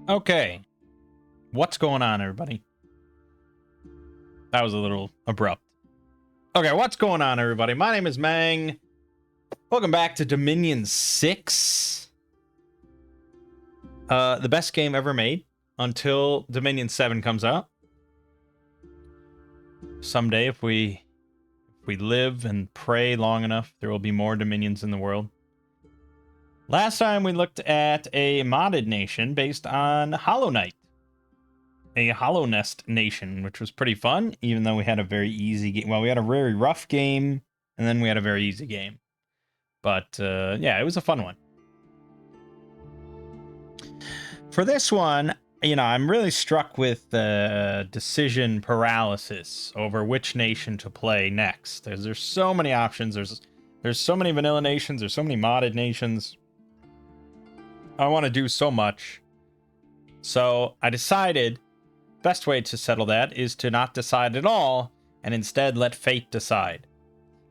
Okay. What's going on, everybody? That was a little abrupt. Okay, what's going on, everybody? My name is Mangg. Welcome back to Dominion 6. The best game ever made until Dominion 7 comes out. Someday, if we live and pray long enough, there will be more Dominions in the world. Last time we looked at a modded nation based on Hollow Knight. A Hollow Nest nation, which was pretty fun, even though we had a very easy game. Well, we had a very rough game, and then we had a very easy game. But, yeah, it was a fun one. For this one, you know, I'm really struck with decision paralysis over which nation to play next. There's so many options. There's so many vanilla nations. There's so many modded nations. I want to do so much. So I decided best way to settle that is to not decide at all and instead let fate decide.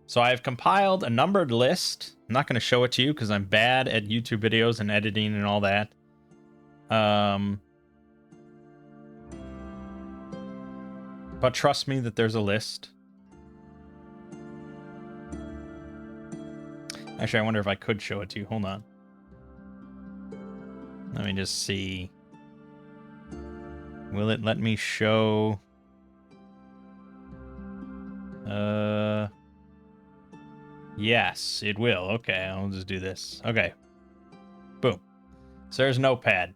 So I've compiled a numbered list. I'm not going to show it to you because I'm bad at YouTube videos and editing and all that. But trust me that there's a list. Actually, I wonder if I could show it to you. Hold on. Let me just see. Will it let me show? Yes, it will. Okay, I'll just do this. Okay. Boom. So there's Notepad.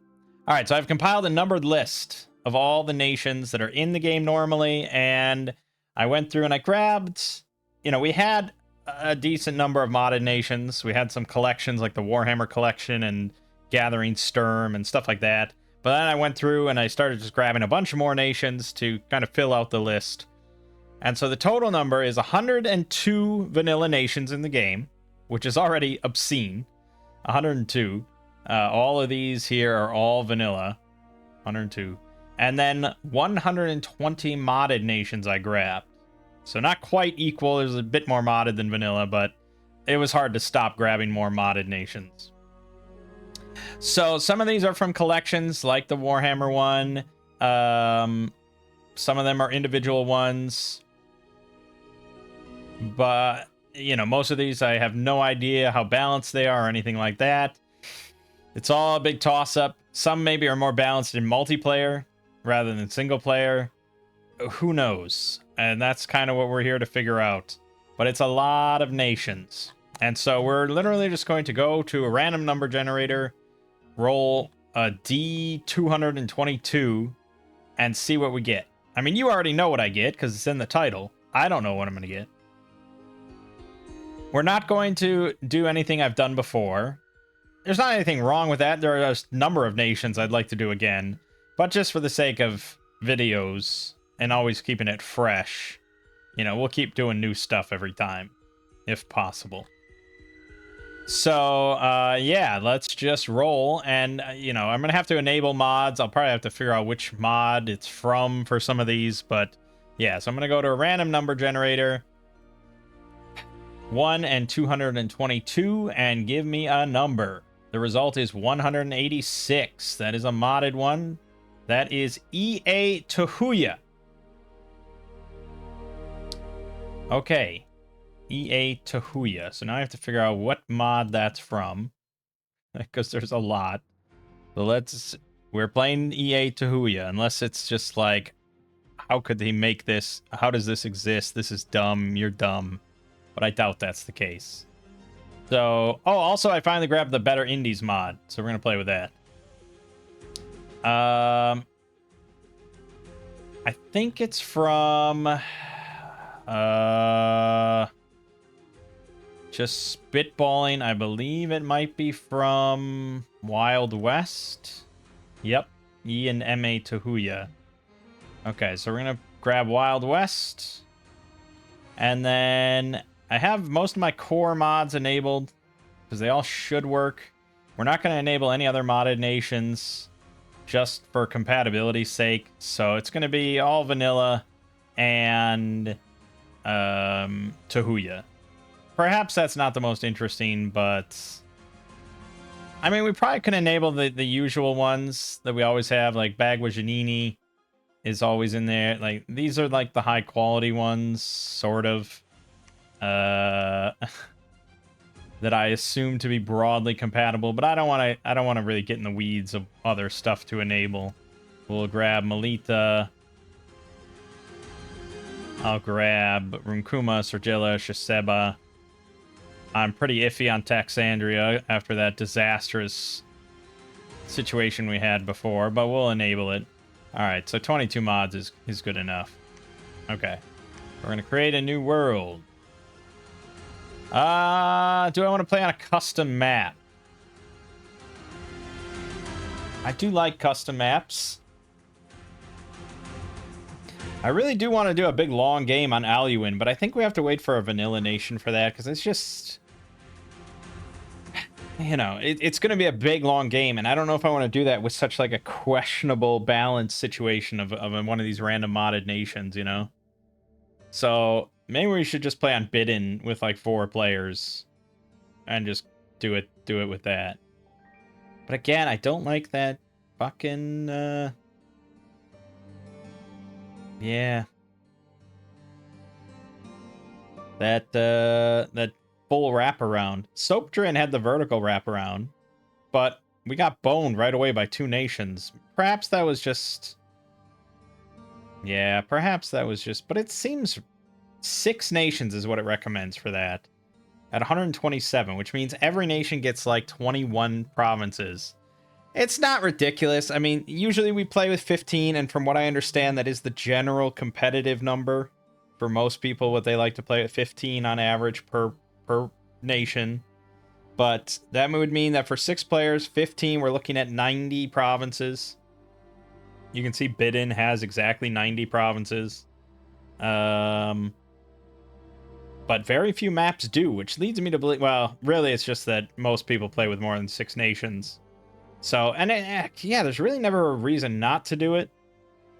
All right, so I've compiled a numbered list of all the nations that are in the game normally, and I went through and I grabbed, you know, we had a decent number of modded nations. We had some collections like the Warhammer collection and Gathering Sturm and stuff like that. But then I went through and I started just grabbing a bunch more nations to kind of fill out the list. And so the total number is 102 vanilla nations in the game, which is already obscene. 102. All of these here are all vanilla. 102. And then 120 modded nations I grabbed. So not quite equal. There's a bit more modded than vanilla, but it was hard to stop grabbing more modded nations. So some of these are from collections like the Warhammer one. Some of them are individual ones. But, you know, most of these I have no idea how balanced they are or anything like that. It's all a big toss-up. Some maybe are more balanced in multiplayer rather than single player. Who knows? And that's kind of what we're here to figure out. But it's a lot of nations. And so we're literally just going to go to a random number generator, roll a D222, and see what we get. I mean, you already know what I get because it's in the title. I don't know what I'm going to get. We're not going to do anything I've done before. There's not anything wrong with that. There are a number of nations I'd like to do again. But just for the sake of videos and always keeping it fresh, you know, we'll keep doing new stuff every time, if possible. So, yeah, let's just roll. And, you know, I'm going to have to enable mods. I'll probably have to figure out which mod it's from for some of these. But, yeah, so I'm going to go to a random number generator. 1 and 222, and give me a number. The result is 186. That is a modded one. That is EA Tuhuya. Okay. EA Tuhuya. So now I have to figure out what mod that's from, because there's a lot. So we're playing EA Tuhuya, unless it's just like, how could they make this? How does this exist? This is dumb. You're dumb. But I doubt that's the case. So, oh, also I finally grabbed the Better Indies mod, so we're gonna play with that. I think it's from just spitballing. I believe it might be from Wild West. Yep, E and MA Tuhuya. Okay, so we're gonna grab Wild West, and then I have most of my core mods enabled because they all should work. We're not going to enable any other modded nations just for compatibility's sake. So it's going to be all vanilla and Tuhuya. Perhaps that's not the most interesting, but I mean, we probably could enable the usual ones that we always have, like Bagua Janini is always in there. Like, these are like the high quality ones, sort of. That I assume to be broadly compatible, but I don't want to really get in the weeds of other stuff to enable. We'll grab Melita. I'll grab Runkuma, Sergilla, Shiseba. I'm pretty iffy on Taxandria after that disastrous situation we had before, but we'll enable it. Alright, so 22 mods is good enough. Okay. We're going to create a new world. Do I want to play on a custom map? I do like custom maps. I really do want to do a big long game on Aluin, but I think we have to wait for a Vanilla Nation for that, because it's just... You know, it's going to be a big, long game, and I don't know if I want to do that with such, like, a questionable balance situation of one of these random modded nations, you know? So, maybe we should just play on Bidden with, like, 4 players, and just do it with that. But again, I don't like that fucking, yeah. That full wraparound. Soapdrin had the vertical wraparound, but we got boned right away by 2 nations. Perhaps that was just... Yeah, perhaps that was just... But it seems 6 nations is what it recommends for that. At 127, which means every nation gets like 21 provinces. It's not ridiculous. I mean, usually we play with 15, and from what I understand, that is the general competitive number. For most people, what they like to play at 15 on average per nation. But that would mean that for 6 players, 15, we're looking at 90 provinces. You can see Bidden has exactly 90 provinces. But very few maps do, which leads me to believe... Well, really, it's just that most people play with more than 6 nations. So, and yeah, there's really never a reason not to do it.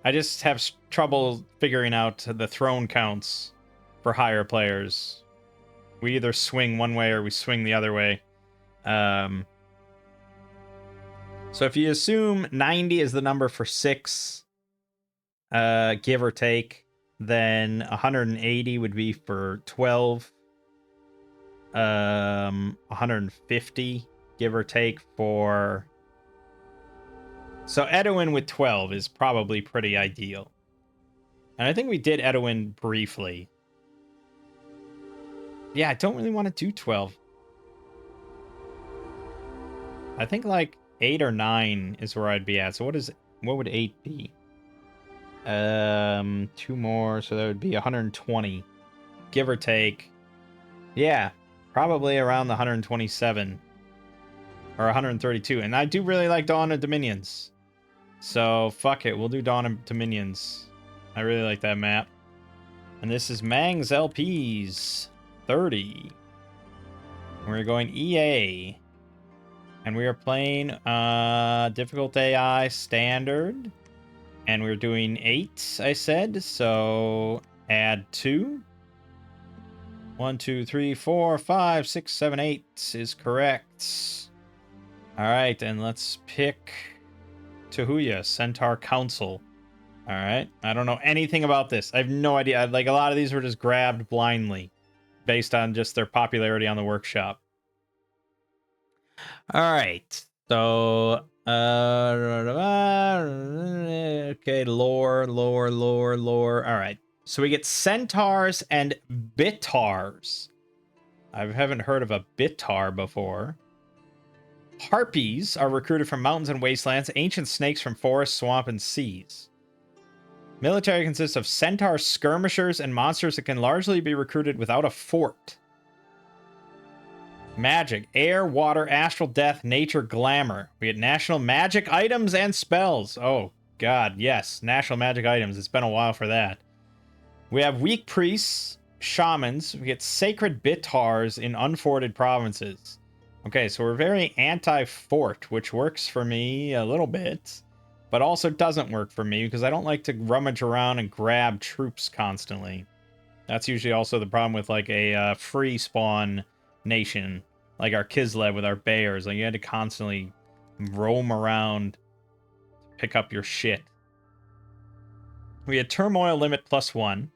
I just have trouble figuring out the throne counts for higher players. We either swing one way or we swing the other way. So if you assume 90 is the number for 6, give or take, then 180 would be for 12. 150, give or take, for... So Edwin with 12 is probably pretty ideal. And I think we did Edwin briefly. Yeah, I don't really want to do 12. I think like 8 or 9 is where I'd be at. So what would 8 be? 2 more, so that would be 120. Give or take. Yeah, probably around the 127. Or 132. And I do really like Dawn of Dominions. So, fuck it. We'll do Dawn of Dominions. I really like that map. And this is Mangg's LPs. 30. We're going EA. And we are playing difficult AI standard. And we're doing 8, I said. So, add 2. 1, 2, 3, 4, 5, 6, 7, 8 is correct. Alright, and let's pick... Tuhuya, Centaur Council. Alright, I don't know anything about this. I have no idea. Like, a lot of these were just grabbed blindly based on just their popularity on the workshop. Alright, so... okay, lore. Alright, so we get Centaurs and Bitars. I haven't heard of a Bitar before. Harpies are recruited from mountains and wastelands, ancient snakes from forests, swamp, and seas. Military consists of centaur skirmishers and monsters that can largely be recruited without a fort. Magic, air, water, astral death, nature, glamour. We get national magic items and spells. Oh, God, yes. National magic items. It's been a while for that. We have weak priests, shamans. We get sacred bitars in unforted provinces. Okay, so we're very anti-fort, which works for me a little bit, but also doesn't work for me because I don't like to rummage around and grab troops constantly. That's usually also the problem with, like, a free spawn nation. like our Kislev with our bears. Like you had to constantly roam around to pick up your shit. We had turmoil limit +1,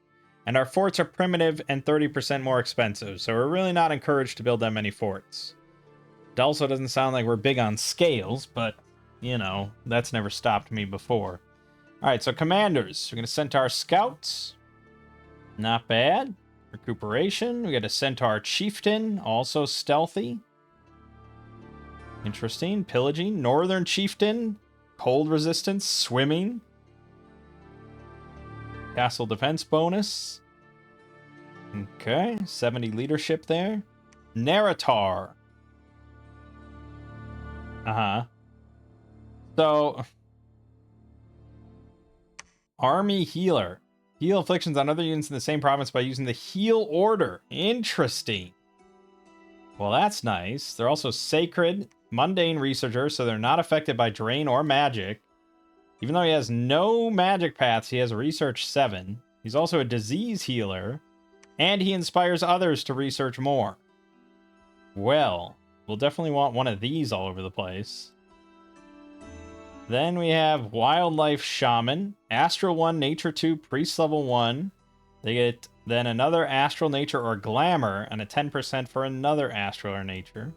and our forts are primitive and 30% more expensive, so we're really not encouraged to build that many forts. It also doesn't sound like we're big on scales, but, you know, that's never stopped me before. Alright, so commanders. We're going to Centaur Scouts. Not bad. Recuperation. We got a Centaur Chieftain, also stealthy. Interesting. Pillaging. Northern Chieftain. Cold resistance. Swimming. Castle defense bonus. Okay. 70 leadership there. Narratar. Uh-huh. So, Army Healer. Heal afflictions on other units in the same province by using the heal order. Interesting. Well, that's nice. They're also sacred, mundane researcher, so they're not affected by drain or magic. Even though he has no magic paths, he has research 7. He's also a disease healer, and he inspires others to research more. Well, we'll definitely want one of these all over the place. Then we have Wildlife Shaman, Astral 1, Nature 2, Priest level 1. They get then another Astral, Nature, or Glamour, and a 10% for another Astral or Nature.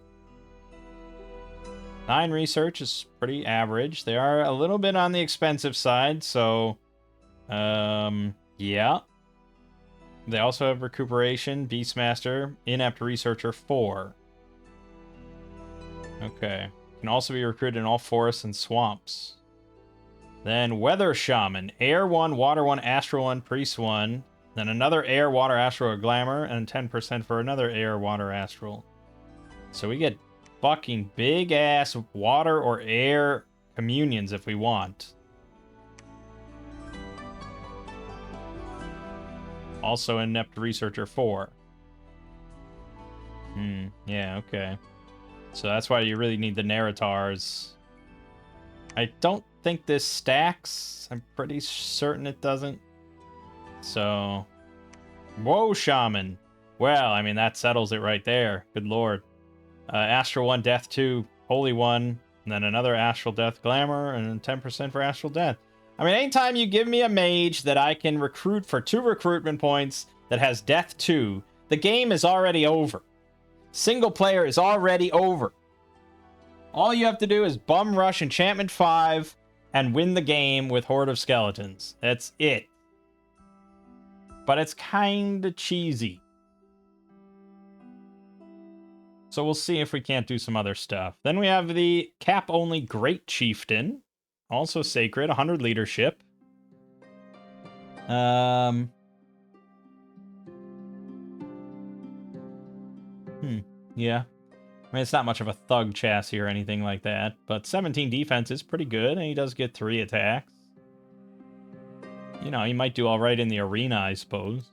9 Research is pretty average. They are a little bit on the expensive side, so... yeah. They also have Recuperation, Beastmaster, Inept Researcher 4. Okay. Can also be recruited in all forests and swamps. Then Weather Shaman. Air 1, Water 1, Astral 1, Priest 1. Then another Air, Water, Astral, or Glamour. And 10% for another Air, Water, Astral. So we get fucking big-ass water or air communions if we want. Also Inept Researcher 4. Yeah, okay. So that's why you really need the Narratars. I don't think this stacks. I'm pretty certain it doesn't. So... Whoa, Shaman. Well, I mean, that settles it right there. Good lord. Astral 1, Death 2, Holy 1, and then another Astral Death Glamour, and 10% for Astral Death. I mean, anytime you give me a mage that I can recruit for 2 recruitment points that has Death 2, the game is already over. Single player is already over. All you have to do is bum rush Enchantment 5 and win the game with Horde of Skeletons. That's it. But it's kinda cheesy. So we'll see if we can't do some other stuff. Then we have the cap-only Great Chieftain. Also sacred, 100 leadership. Yeah. I mean, it's not much of a thug chassis or anything like that, but 17 defense is pretty good, and he does get 3 attacks. You know, he might do all right in the arena, I suppose.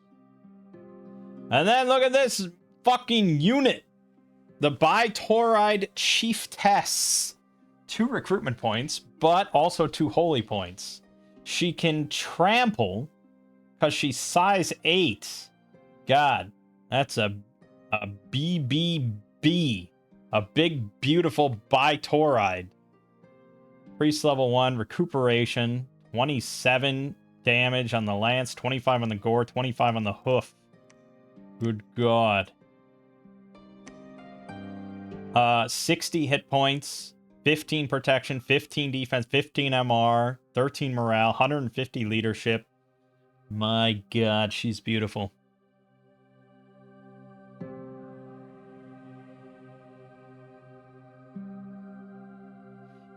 And then look at this fucking unit. The Bitauride Chiefess. 2 recruitment points, but also 2 holy points. She can trample because she's size 8. God, that's a BBB. A big, beautiful Bitauride. Priest level 1, recuperation, 27 damage on the lance, 25 on the gore, 25 on the hoof. Good God. 60 hit points, 15 protection, 15 defense, 15 MR, 13 morale, 150 leadership. My God, she's beautiful.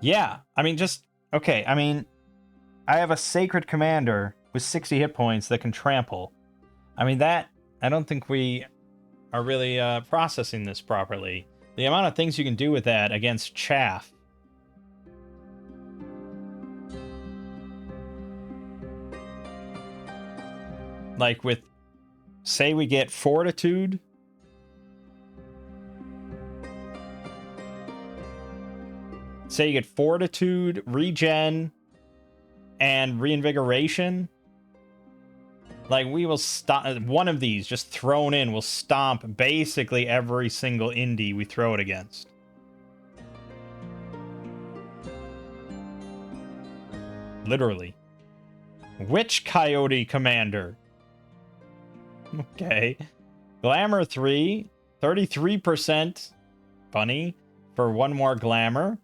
Yeah, I mean, just... Okay, I mean, I have a Sacred Commander with 60 hit points that can trample. I mean, that... I don't think we are really processing this properly. The amount of things you can do with that against chaff. Like with... Say we get Fortitude... Say you get Fortitude, Regen, and Reinvigoration. Like, we will stop... One of these, just thrown in, will stomp basically every single indie we throw it against. Literally. Witch Coyote Commander. Okay. Glamour 3. 33%. Funny. For one more glamour.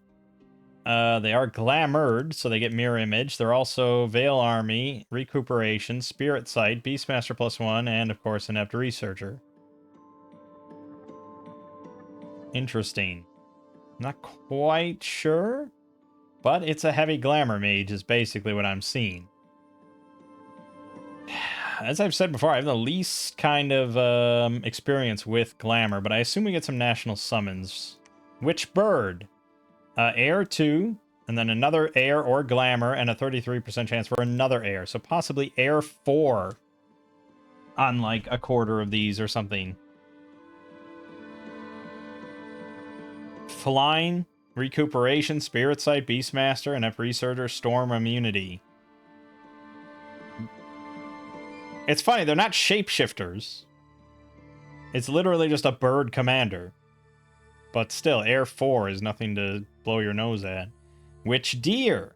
They are glamored, so they get mirror image. They're also Veil Army, Recuperation, Spirit Sight, Beastmaster +1, and of course Inept Researcher. Interesting. Not quite sure, but it's a heavy glamour mage is basically what I'm seeing. As I've said before, I have the least kind of experience with glamour, but I assume we get some national summons. Witch Bird. Air 2, and then another air or glamour, and a 33% chance for another air. So possibly air 4 on like a quarter of these or something. Flying, Recuperation, Spirit Sight, Beastmaster, and Researcher, Storm Immunity. It's funny, they're not shapeshifters. It's literally just a bird commander. But still, Air 4 is nothing to blow your nose at. Witch Deer.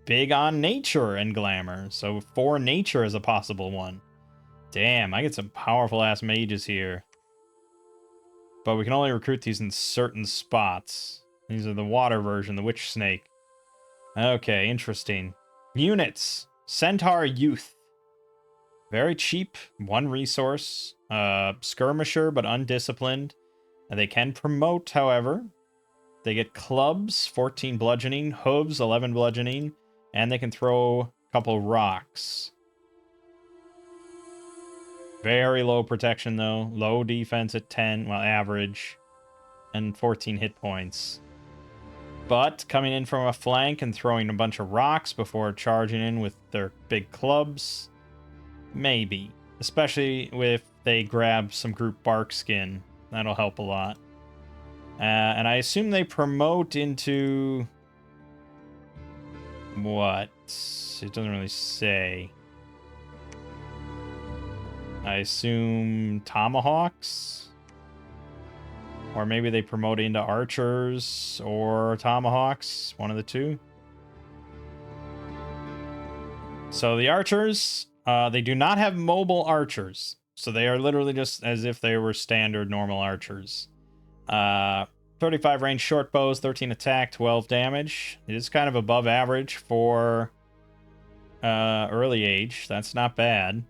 Big on nature and glamour. So 4 nature is a possible one. Damn, I get some powerful-ass mages here. But we can only recruit these in certain spots. These are the water version, the Witch Snake. Okay, interesting. Units. Centaur Youth. Very cheap. 1 resource. Skirmisher, but undisciplined. They can promote, however. They get clubs, 14 bludgeoning, hooves, 11 bludgeoning, and they can throw a couple rocks. Very low protection, though. Low defense at 10, well, average, and 14 hit points. But coming in from a flank and throwing a bunch of rocks before charging in with their big clubs, maybe. Especially if they grab some group bark skin. That'll help a lot. And I assume they promote into... what? It doesn't really say. I assume tomahawks? Or maybe they promote into archers or tomahawks. One of the two. So the archers, they do not have mobile archers. So they are literally just as if they were standard normal archers. 35 range short bows, 13 attack, 12 damage. It is kind of above average for early age. That's not bad.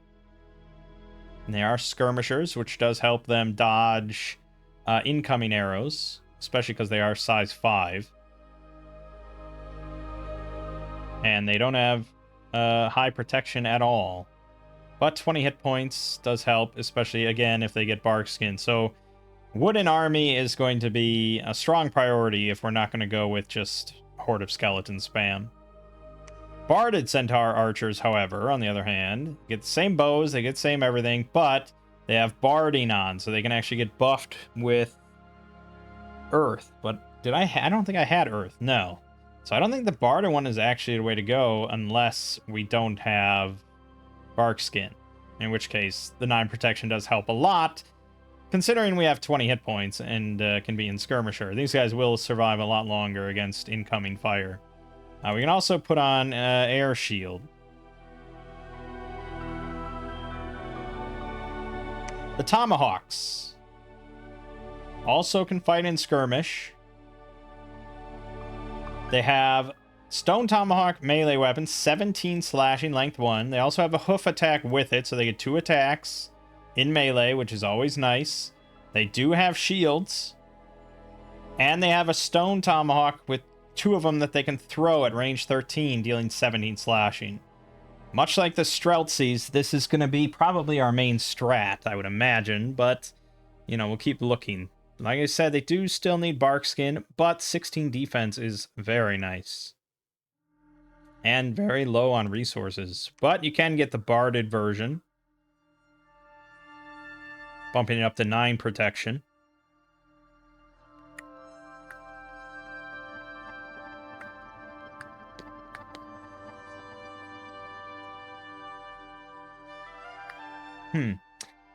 And they are skirmishers, which does help them dodge incoming arrows, especially because they are size 5. And they don't have high protection at all. But 20 hit points does help, especially, again, if they get bark skin. So Wooden Army is going to be a strong priority if we're not going to go with just Horde of Skeleton spam. Barded Centaur Archers, however, on the other hand, get the same bows, they get the same everything, but they have Barding on, so they can actually get buffed with Earth. But did I don't think I had Earth, no. So I don't think the Barded one is actually the way to go unless we don't have bark skin. In which case, the 9 protection does help a lot, considering we have 20 hit points and can be in Skirmisher. These guys will survive a lot longer against incoming fire. We can also put on Air Shield. The Tomahawks also can fight in Skirmish. They have Stone Tomahawk melee weapon, 17 slashing, length 1. They also have a hoof attack with it, so they get 2 attacks in melee, which is always nice. They do have shields. And they have a Stone Tomahawk with 2 of them that they can throw at range 13, dealing 17 slashing. Much like the Streltsies, this is going to be probably our main strat, I would imagine, but, you know, we'll keep looking. Like I said, they do still need bark skin, but 16 defense is very nice. And very low on resources. But you can get the barded version, bumping it up to 9 protection.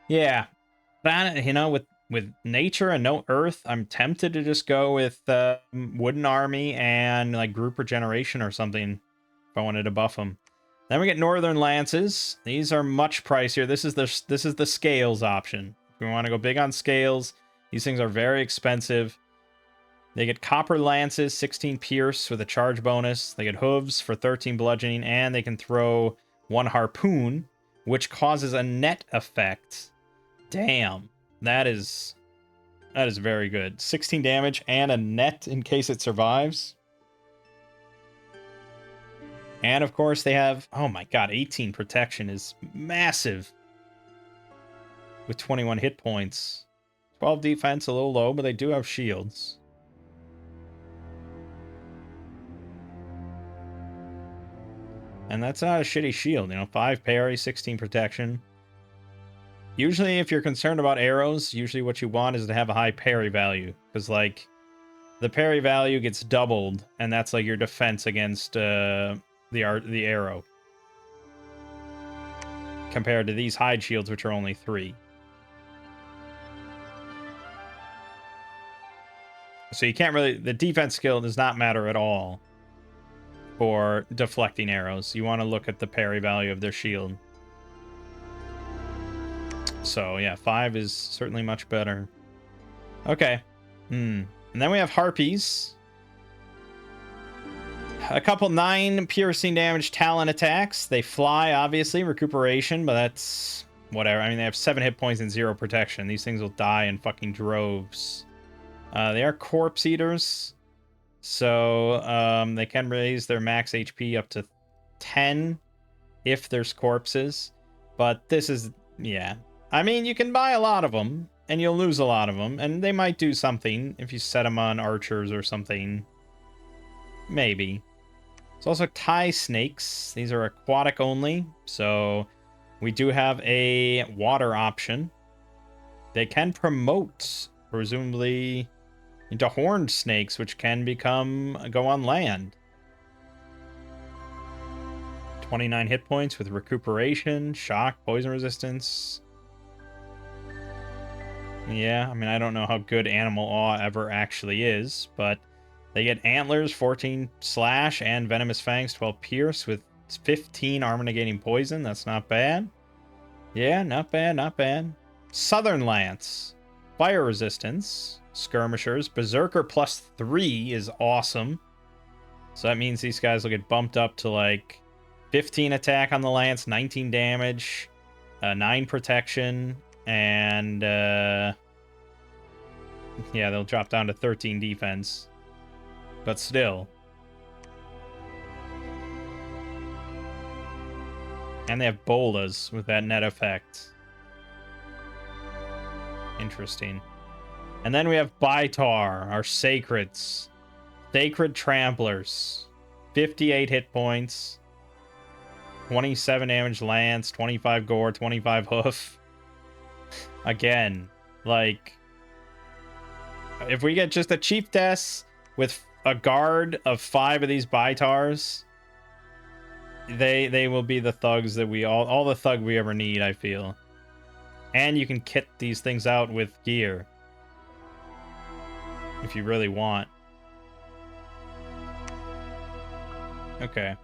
Yeah. But, you know, with nature and no earth, I'm tempted to just go with Wooden Army and like group regeneration or something if I wanted to buff them. Then we get Northern Lances. These are much pricier. This is the scales option. If we want to go big on scales, these things are very expensive. They get Copper Lances, 16 Pierce with a charge bonus. They get Hooves for 13 Bludgeoning, and they can throw 1 Harpoon, which causes a net effect. Damn, that is very good. 16 damage and a net in case it survives. And of course they have, oh my god, 18 protection is massive. With 21 hit points. 12 defense, a little low, but they do have shields. And that's not a shitty shield, you know, 5 parry, 16 protection. Usually if you're concerned about arrows, usually what you want is to have a high parry value. Because, like, the parry value gets doubled, and that's like your defense against the arrow. Compared to these hide shields, which are only 3. So you can't really... The defense skill does not matter at all for deflecting arrows. You want to look at the parry value of their shield. So, yeah, 5 is certainly much better. Okay. And then we have Harpies. A couple 9 piercing damage talent attacks. They fly, obviously, recuperation, but that's whatever. I mean, they have 7 hit points and 0 protection. These things will die in fucking droves. They are corpse eaters, so they can raise their max HP up to 10 if there's corpses. But this is, yeah. I mean, you can buy a lot of them, and you'll lose a lot of them, and they might do something if you set them on archers or something. Maybe. There's also tie snakes. These are aquatic only, so we do have a water option. They can promote, presumably, into horned snakes, which can go on land. 29 hit points with recuperation, shock, poison resistance. Yeah, I mean, I don't know how good Animal Awe ever actually is, but they get Antlers, 14 slash, and Venomous Fangs, 12 pierce, with 15 armor negating poison. That's not bad. Yeah, not bad, not bad. Southern Lance, fire resistance, skirmishers, Berserker plus 3 is awesome. So that means these guys will get bumped up to like 15 attack on the lance, 19 damage, 9 protection, and yeah, they'll drop down to 13 defense. But still. And they have bolas with that net effect. Interesting. And then we have Baitar, our sacreds. Sacred Tramplers. 58 hit points. 27 damage lance, 25 gore, 25 hoof. Again, like, if we get just a chiefess with a guard of 5 of these Baitars, they will be the thugs that we all the thug we ever need, I feel. And you can kit these things out with gear if you really want. Okay.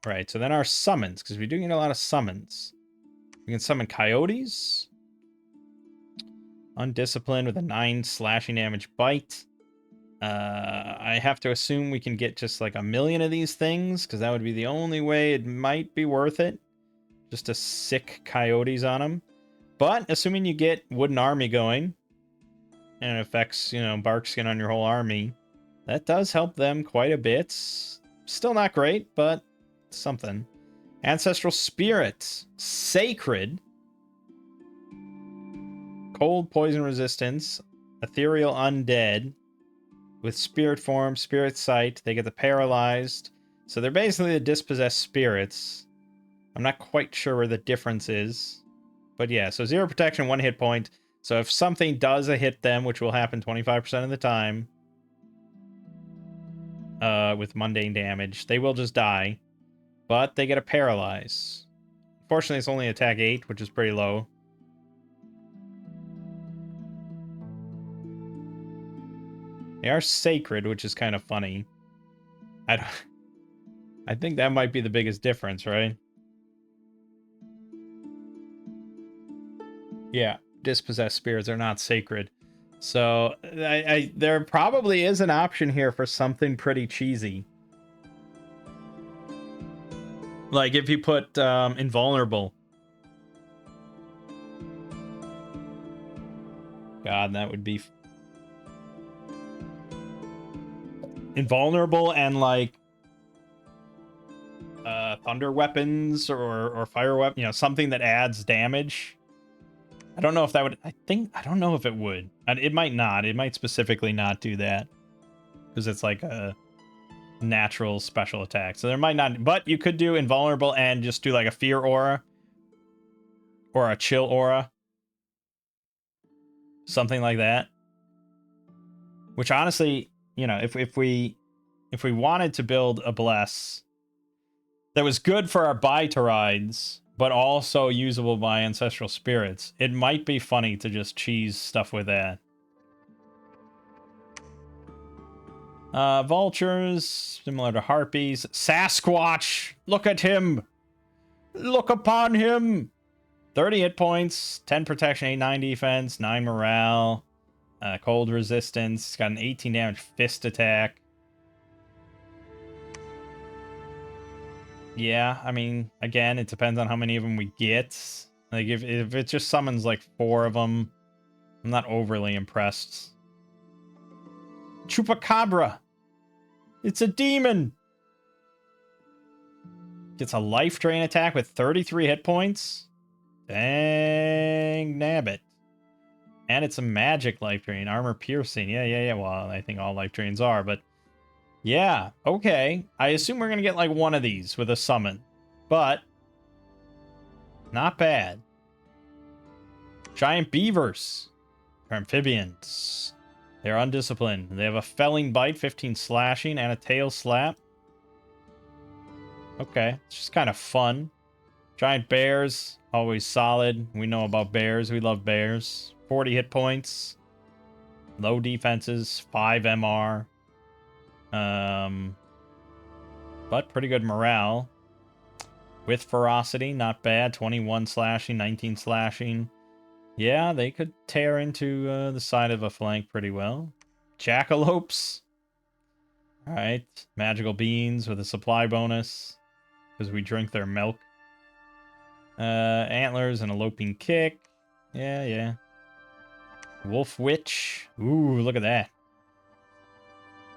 Right, so then our summons, because we do get a lot of summons. We can summon coyotes. Undisciplined with a 9 slashing damage bite. I have to assume we can get just like 1,000,000 of these things, because that would be the only way it might be worth it. Just to sick coyotes on them. But assuming you get Wooden Army going, and it affects, you know, bark skin on your whole army, that does help them quite a bit. Still not great, but something. Ancestral Spirit. Sacred. Cold poison resistance. Ethereal Undead. With spirit form, spirit sight, they get the paralyzed. So they're basically the dispossessed spirits. I'm not quite sure where the difference is. But yeah, so 0 protection, 1 hit point. So if something does hit them, which will happen 25% of the time, with mundane damage. They will just die, but they get a paralyze. Fortunately, it's only attack 8, which is pretty low. They are sacred, which is kind of funny. I think that might be the biggest difference, right? Yeah, dispossessed spirits are not sacred. So there probably is an option here for something pretty cheesy. Like if you put invulnerable. God, that would be invulnerable and like thunder weapons or fire weapon, you know, something that adds damage. I don't know if that would. I don't know if it would. It might not. It might specifically not do that because it's like a natural special attack. So there might not. But you could do invulnerable and just do like a fear aura or a chill aura, something like that. Which honestly, you know, if we wanted to build a bless that was good for our Baiterides, but also usable by ancestral spirits, it might be funny to just cheese stuff with that. Vultures, similar to harpies. Sasquatch! Look at him! Look upon him! 30 hit points, 10 protection, 8, 9 defense, 9 morale, cold resistance. It's got an 18 damage fist attack. Yeah, I mean, again, it depends on how many of them we get. Like, if it just summons, like, 4 of them, I'm not overly impressed. Chupacabra! It's a demon! Gets a life drain attack with 33 hit points? Dang nabbit. And it's a magic life drain. Armor piercing. Yeah. Well, I think all life drains are, but... yeah, okay. I assume we're going to get like one of these with a summon. But not bad. Giant beavers. They're amphibians. They're undisciplined. They have a felling bite, 15 slashing, and a tail slap. Okay, it's just kind of fun. Giant bears, always solid. We know about bears. We love bears. 40 hit points. Low defenses, 5 MR. But pretty good morale. With ferocity, not bad. 21 slashing, 19 slashing. Yeah, they could tear into the side of a flank pretty well. Jackalopes. Alright. Magical beans with a supply bonus. Because we drink their milk. Antlers and a loping kick. Yeah. Wolf Witch. Ooh, look at that.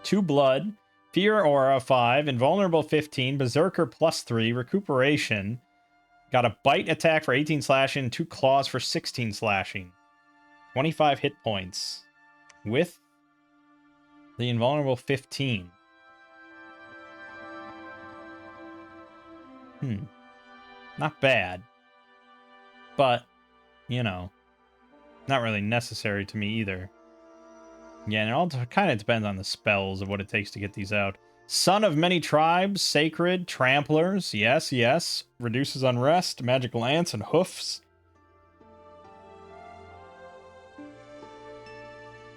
2 blood. Fear Aura 5, Invulnerable 15, Berserker +3, Recuperation. Got a bite attack for 18 slashing, 2 claws for 16 slashing. 25 hit points. With the Invulnerable 15. Not bad. But, you know, not really necessary to me either. Yeah, and it all kind of depends on the spells of what it takes to get these out. Son of Many Tribes, Sacred, Tramplers, yes. Reduces Unrest, Magical Ants, and Hoofs.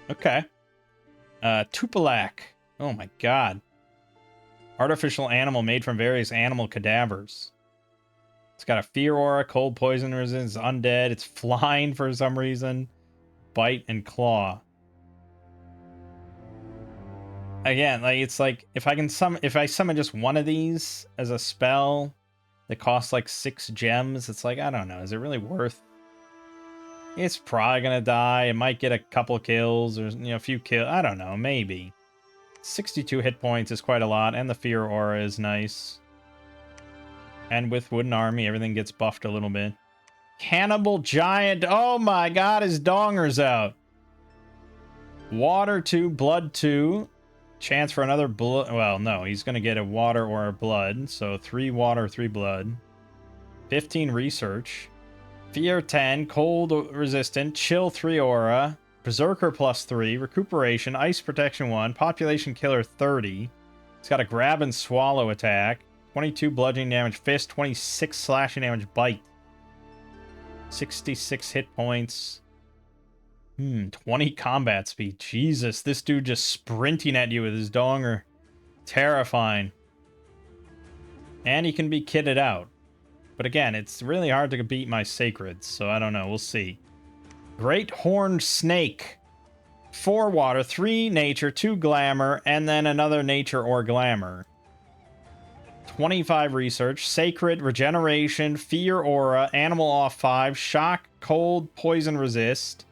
Okay. Tupilak. Oh my god. Artificial animal made from various animal cadavers. It's got a Fear Aura, Cold Poison Resistance, Undead. It's flying for some reason. Bite and Claw. Again, like it's like if I summon just one of these as a spell that costs like 6 gems, it's like, I don't know, is it really worth? It's probably gonna die. It might get a couple kills or, you know, a few kills. I don't know, maybe. 62 hit points is quite a lot, and the Fear Aura is nice. And with Wooden Army, everything gets buffed a little bit. Cannibal Giant. Oh my god, his donger's out. Water 2, Blood 2. Chance for another blood. Well, no, he's going to get a water or a blood. So 3 water, 3 blood. 15 research. Fear 10. Cold resistant. Chill 3 aura. Berserker +3. Recuperation. Ice protection 1. Population killer 30. It's got a grab and swallow attack. 22 bludgeoning damage fist, 26 slashing damage bite. 66 hit points. 20 combat speed. Jesus, this dude just sprinting at you with his donger. Terrifying. And he can be kitted out. But again, it's really hard to beat my sacreds, so I don't know. We'll see. Great Horned Snake. 4 water, 3 nature, 2 glamour, and then another nature or glamour. 25 research, sacred, regeneration, fear aura, animal off 5, shock, cold, poison resist,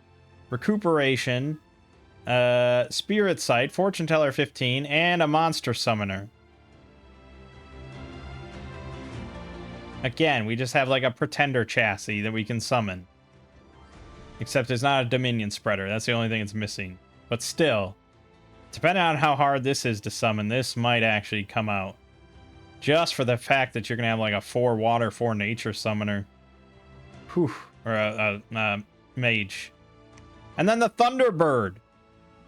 recuperation, spirit sight, fortune teller 15, and a monster summoner. Again, we just have like a pretender chassis that we can summon. Except it's not a Dominion spreader. That's the only thing it's missing. But still, depending on how hard this is to summon, this might actually come out. Just for the fact that you're going to have like a 4 water, 4 nature summoner. Whew. Or a mage. And then the Thunderbird.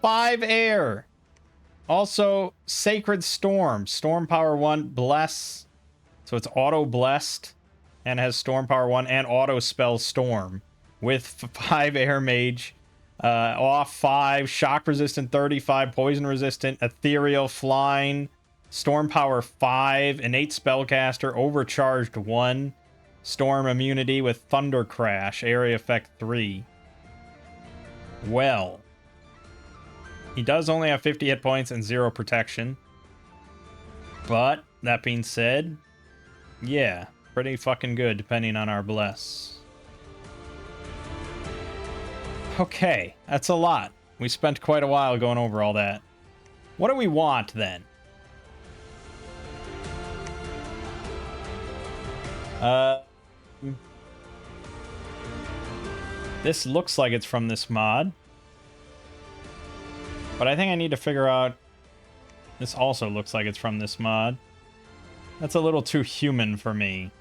5 air. Also, Sacred Storm. Storm power 1, bless. So it's auto blessed. And has storm power 1 and auto spell storm. With 5 air mage, off 5, shock resistant 35, poison resistant, ethereal, flying, storm power 5, innate spellcaster, overcharged 1, storm immunity with thunder crash, area effect 3. Well, he does only have 50 hit points and 0 protection. But that being said, yeah, pretty fucking good depending on our bless. Okay, that's a lot. We spent quite a while going over all that. What do we want, then? This looks like it's from this mod. But I think I need to figure out... This also looks like it's from this mod. That's a little too human for me.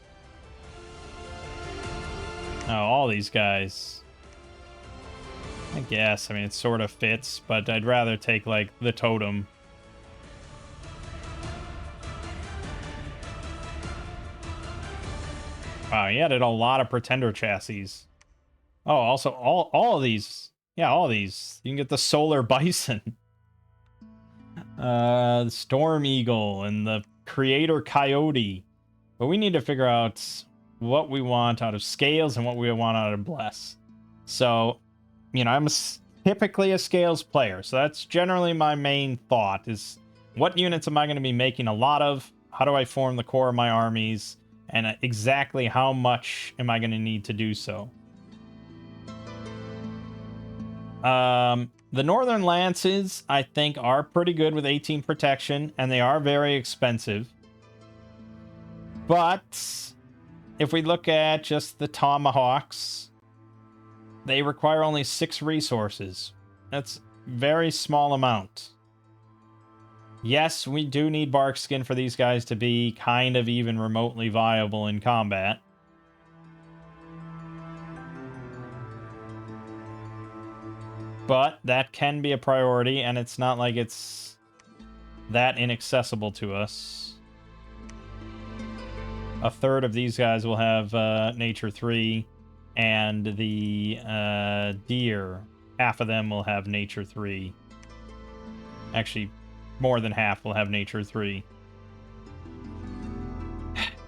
Oh, all these guys... I guess. I mean, it sort of fits, but I'd rather take, like, the totem. Wow, he added a lot of Pretender chassis. Oh, also, all of these. Yeah, all of these. You can get the Solar Bison. The Storm Eagle and the Creator Coyote. But we need to figure out what we want out of Scales and what we want out of Bless. So... You know, I'm typically a Scales player, so that's generally my main thought, is what units am I going to be making a lot of? How do I form the core of my armies? And exactly how much am I going to need to do so? The Northern Lances, I think, are pretty good with 18 protection, and they are very expensive. But if we look at just the Tomahawks... They require only 6 resources. That's very small amount. Yes, we do need bark skin for these guys to be kind of even remotely viable in combat. But that can be a priority, and it's not like it's that inaccessible to us. A third of these guys will have Nature 3. And the deer, half of them will have Nature 3. Actually, more than half will have Nature 3.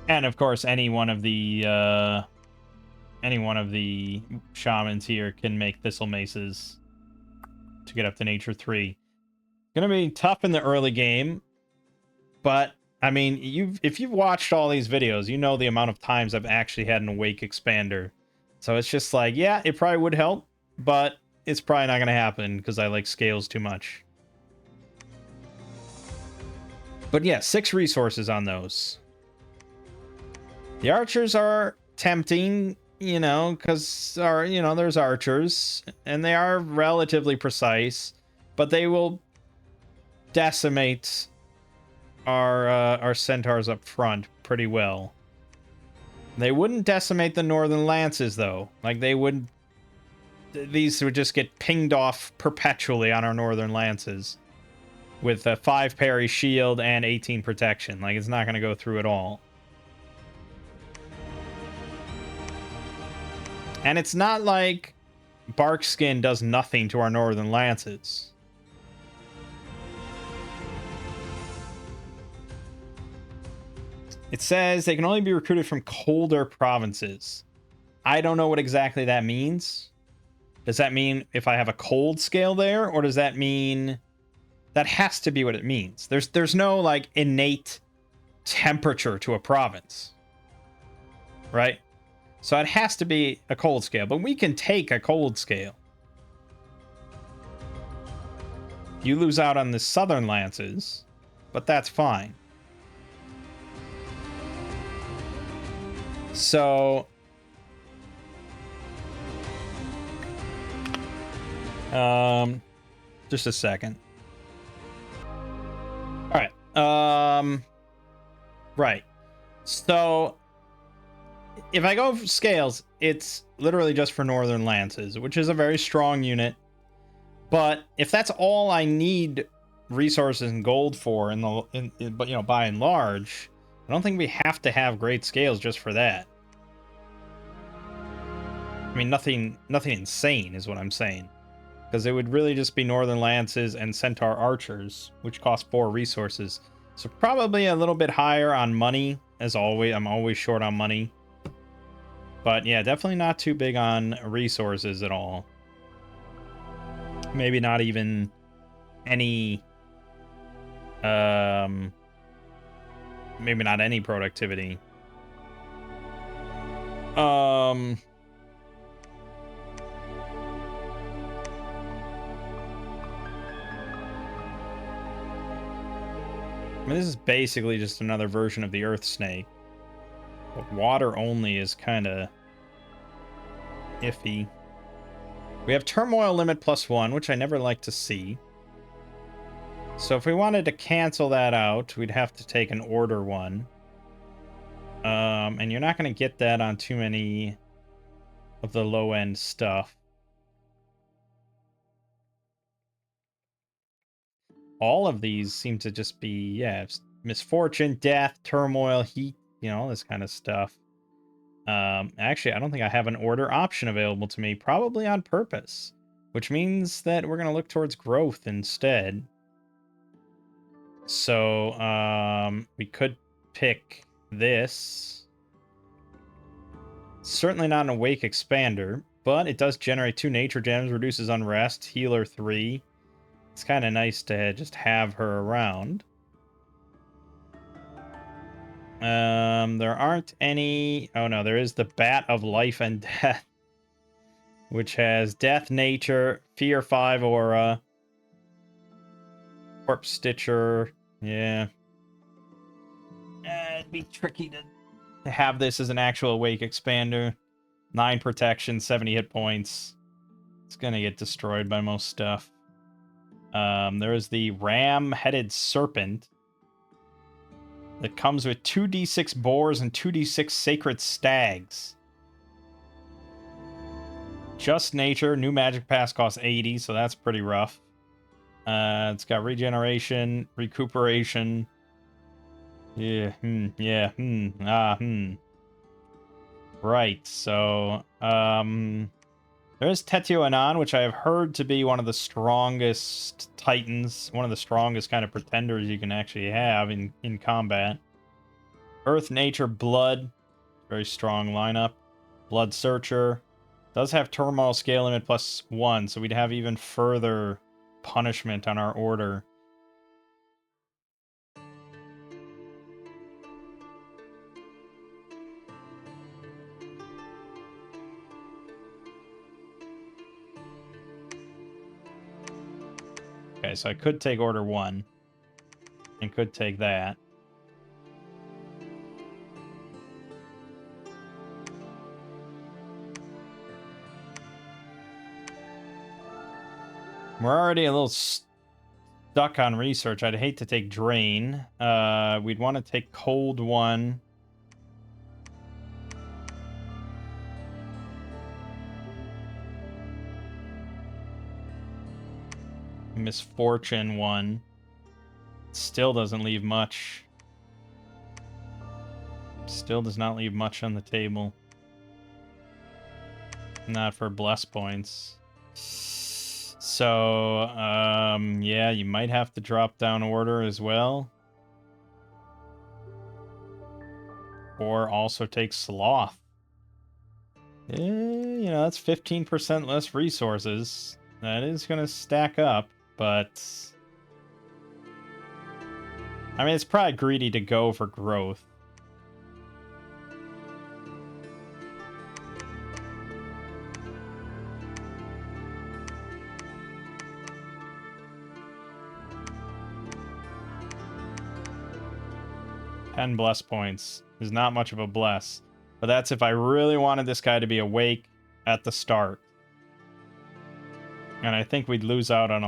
And of course, any one of the shamans here can make Thistle Maces to get up to Nature 3. Gonna be tough in the early game, but I mean, if you've watched all these videos, you know the amount of times I've actually had an Awake Expander. So it's just like, yeah, it probably would help, but it's probably not going to happen because I like Scales too much. But yeah, 6 resources on those. The archers are tempting, you know, because, there's archers, and they are relatively precise, but they will decimate our centaurs up front pretty well. They wouldn't decimate the Northern Lances, though. Like, they would... These would just get pinged off perpetually on our Northern Lances. with a 5 parry shield and 18 protection. Like, it's not going to go through at all. And it's not like Bark Skin does nothing to our Northern Lances. It says they can only be recruited from colder provinces. I don't know what exactly that means. Does that mean if I have a cold scale there, or does that mean... That has to be what it means. There's no, like, innate temperature to a province. Right? So it has to be a cold scale, but we can take a cold scale. You lose out on the Southern Lances, but that's fine. So... just a second. Alright, right. So, if I go for scales, it's literally just for Northern Lances, which is a very strong unit. But if that's all I need resources and gold for, but you know, by and large, I don't think we have to have great scales just for that. I mean, nothing insane is what I'm saying. Because it would really just be Northern Lances and Centaur Archers, which cost 4 resources. So probably a little bit higher on money, as always. I'm always short on money. But yeah, definitely not too big on resources at all. Maybe not even any... maybe not any productivity. I mean, this is basically just another version of the Earth Snake. But water only is kind of iffy. We have Turmoil Limit +1, which I never like to see. So if we wanted to cancel that out, we'd have to take an Order 1. And you're not going to get that on too many of the low-end stuff. All of these seem to just be, yeah, misfortune, death, turmoil, heat, you know, all this kind of stuff. Actually, I don't think I have an order option available to me, probably on purpose, which means that we're going to look towards growth instead. So, we could pick this. Certainly not an Awake Expander, but it does generate 2 nature gems, reduces unrest, healer 3. It's kind of nice to just have her around. There aren't any... Oh no, there is the Bat of Life and Death, which has Death Nature, Fear 5 Aura, Corpse Stitcher. Yeah. It'd be tricky to have this as an actual Awake Expander. 9 protection, 70 hit points. It's gonna get destroyed by most stuff. There is the Ram-Headed Serpent that comes with 2d6 boars and 2d6 sacred stags. Just nature. New magic pass costs 80, so that's pretty rough. It's got regeneration, recuperation. Yeah, Right, so, there's Tetuanan, which I have heard to be one of the strongest titans, one of the strongest kind of pretenders you can actually have in combat. Earth, Nature, Blood, very strong lineup. Blood Searcher does have Turmoil Scale Limit +1, so we'd have even further punishment on our order. Okay, so I could take Order 1. And could take that. We're already a little stuck on research. I'd hate to take Drain. We'd want to take Cold 1. Misfortune 1. Still doesn't leave much. Still does not leave much on the table. Not for bless points. So, yeah, you might have to drop down order as well. Or also take sloth. You know, that's 15% less resources. That is going to stack up, but... I mean, it's probably greedy to go for growth. Ten bless points is not much of a bless. But that's if I really wanted this guy to be awake at the start. And I think we'd lose out on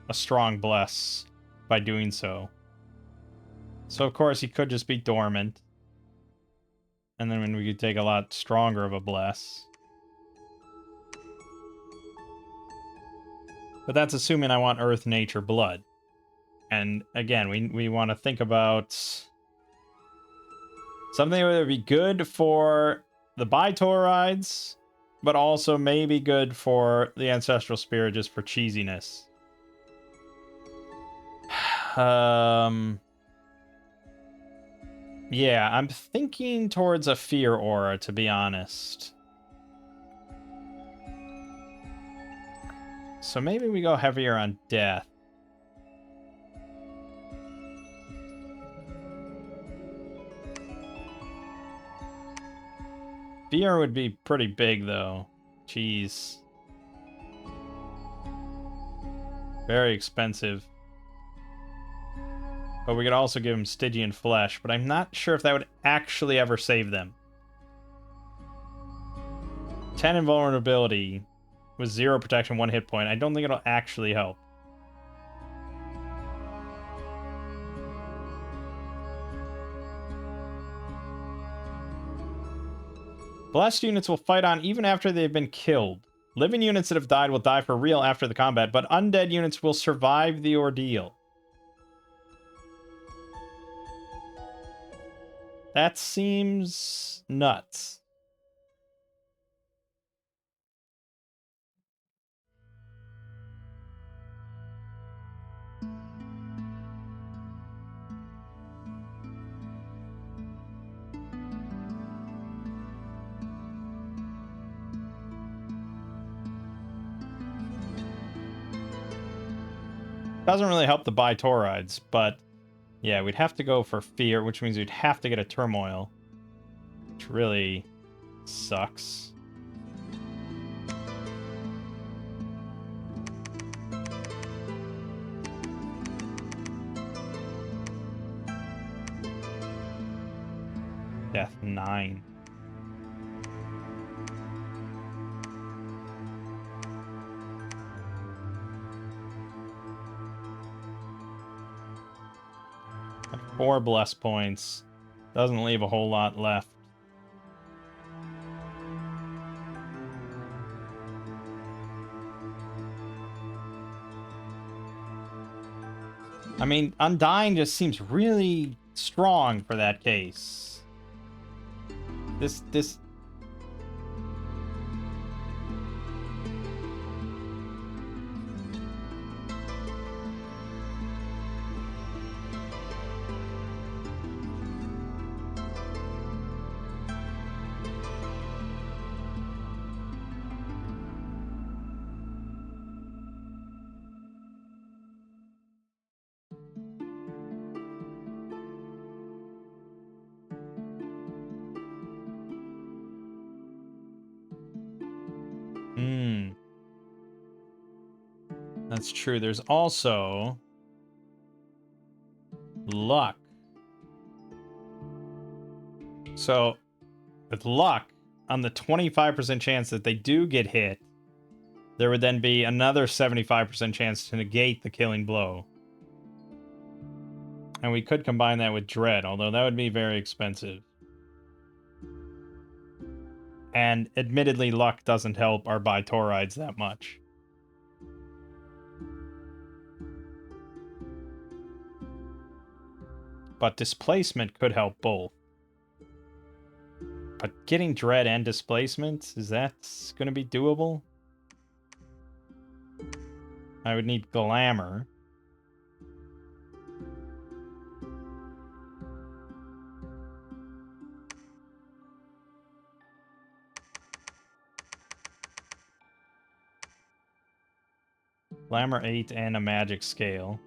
a strong bless by doing so. So, of course, he could just be dormant. And then we could take a lot stronger of a bless. But that's assuming I want Earth, Nature, Blood. And again, we want to think about something that would be good for the Bitourides, but also maybe good for the Ancestral Spirit just for cheesiness. Yeah, I'm thinking towards a Fear Aura, to be honest. So maybe we go heavier on Death. Fear would be pretty big, though. Jeez. Very expensive. But we could also give him Stygian Flesh, but I'm not sure if that would actually ever save them. 10 invulnerability with 0 protection, 1 hit point. I don't think it'll actually help. Blessed units will fight on even after they've been killed. Living units that have died will die for real after the combat, but undead units will survive the ordeal. That seems nuts. Doesn't really help the Bitourides, but yeah, we'd have to go for Fear, which means we'd have to get a Turmoil, which really sucks. Death 9. At 4 bless points. Doesn't leave a whole lot left. I mean, Undying just seems really strong for that case. This... That's true. There's also luck. So, with luck, on the 25% chance that they do get hit, there would then be another 75% chance to negate the killing blow. And we could combine that with Dread, although that would be very expensive. And admittedly, luck doesn't help our Bitourides that much. but displacement could help both. But getting dread and displacement, is that going to be doable? I would need glamour. Glamour 8 and a magic scale.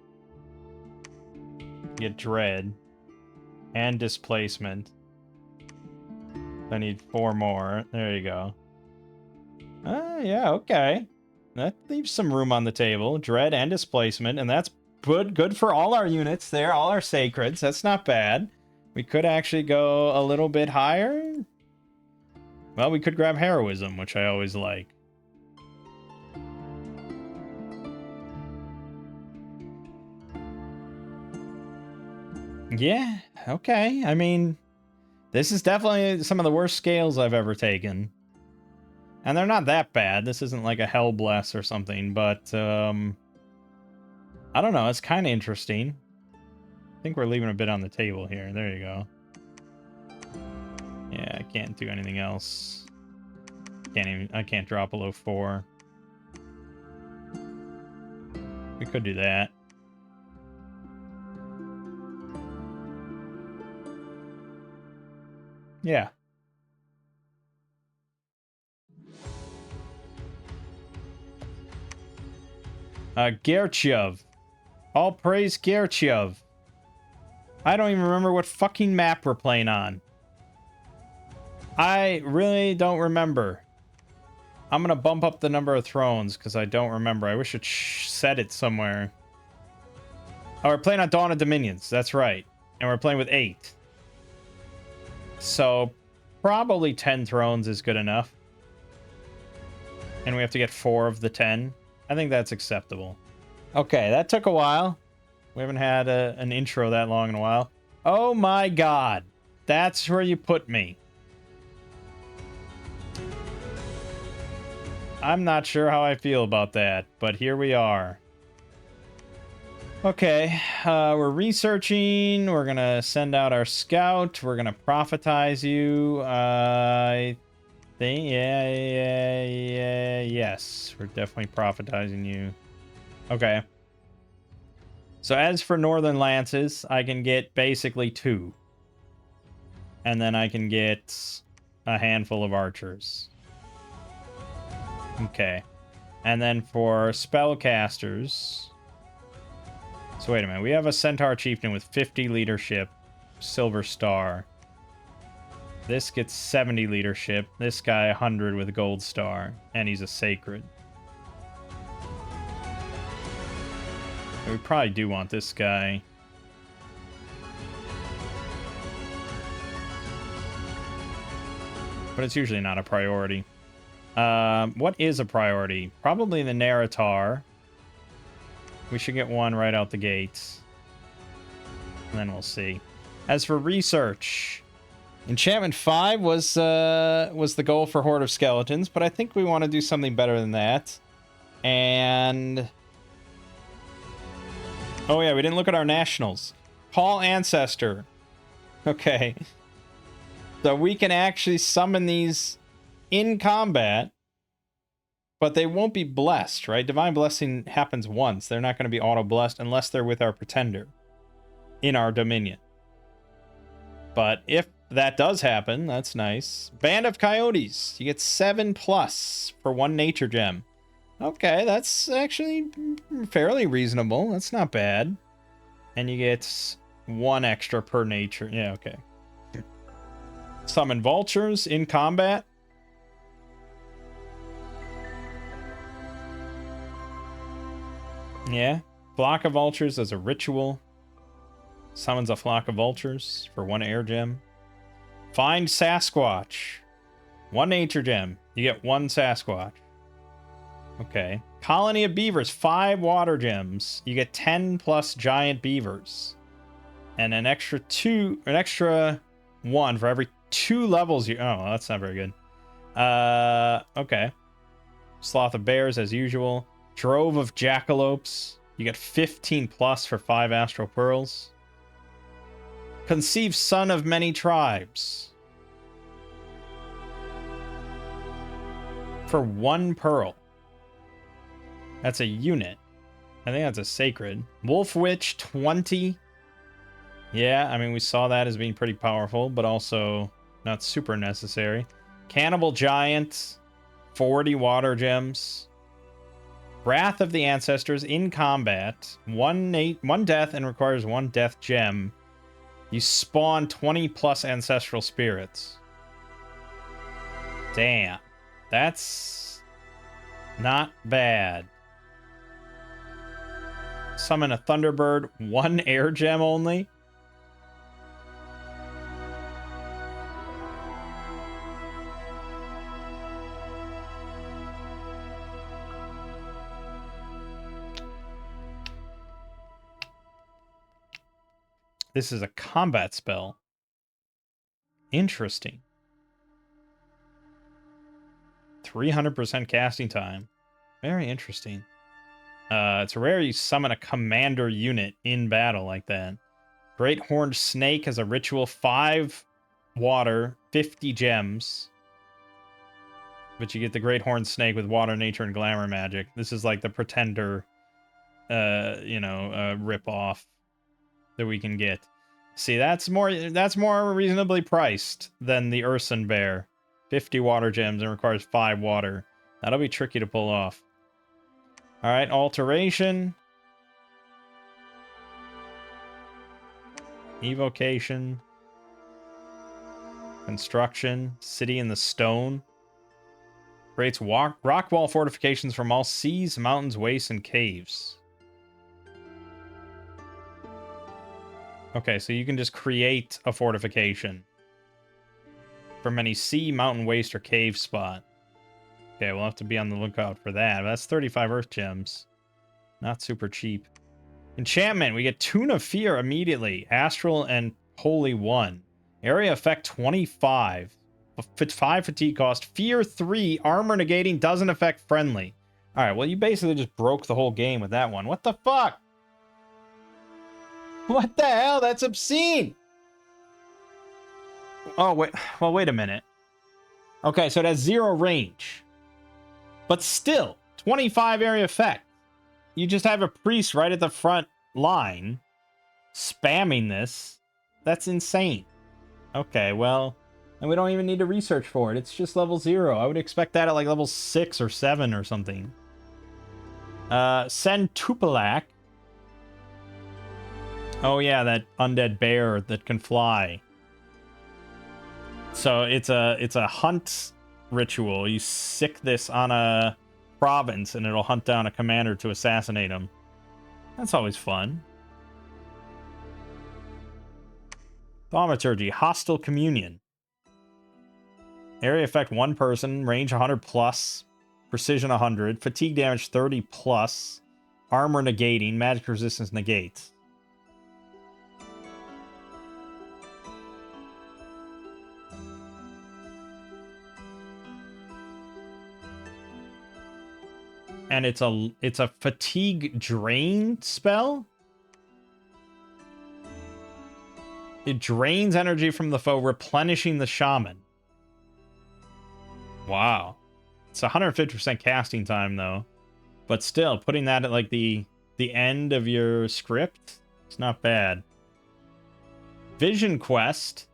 Get dread and displacement. I need 4 more. There you go. Yeah, okay. That leaves some room on the table. Dread and displacement, and that's good for all our units there, all our sacreds. That's not bad. We could actually go a little bit higher. Well, we could grab heroism, which I always like. Yeah, okay. I mean, this is definitely some of the worst scales I've ever taken. And they're not that bad. This isn't like a Hell Bless or something, but I don't know. It's kind of interesting. I think we're leaving a bit on the table here. There you go. Yeah, I can't do anything else. I can't drop below 4. We could do that. Yeah. Gerchiev. All praise Gerchiev. I don't even remember what fucking map we're playing on. I really don't remember. I'm gonna bump up the number of thrones because I don't remember. I wish it said it somewhere. Oh, we're playing on Dawn of Dominions. That's right. And we're playing with 8. So, probably 10 thrones is good enough. And we have to get 4 of the 10. I think that's acceptable. Okay, that took a while. We haven't had an intro that long in a while. Oh my god. That's where you put me. I'm not sure how I feel about that, but here we are. Okay, we're researching. We're gonna send out our scout. We're gonna prophetize you. I think, yes. We're definitely prophetizing you. Okay. So as for Northern Lances, I can get basically 2. And then I can get a handful of archers. Okay. And then for spellcasters... So wait a minute. We have a Centaur Chieftain with 50 leadership, Silver Star. This gets 70 leadership. This guy 100 with Gold Star. And he's a Sacred. We probably do want this guy. But it's usually not a priority. What is a priority? Probably the Naratar. We should get 1 right out the gates. And then we'll see. As for research, Enchantment 5 was the goal for Horde of Skeletons, but I think we want to do something better than that. And... oh yeah, we didn't look at our nationals. Paul Ancestor. Okay. So we can actually summon these in combat, but they won't be blessed, right? Divine Blessing happens once. They're not going to be auto-blessed unless they're with our Pretender in our Dominion. But if that does happen, that's nice. Band of Coyotes. You get 7+ for 1 nature gem. Okay, that's actually fairly reasonable. That's not bad. And you get 1 extra per nature. Yeah, okay. Summon vultures in combat. Yeah. Flock of vultures as a ritual. Summons a flock of vultures for 1 air gem. Find Sasquatch. 1 nature gem. You get 1 Sasquatch. Okay. Colony of beavers. 5 water gems. You get 10+ giant beavers. And an extra 1 for every 2 levels you... oh, that's not very good. Okay. Sloth of bears as usual. Drove of jackalopes. You get 15+ for 5 astral pearls. Conceive son of many tribes. For 1 pearl. That's a unit. I think that's a sacred. Wolf Witch, 20. Yeah, I mean, we saw that as being pretty powerful, but also not super necessary. Cannibal Giant, 40 water gems. Wrath of the Ancestors in combat. 1 death and requires 1 death gem. You spawn 20 plus ancestral spirits. Damn. That's not bad. Summon a Thunderbird, 1 air gem only. This is a combat spell. Interesting. 300% casting time. Very interesting. It's rare you summon a commander unit in battle like that. Great Horned Snake as a ritual. 5 water, 50 gems. But you get the Great Horned Snake with water, nature, and glamour magic. This is like the Pretender, rip-off that we can get. See, that's more reasonably priced than the Urson Bear. 50 water gems and requires 5 water. That'll be tricky to pull off. Alright, alteration. Evocation. Construction. City in the Stone. Creates rock wall fortifications from all seas, mountains, wastes, and caves. Okay, so you can just create a fortification from any sea, mountain, waste, or cave spot. Okay, we'll have to be on the lookout for that. That's 35 earth gems. Not super cheap. Enchantment. We get Tune of Fear immediately. Astral and Holy 1. Area effect 25. 5 fatigue cost. Fear 3. Armor negating doesn't affect friendly. Alright, well you basically just broke the whole game with that one. What the fuck? What the hell? That's obscene! Oh, wait. Well, wait a minute. Okay, so it has 0 range. But still, 25 area effect. You just have a priest right at the front line spamming this. That's insane. Okay, well, and we don't even need to research for it. It's just level 0. I would expect that at like level 6 or 7 or something. Send Tupilak. Oh yeah, that undead bear that can fly. So it's a hunt ritual. You sick this on a province and it'll hunt down a commander to assassinate him. That's always fun. Thaumaturgy, Hostile Communion. Area effect 1 person, range 100 plus, precision 100, fatigue damage 30 plus, armor negating, magic resistance negates. And it's a fatigue drain spell. It drains energy from the foe, replenishing the shaman. Wow. It's 150% casting time though. But still, putting that at like the end of your script, it's not bad. Vision Quest.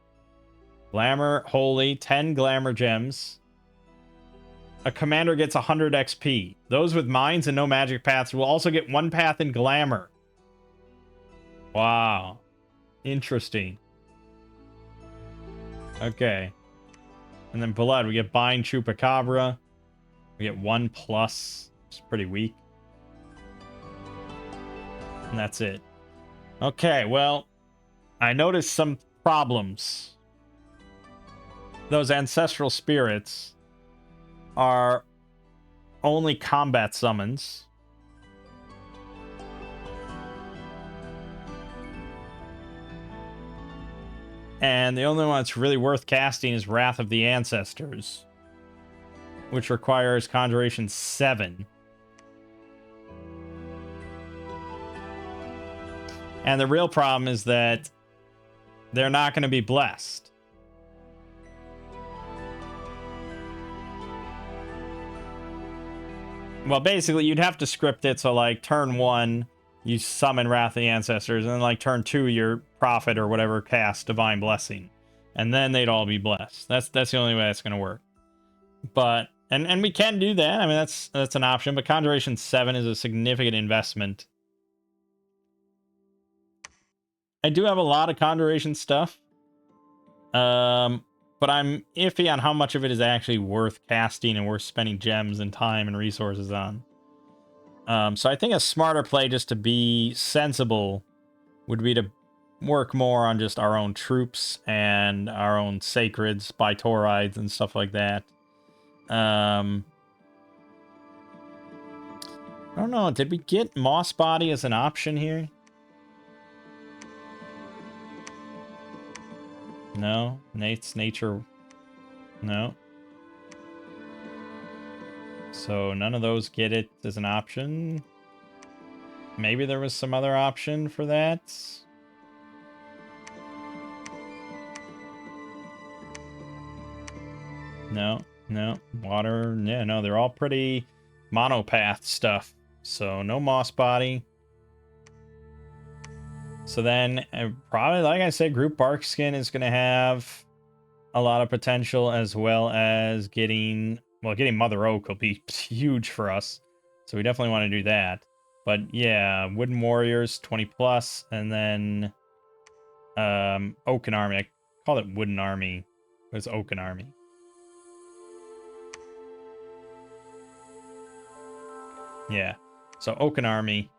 Glamour, Holy, 10 glamour gems. A commander gets 100 XP. Those with mines and no magic paths will also get 1 path in glamour. Wow. Interesting. Okay. And then blood, we get Bind Chupacabra. We get 1 plus. It's pretty weak. And that's it. Okay, well, I noticed some problems. Those ancestral spirits are only combat summons. And the only one that's really worth casting is Wrath of the Ancestors, which requires Conjuration 7. And the real problem is that they're not going to be blessed. Well, basically, you'd have to script it so, like, turn 1, you summon Wrath of the Ancestors, and then, like, turn 2, your Prophet or whatever cast Divine Blessing. And then they'd all be blessed. That's the only way that's going to work. But, and we can do that. I mean, that's an option, but Conjuration 7 is a significant investment. I do have a lot of Conjuration stuff. But I'm iffy on how much of it is actually worth casting and worth spending gems and time and resources on. So I think a smarter play, just to be sensible, would be to work more on just our own troops and our own sacreds, by Torides and stuff like that. I don't know. Did we get Moss Body as an option here? No. Nate's Nature. No. So none of those get it as an option. Maybe there was some other option for that. No. Water. Yeah, no, they're all pretty monopath stuff. So no Moss Body. So then, probably, like I said, Group Barkskin is going to have a lot of potential, as well as getting Mother Oak will be huge for us. So we definitely want to do that. But yeah, Wooden Warriors, 20 plus, and then Oaken Army. I call it Wooden Army. It's Oaken Army. Yeah, so Oaken Army,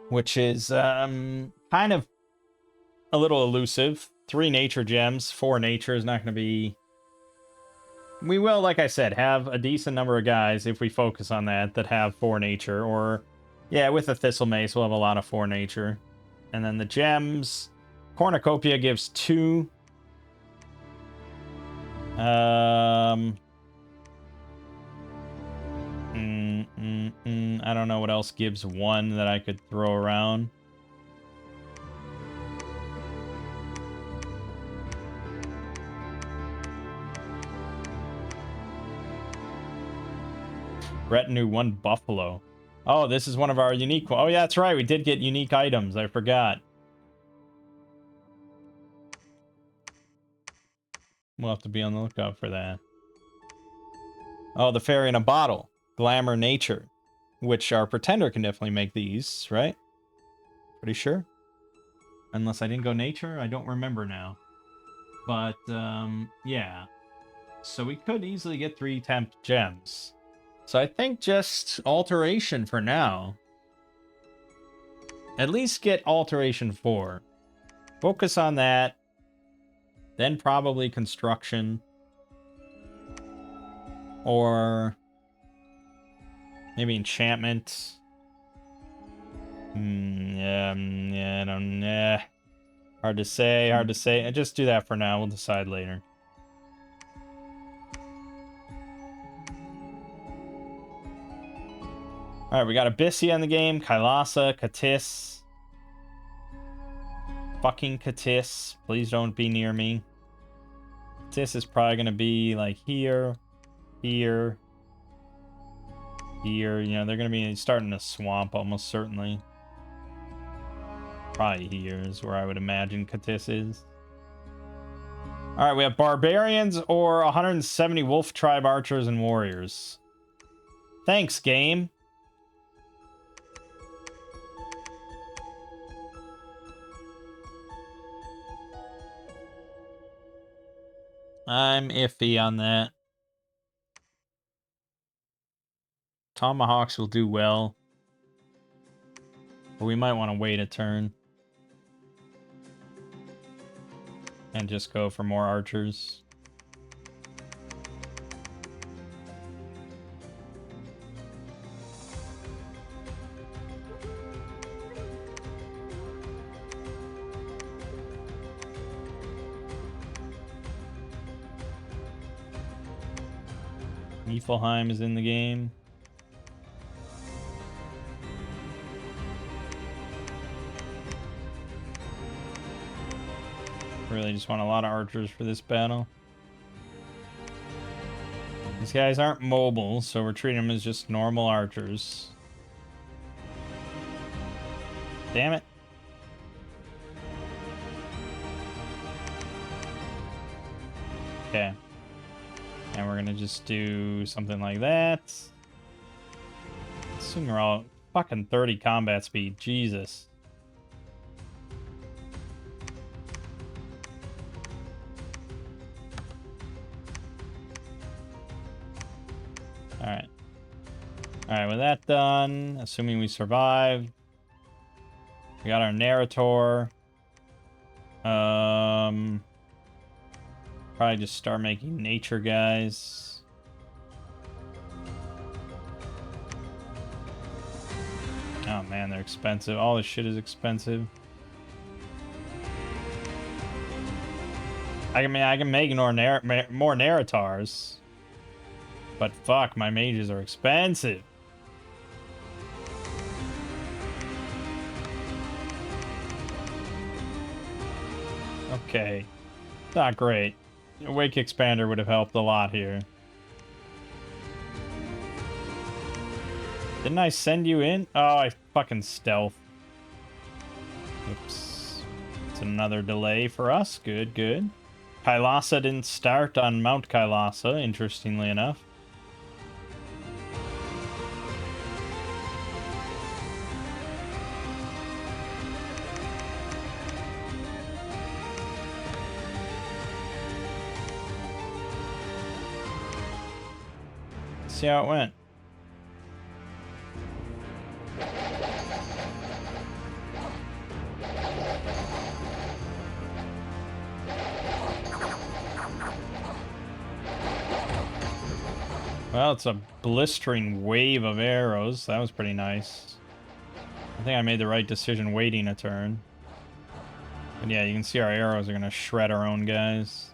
which is kind of a little elusive. 3 nature gems, 4 nature is not going to be... We will, like I said, have a decent number of guys, if we focus on that have 4 nature. Or, yeah, with the Thistle Mace, we'll have a lot of 4 nature. And then the gems... Cornucopia gives 2. I don't know what else gives 1 that I could throw around. Retinue 1 Buffalo. Oh, this is one of our unique... Oh, yeah, that's right. We did get unique items. I forgot. We'll have to be on the lookout for that. Oh, the Fairy in a Bottle. Glamour Nature. Which our Pretender can definitely make these, right? Pretty sure. Unless I didn't go Nature. I don't remember now. But, yeah. So we could easily get 3 temp gems. So I think just Alteration for now. At least get Alteration 4. Focus on that. Then probably Construction. Or maybe Enchantment. Yeah, I don't... Hard to say. Just do that for now. We'll decide later. Alright, we got Abyssia in the game. Kailasa, Katis. Fucking Katis. Please don't be near me. Katis is probably going to be like here. Here. You know, they're going to be starting to swamp almost certainly. Probably here is where I would imagine Katis is. Alright, we have Barbarians or 170 Wolf Tribe Archers and Warriors. Thanks, game. I'm iffy on that. Tomahawks will do well. But we might want to wait a turn. And just go for more archers. Niflheim is in the game. Really just want a lot of archers for this battle. These guys aren't mobile, so we're treating them as just normal archers. Damn it. Okay. And we're gonna just do something like that. Assume we're all fucking 30 combat speed. Jesus. Alright. Alright, with that done, assuming we survive, we got our narrator. Probably just start making nature guys. Oh man, they're expensive. All this shit is expensive. I can make more narrators. But fuck, my mages are expensive. Okay. Not great. A Wake Expander would have helped a lot here. Didn't I send you in? Oh, I fucking stealth. Oops. It's another delay for us. Good, good. Kailasa didn't start on Mount Kailasa, interestingly enough. See how it went. Well, it's a blistering wave of arrows. That was pretty nice. I think I made the right decision waiting a turn. But yeah, you can see our arrows are going to shred our own guys.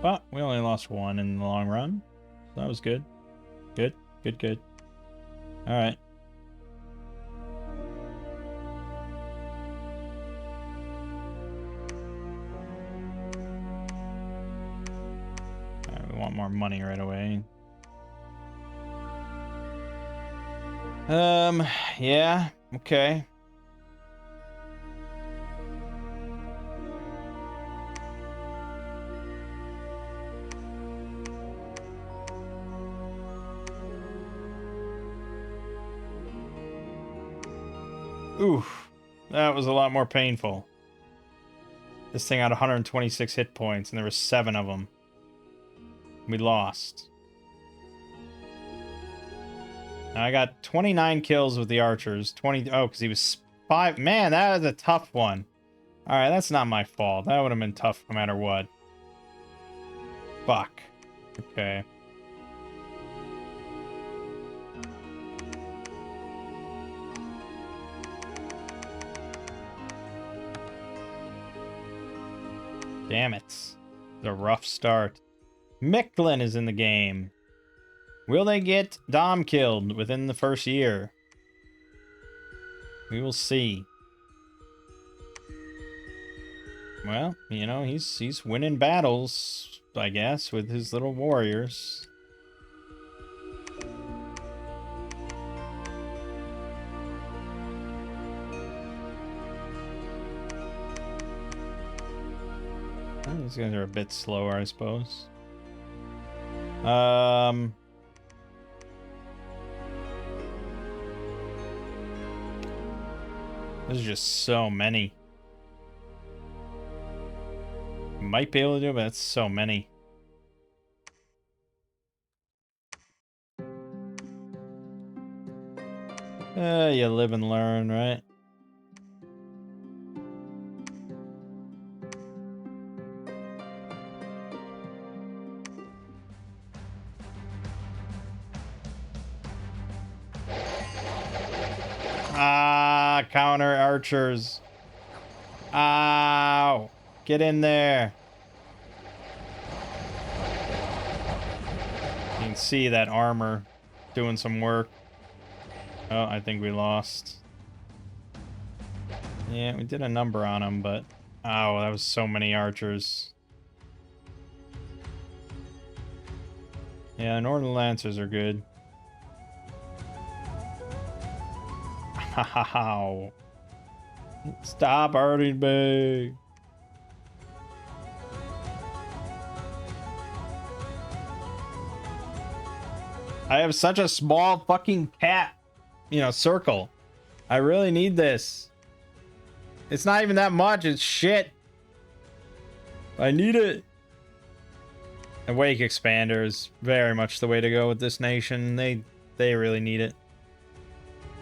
But we only lost one in the long run. So that was good. Good, good, good. Alright. Alright, we want more money right away. Yeah, okay. Oof, that was a lot more painful. This thing had 126 hit points, and there were 7 of them. We lost. Now I got 29 kills with the archers. 20. Oh, because he was 5. Man, that was a tough one. All right, that's not my fault. That would have been tough no matter what. Fuck. Okay. Damn it. It's a rough start. Micklin is in the game. Will they get Dom killed within the first year? We will see. Well, you know, he's winning battles, I guess, with his little warriors. These guys are a bit slower, I suppose. There's just so many. Might be able to do it, but that's so many. You live and learn, right? Ah, counter archers. Ow. Get in there. You can see that armor doing some work. Oh, I think we lost. Yeah, we did a number on him, but Oh, that was so many archers. Yeah, Northern Lancers are good. How? Stop hurting me. I have such a small fucking cat, circle. I really need this. It's not even that much. It's shit. I need it. And Wake Expander is very much the way to go with this nation. They really need it.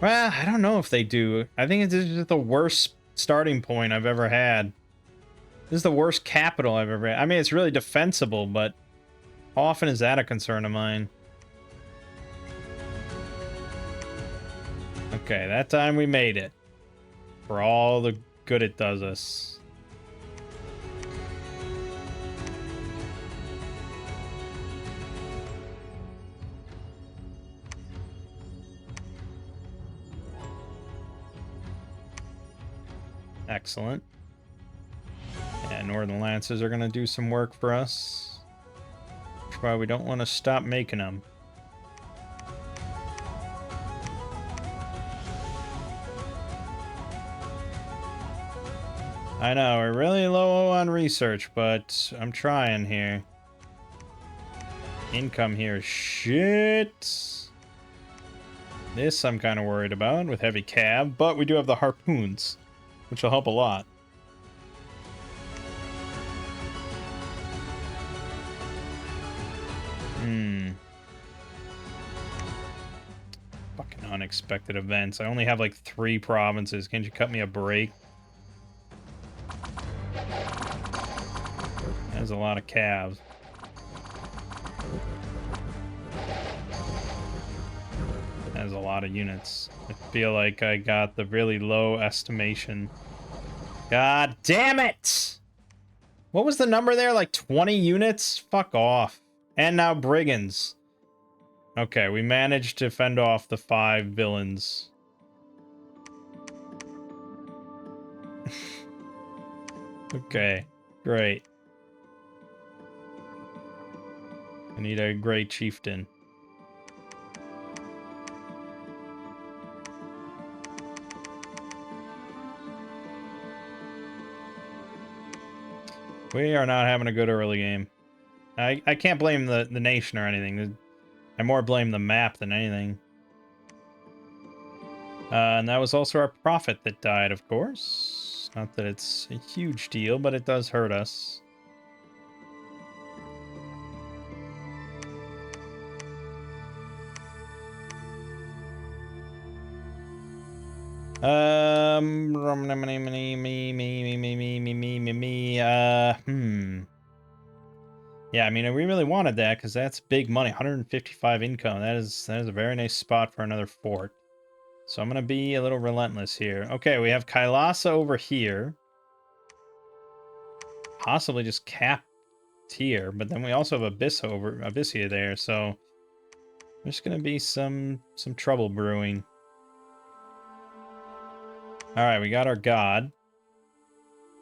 Well, I don't know if they do. I think this is the worst starting point I've ever had. This is the worst capital I've ever had. I mean, it's really defensible, but how often is that a concern of mine? Okay, that time we made it. For all the good it does us. Excellent. Yeah, Northern Lancers are going to do some work for us. That's why we don't want to stop making them. I know, we're really low on research, but I'm trying here. Income here is shit. This I'm kind of worried about with heavy cab, but we do have the harpoons, which will help a lot. Fucking unexpected events. I only have like 3 provinces. Can't you cut me a break? That's a lot of calves. That's a lot of units. I feel like I got the really low estimation. God damn it! What was the number there? Like 20 units? Fuck off. And now brigands. Okay, we managed to fend off the 5 villains. Okay, great. I need a great chieftain. We are not having a good early game. I can't blame the nation or anything. I more blame the map than anything. And that was also our prophet that died, of course. Not that it's a huge deal, but it does hurt us. Yeah, I mean, we really wanted that because that's big money. 155 income. That is a very nice spot for another fort. So I'm gonna be a little relentless here. Okay, we have Kailasa over here. Possibly just cap here, but then we also have Abyssia there, so there's gonna be some trouble brewing. Alright, we got our god.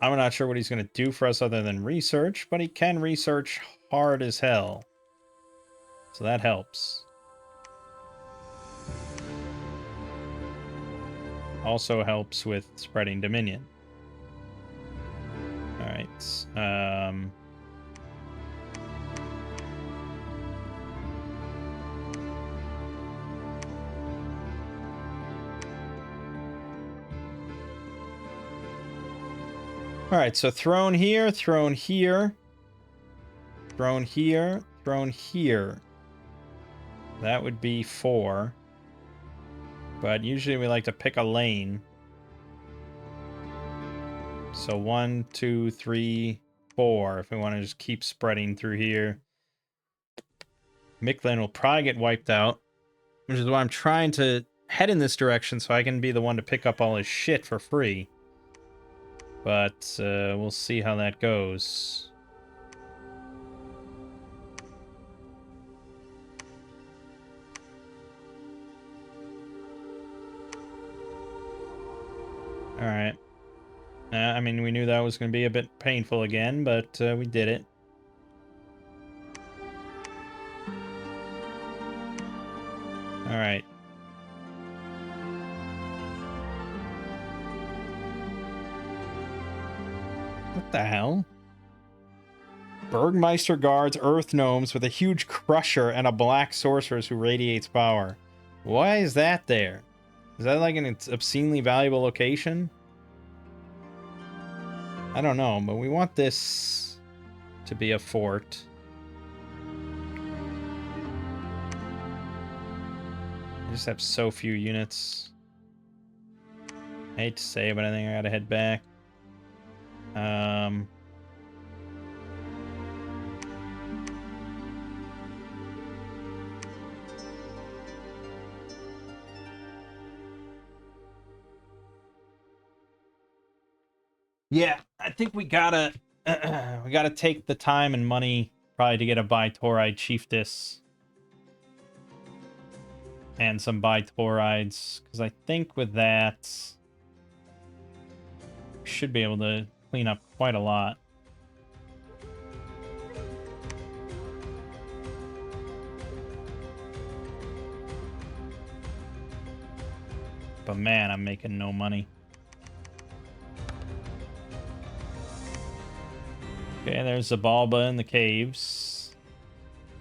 I'm not sure what he's gonna do for us other than research, but he can research hard as hell. So that helps. Also helps with spreading dominion. Alright. Alright, so throne here, throne here. Throne here, throne here. That would be 4. But usually we like to pick a lane. So 1, 2, 3, 4, if we want to just keep spreading through here. Mictlan will probably get wiped out, which is why I'm trying to head in this direction so I can be the one to pick up all his shit for free. But we'll see how that goes. Alright. I mean, we knew that was going to be a bit painful again, but we did it. All right. What the hell? Bergmeister guards Earth gnomes with a huge crusher and a black sorceress who radiates power. Why is that there? Is that like an obscenely valuable location? I don't know, but we want this to be a fort. I just have so few units. I hate to say it, but I think I gotta head back. Yeah, I think we gotta take the time and money probably to get a Bitauride Chiefess and some Bitaurides, because I think with that we should be able to clean up quite a lot. But man, I'm making no money. Okay, there's Zabalba in the caves.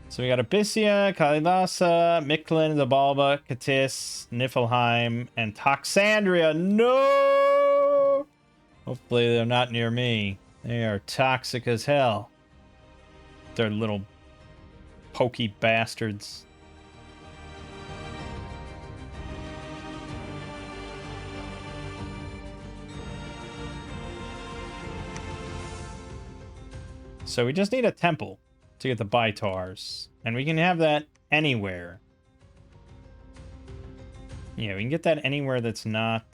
So we got Abyssia, Kalidasa, Mictlan, Zabalba, Katis, Niflheim, and Toxandria. No! Hopefully they're not near me. They are toxic as hell. They're little pokey bastards. So we just need a temple to get the Baitars. And we can have that anywhere. Yeah, we can get that anywhere that's not...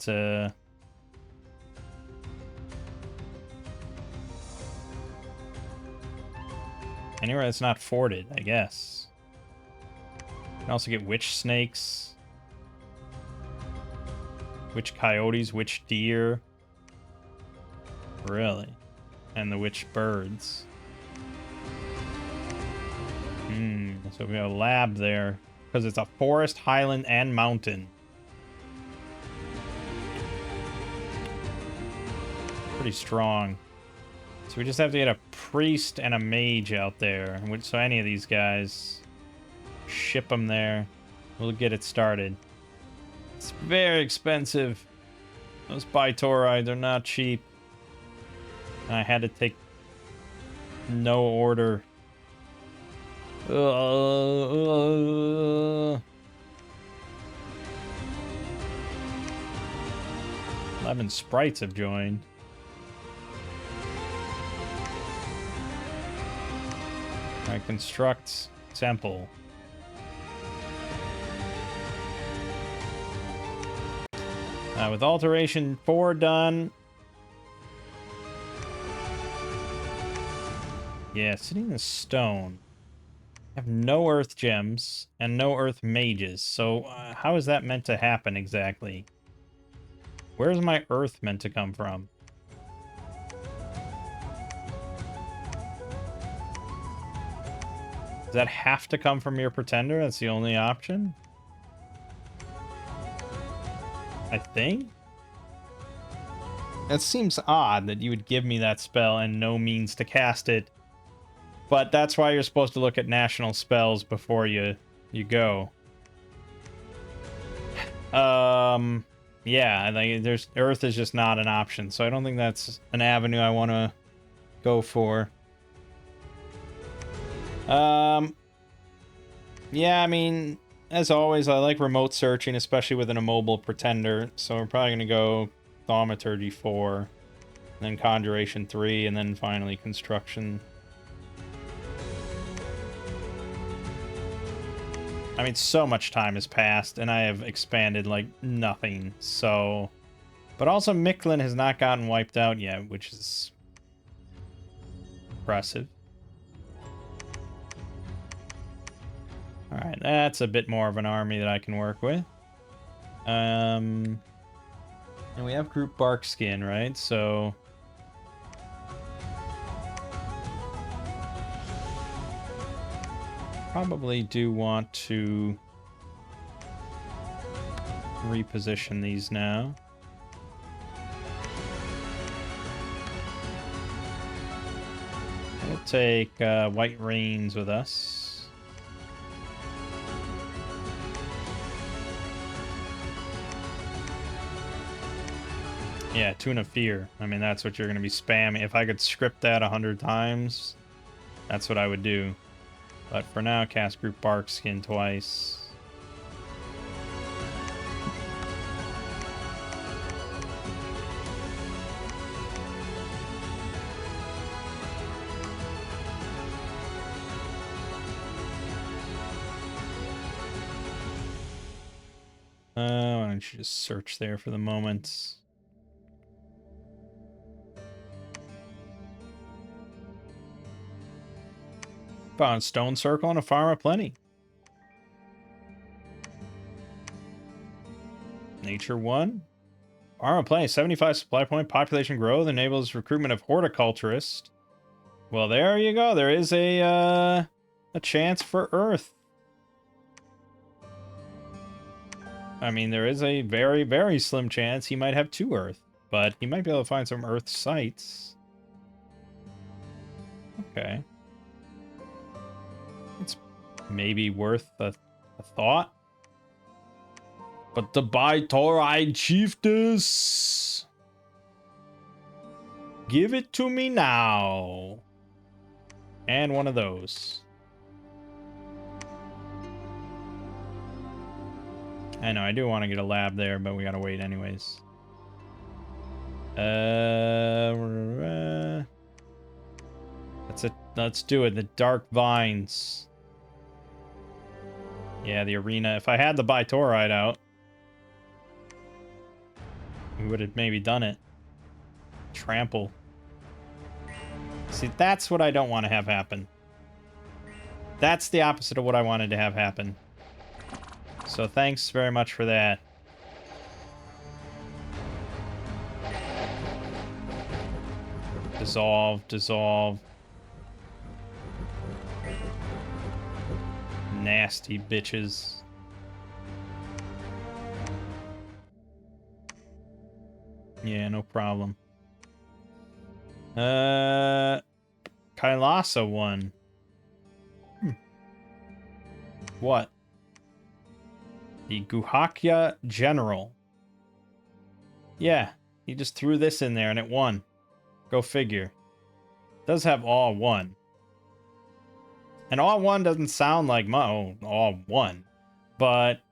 anywhere that's not forted, I guess. You can also get witch snakes. Witch coyotes, witch deer. Really? And the witch birds. So we have a lab there. Because it's a forest, highland, and mountain. Pretty strong. So we just have to get a priest and a mage out there. So any of these guys, ship them there. We'll get it started. It's very expensive. Those Bitaurides are not cheap. And I had to take no order. 11 sprites have joined. Alright, construct temple. With alteration 4 done. Yeah, sitting in the stone. I have no earth gems and no earth mages. So how is that meant to happen exactly? Where's my earth meant to come from? Does that have to come from your pretender? That's the only option? I think? That seems odd that you would give me that spell and no means to cast it. But that's why you're supposed to look at national spells before you go. Yeah, I think Earth is just not an option, so I don't think that's an avenue I want to go for. Yeah, I mean, as always, I like remote searching, especially with an immobile pretender, so we're probably going to go Thaumaturgy 4, then Conjuration 3, and then finally Construction. I mean, so much time has passed, and I have expanded like nothing, so... But also, Mictlan has not gotten wiped out yet, which is impressive. Alright, that's a bit more of an army that I can work with. And we have Group Barkskin, right? So Probably do want to reposition these now. We'll take White Rains with us. Yeah, Tune of Fear. I mean, that's what you're going to be spamming. If I could script that 100 times, that's what I would do. But for now, cast Group Barkskin twice. Why don't you just search there for the moment? Found Stone Circle and a Farm of Plenty. Nature 1. Farm of Plenty, 75 supply point, population growth, enables recruitment of horticulturists. Well, there you go. There is a chance for Earth. I mean, there is a very, very slim chance he might have 2 Earth, but he might be able to find some Earth sites. Okay. It's maybe worth a thought. But the Baitoride Chiefess, give it to me now. And one of those. I know, I do want to get a lab there, but we gotta wait anyways. That's it. Let's do it. The Dark Vines. Yeah, the arena. If I had the Baitoride out, we would have maybe done it. Trample. See, that's what I don't want to have happen. That's the opposite of what I wanted to have happen. So thanks very much for that. Dissolve, dissolve. Nasty bitches. Yeah, no problem. Kailasa one. What? The Guhakya General. Yeah, he just threw this in there and it won. Go figure. Does have Awe 1. And Awe 1 doesn't sound like Awe 1. But,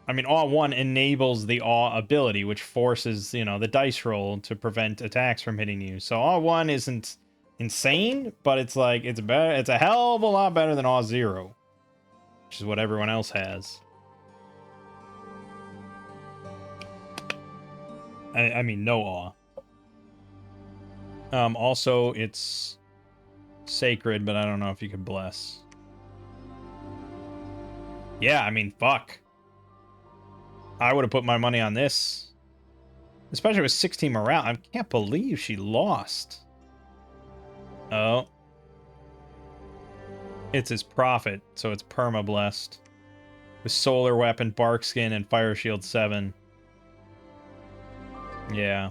I mean, Awe 1 enables the Awe ability, which forces, you know, the dice roll to prevent attacks from hitting you. So Awe 1 isn't insane, but it's like, it's better. It's a hell of a lot better than Awe 0. Which is what everyone else has. I mean, no Awe. Also, it's sacred, but I don't know if you could bless. Yeah, I mean, fuck. I would have put my money on this. Especially with 16 morale. I can't believe she lost. Oh. It's his prophet, so it's perma-blessed. With Solar Weapon, Barkskin, and Fire Shield 7. Yeah.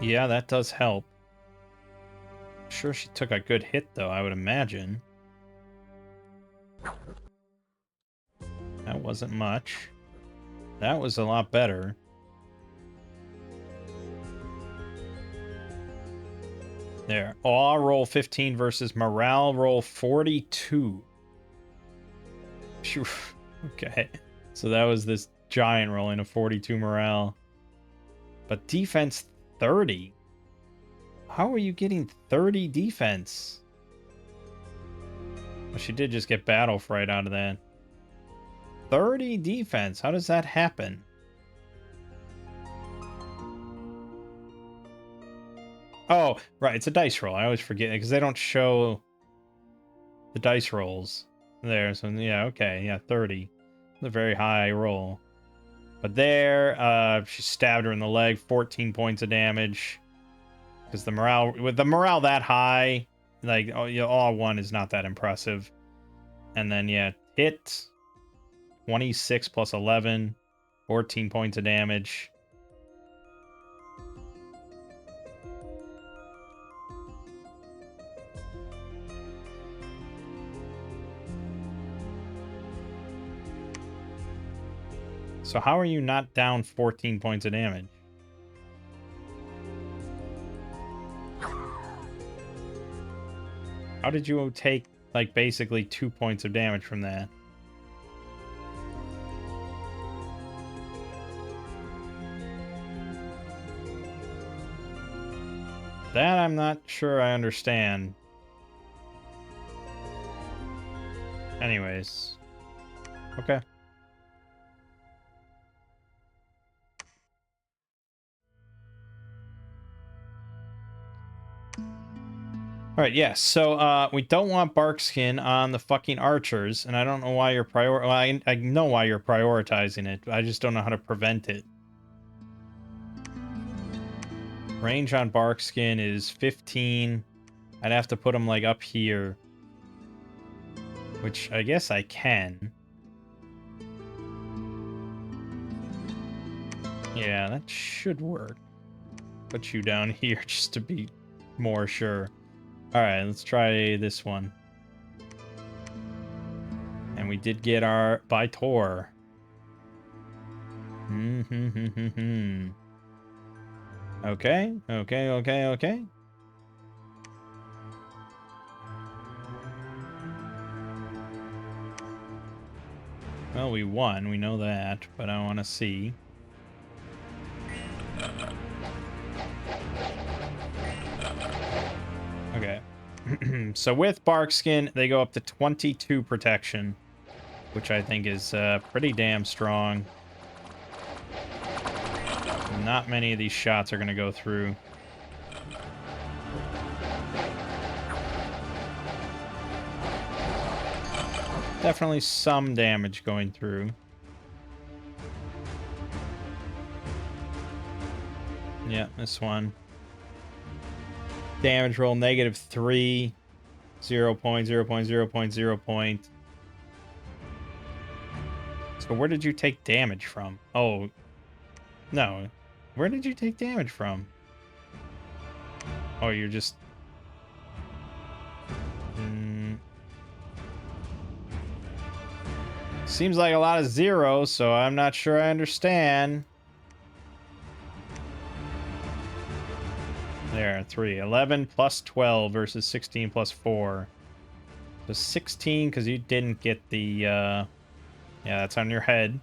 Yeah, that does help. I'm sure she took a good hit, though, I would imagine. That wasn't much. That was a lot better. There. Awe roll 15 versus morale roll 42. Phew. Okay. So that was this giant rolling a 42 morale. But defense 30? How are you getting 30 defense? Well, she did just get Battle Fright out of that. 30 defense? How does that happen? Oh, right. It's a dice roll. I always forget because they don't show the dice rolls there. So, yeah, okay. Yeah, 30. It's a very high roll. But there, she stabbed her in the leg. 14 points of damage. Because the morale, with the morale that high, like, oh, yeah, all one is not that impressive. And then, yeah, hit 26 plus 11, 14 points of damage. So how are you not down 14 points of damage? How did you take, like, basically 2 points of damage from that? That I'm not sure I understand. Anyways. Okay. Alright, yes. So, we don't want Barkskin on the fucking archers, and I don't know why you're well, I know why you're prioritizing it. I just don't know how to prevent it. Range on Barkskin is 15. I'd have to put him, like, up here. Which I guess I can. Yeah, that should work. Put you down here just to be more sure. Alright, let's try this one. And we did get our by Tor. Okay, okay. Well, we won, we know that, but I want to see. Okay. So with Barkskin, they go up to 22 protection, which I think is pretty damn strong. Not many of these shots are going to go through. Definitely some damage going through. Yeah, this one. Damage roll -3. 0 point, 0 point, 0 point, 0 point. So where did you take damage from? Oh, no. Where did you take damage from? Oh, you're just... Seems like a lot of zeros, so I'm not sure I understand. There, 3. 11 plus 12 versus 16 plus 4. So 16, because you didn't get the... Yeah, that's on your head.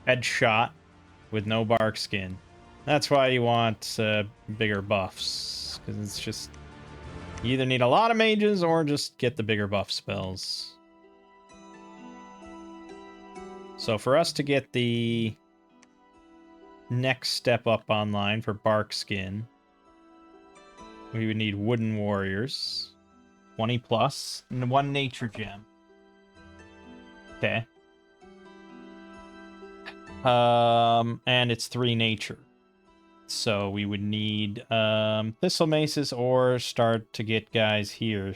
Head shot with no bark skin. That's why you want bigger buffs, because it's just... You either need a lot of mages or just get the bigger buff spells. So for us to get the next step up online for bark skin, we would need wooden warriors, 20 plus, and 1 nature gem. Okay. And it's 3 nature. So we would need thistle maces or start to get guys here.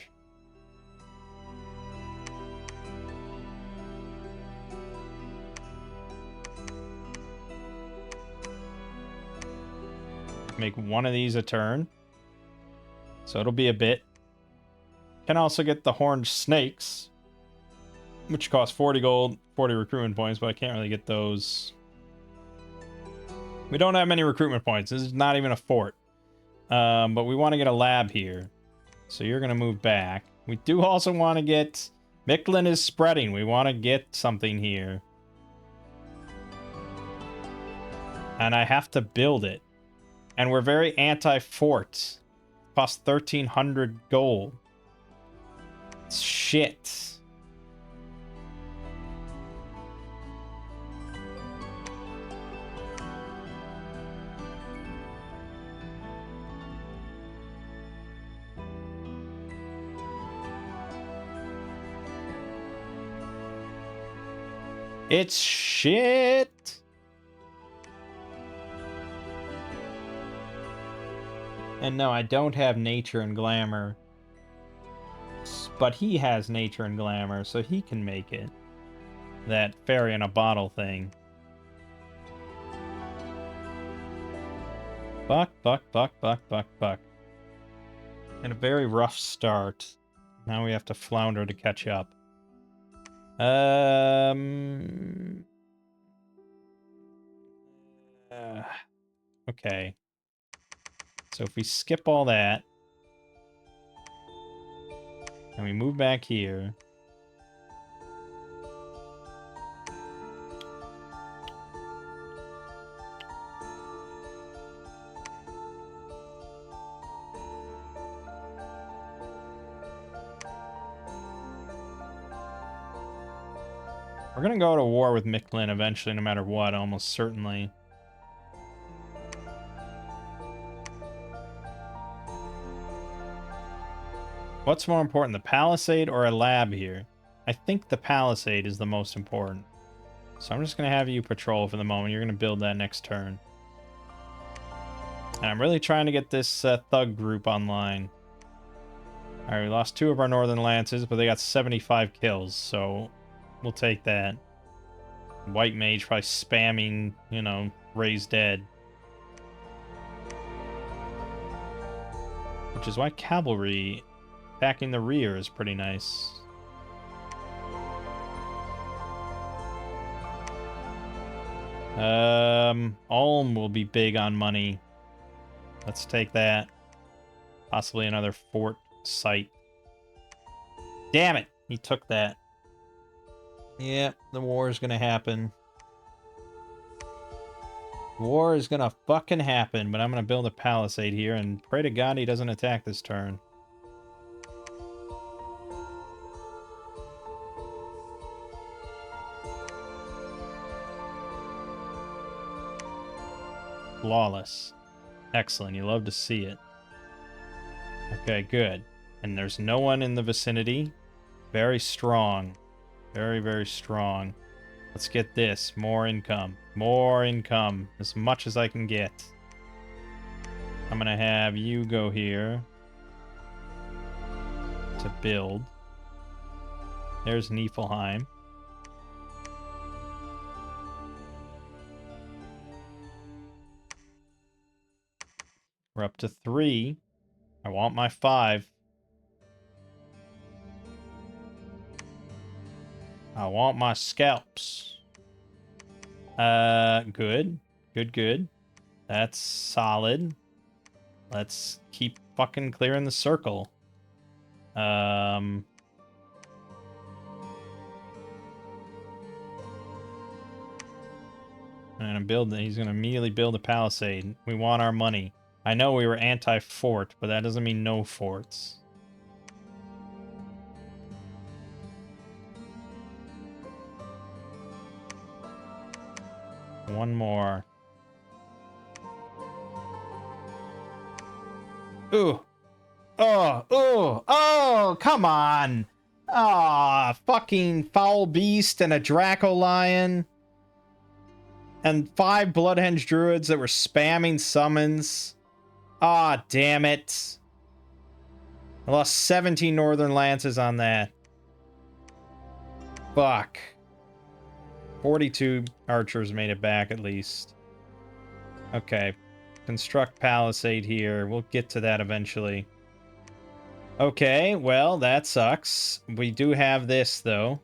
Make one of these a turn. So it'll be a bit. Can also get the horned snakes, which cost 40 gold, 40 recruitment points, but I can't really get those. We don't have many recruitment points. This is not even a fort. But we want to get a lab here. So you're going to move back. We do also want to get... Micklin is spreading. We want to get something here. And I have to build it. And we're very anti-fort. Cost 1,300 gold. Shit. It's shit. And no, I don't have nature and glamour. but he has nature and glamour, so he can make it. That fairy in a bottle thing. Buck. And a very rough start. Now we have to flounder to catch up. Okay. So if we skip all that, and we move back here. We're gonna go to war with Mictlan eventually, no matter what, almost certainly. What's more important, the palisade or a lab here? I think the palisade is the most important. So I'm just going to have you patrol for the moment. You're going to build that next turn. And I'm really trying to get this thug group online. Alright, we lost 2 of our northern lances, but they got 75 kills, so we'll take that. White mage probably spamming, you know, raise dead. Which is why cavalry backing the rear is pretty nice. Ulm will be big on money. Let's take that. Possibly another fort site. Damn it! He took that. Yep, the war is gonna happen. War is gonna fucking happen, but I'm gonna build a palisade here and pray to God he doesn't attack this turn. Flawless. Excellent. You love to see it. Okay, good. And there's no one in the vicinity. Very strong. Very, very strong. Let's get this. More income. More income. As much as I can get. I'm going to have you go here to build. There's Niflheim. We're up to 3. I want my 5. I want my scalps. Good. Good. That's solid. Let's keep fucking clearing the circle. And he's gonna immediately build a palisade. We want our money. I know we were anti-fort, but that doesn't mean no forts. One more. Ooh. Oh, come on. Ah, fucking foul beast and a Draco lion. And 5 Bloodhenge druids that were spamming summons. Ah, damn it. I lost 17 northern lances on that. Fuck. 42 archers made it back at least. Okay. Construct palisade here. We'll get to that eventually. Okay, well, that sucks. We do have this, though.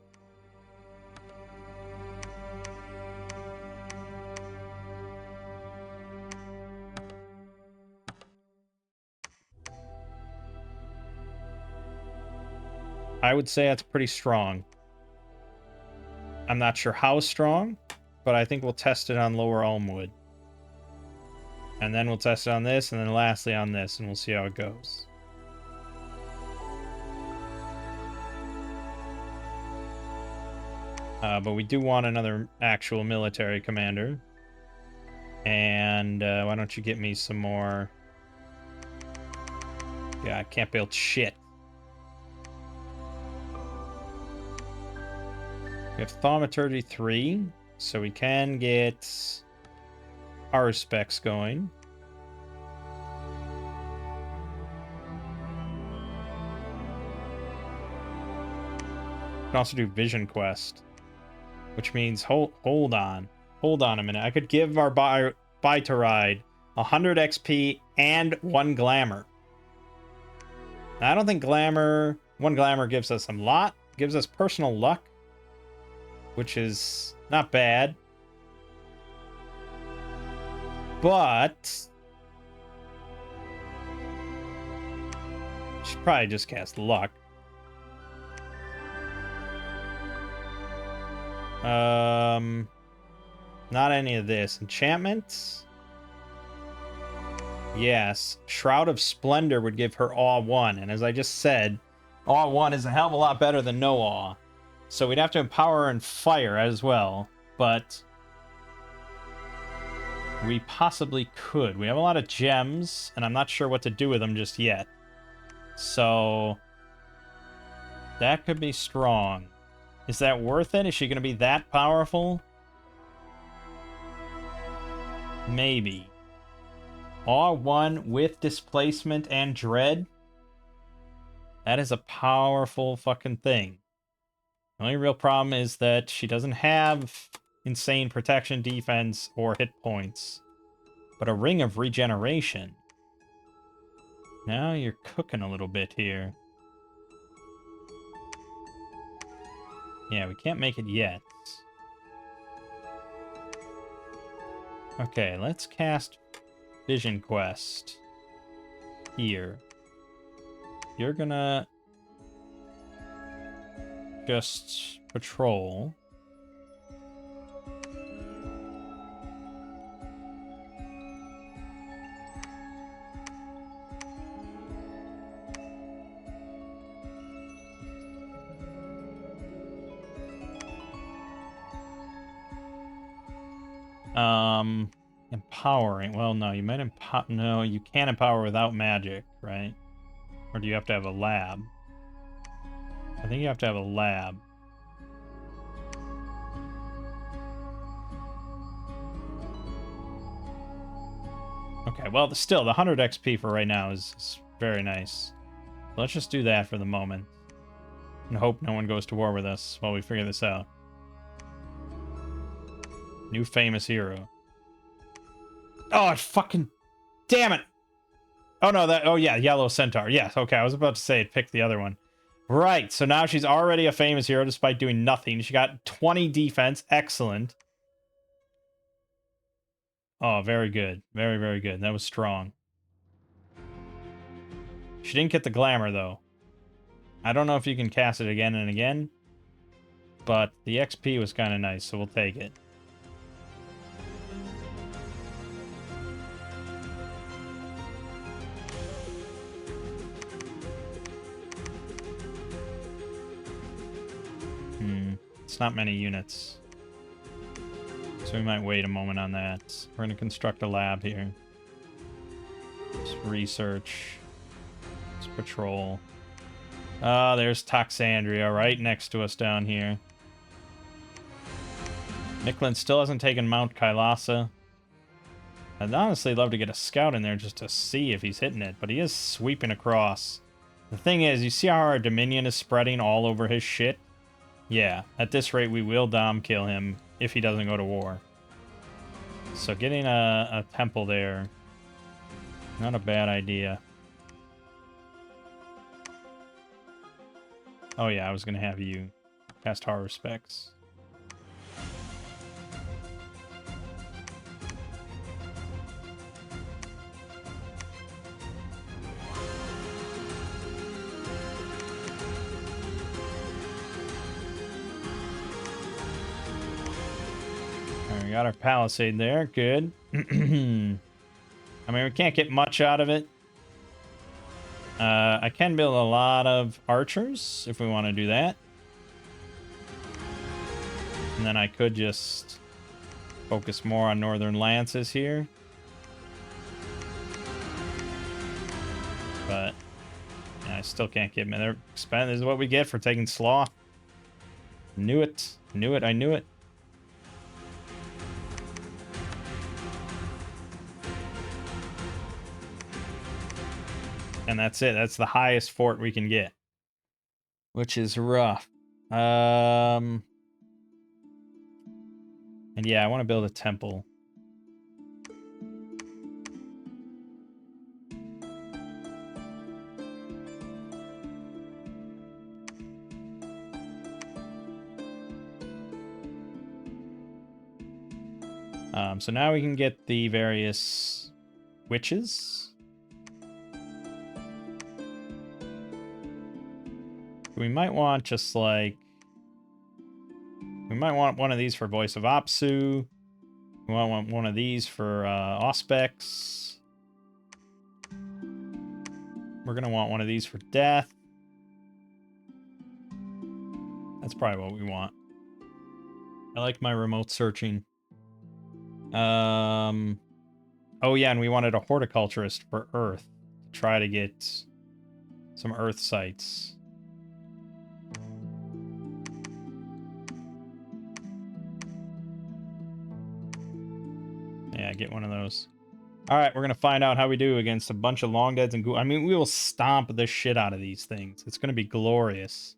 I would say that's pretty strong. I'm not sure how strong, but I think we'll test it on Lower Elmwood. And then we'll test it on this, and then lastly on this, and we'll see how it goes. But we do want another actual military commander. And why don't you get me some more... Yeah, I can't build shit. We have Thaumaturgy 3, so we can get our specs going. can also do Vision Quest, which means hold on a minute. I could give our buy to ride 100 XP and 1 glamour. Now, I don't think one glamour gives us a lot. Gives us personal luck, which is not bad. But should probably just cast luck. Not any of this. Enchantments? Yes. Shroud of Splendor would give her Awe 1. And as I just said, Awe 1 is a hell of a lot better than no Awe. So we'd have to empower her in fire as well. But we possibly could. We have a lot of gems, and I'm not sure what to do with them just yet. So that could be strong. Is that worth it? Is she going to be that powerful? Maybe. Awe 1 with displacement and dread? That is a powerful fucking thing. The only real problem is that she doesn't have insane protection, defense, or hit points. But a Ring of Regeneration. Now you're cooking a little bit here. Yeah, we can't make it yet. Okay, let's cast Vision Quest. Here. You're gonna just patrol. Empowering. Well, no, you might no, you can't empower without magic, right? Or do you have to have a lab? I think you have to have a lab. Okay, well, still, the 100 XP for right now is very nice. Let's just do that for the moment. And hope no one goes to war with us while we figure this out. New famous hero. Oh, fucking... Damn it! Oh, no, that... Oh, yeah, Yellow Centaur. Yes, okay, I was about to say it picked the other one. Right, so now she's already a famous hero despite doing nothing. She got 20 defense. Excellent. Oh, very good. Very, very good. That was strong. She didn't get the glamour, though. I don't know if you can cast it again and again, but the XP was kind of nice, so we'll take it. It's not many units. So we might wait a moment on that. We're going to construct a lab here. Let's research. Let's patrol. Ah, there's Toxandria right next to us down here. Nicklin still hasn't taken Mount Kailasa. I'd honestly love to get a scout in there just to see if he's hitting it, but he is sweeping across. The thing is, you see how our Dominion is spreading all over his shit? Yeah, at this rate we will dom kill him if he doesn't go to war. So getting a temple there, not a bad idea. Oh yeah, I was gonna have you cast Horror Specs. We got our palisade there. Good. I mean, we can't get much out of it. I can build a lot of archers if we want to do that. And then I could just focus more on northern lances here. But yeah, I still can't get them. They're expensive. This is what we get for taking Slaw. Knew it. Knew it. I knew it. And that's it. That's the highest fort we can get. Which is rough. And yeah, I want to build a temple. So now we can get the various witches. We might want just like... We might want one of these for Voice of Apsu. We might want one of these for Auspex. We're going to want one of these for Death. That's probably what we want. I like my remote searching. Oh yeah, and we wanted a horticulturist for Earth. To try to get some Earth sites. Yeah, get one of those. Alright, we're gonna find out how we do against a bunch of long deads and I mean, we will stomp the shit out of these things. It's gonna be glorious.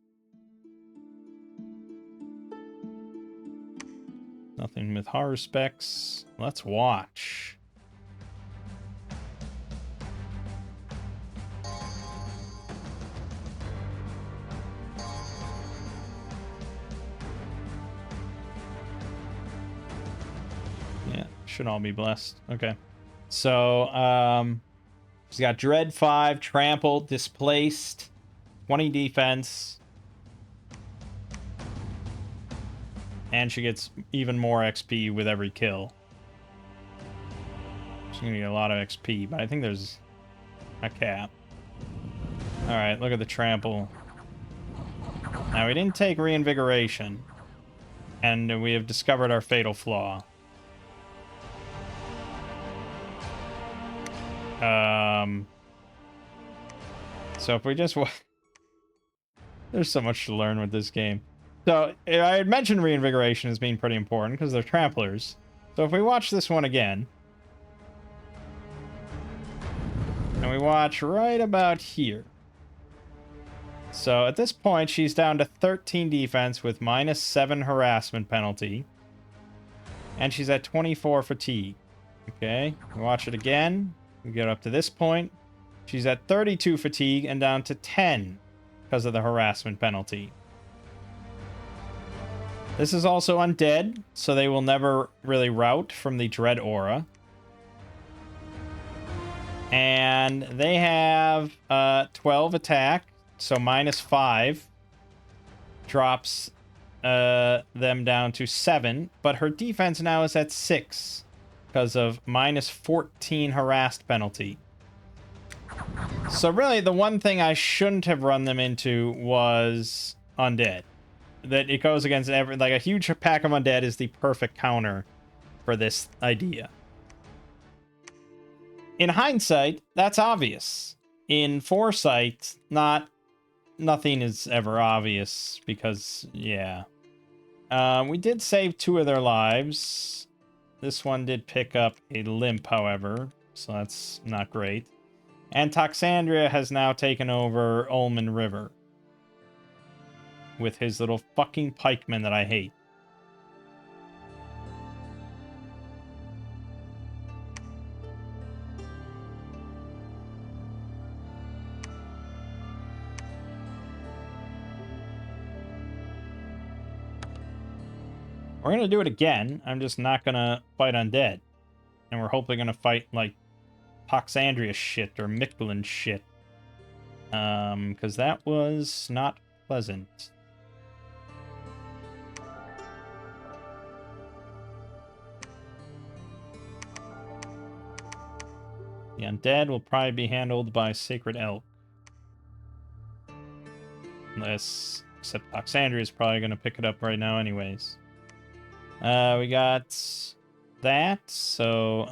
Nothing with horror specs. Let's watch. Yeah, should all be blessed. Okay. So, she's got Dread 5, Trample, Displaced, 20 defense. And she gets even more XP with every kill. She's gonna get a lot of XP, but I think there's a cap. Alright, look at the Trample. Now, we didn't take Reinvigoration. And we have discovered our fatal flaw. So if we just... There's so much to learn with this game. So, I had mentioned Reinvigoration as being pretty important because they're tramplers. So if we watch this one again... And we watch right about here. So at this point, she's down to 13 defense with -7 harassment penalty. And she's at 24 fatigue. Okay, we watch it again. We get up to this point. She's at 32 fatigue and down to 10 because of the harassment penalty. This is also undead, so they will never really rout from the Dread Aura. And they have 12 attack, so -5 drops them down to 7. But her defense now is at 6 because of -14 harassed penalty. So really, the one thing I shouldn't have run them into was undead. That it goes against every... Like, a huge pack of undead is the perfect counter for this idea. In hindsight, that's obvious. In foresight, nothing is ever obvious because, yeah. We did save 2 of their lives. This one did pick up a limp, however, so that's not great. And Toxandria has now taken over Ullman River with his little fucking pikemen that I hate. We're going to do it again. I'm just not going to fight undead. And we're hopefully going to fight, like, Toxandria shit or Mictlan shit. Because that was not pleasant. The undead will probably be handled by Sacred Elk. Unless, except Toxandria is probably going to pick it up right now anyways. We got that, so,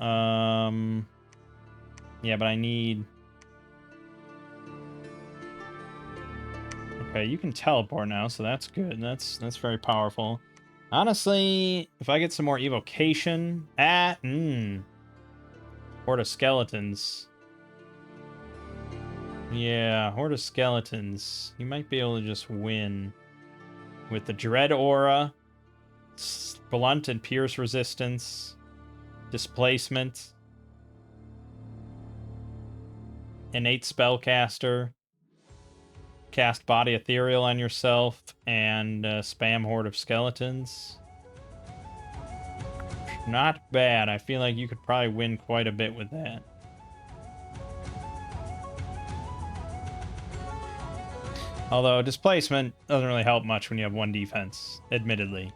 yeah, but I need... Okay, you can teleport now, so that's good. That's very powerful. Honestly, if I get some more evocation... Horde of Skeletons. Yeah, Horde of Skeletons. You might be able to just win. with the Dread Aura, Blunt and Pierce Resistance, Displacement, Innate Spellcaster, cast Body Ethereal on yourself, and spam Horde of Skeletons. Not bad. I feel like you could probably win quite a bit with that. Although Displacement doesn't really help much when you have one defense, admittedly.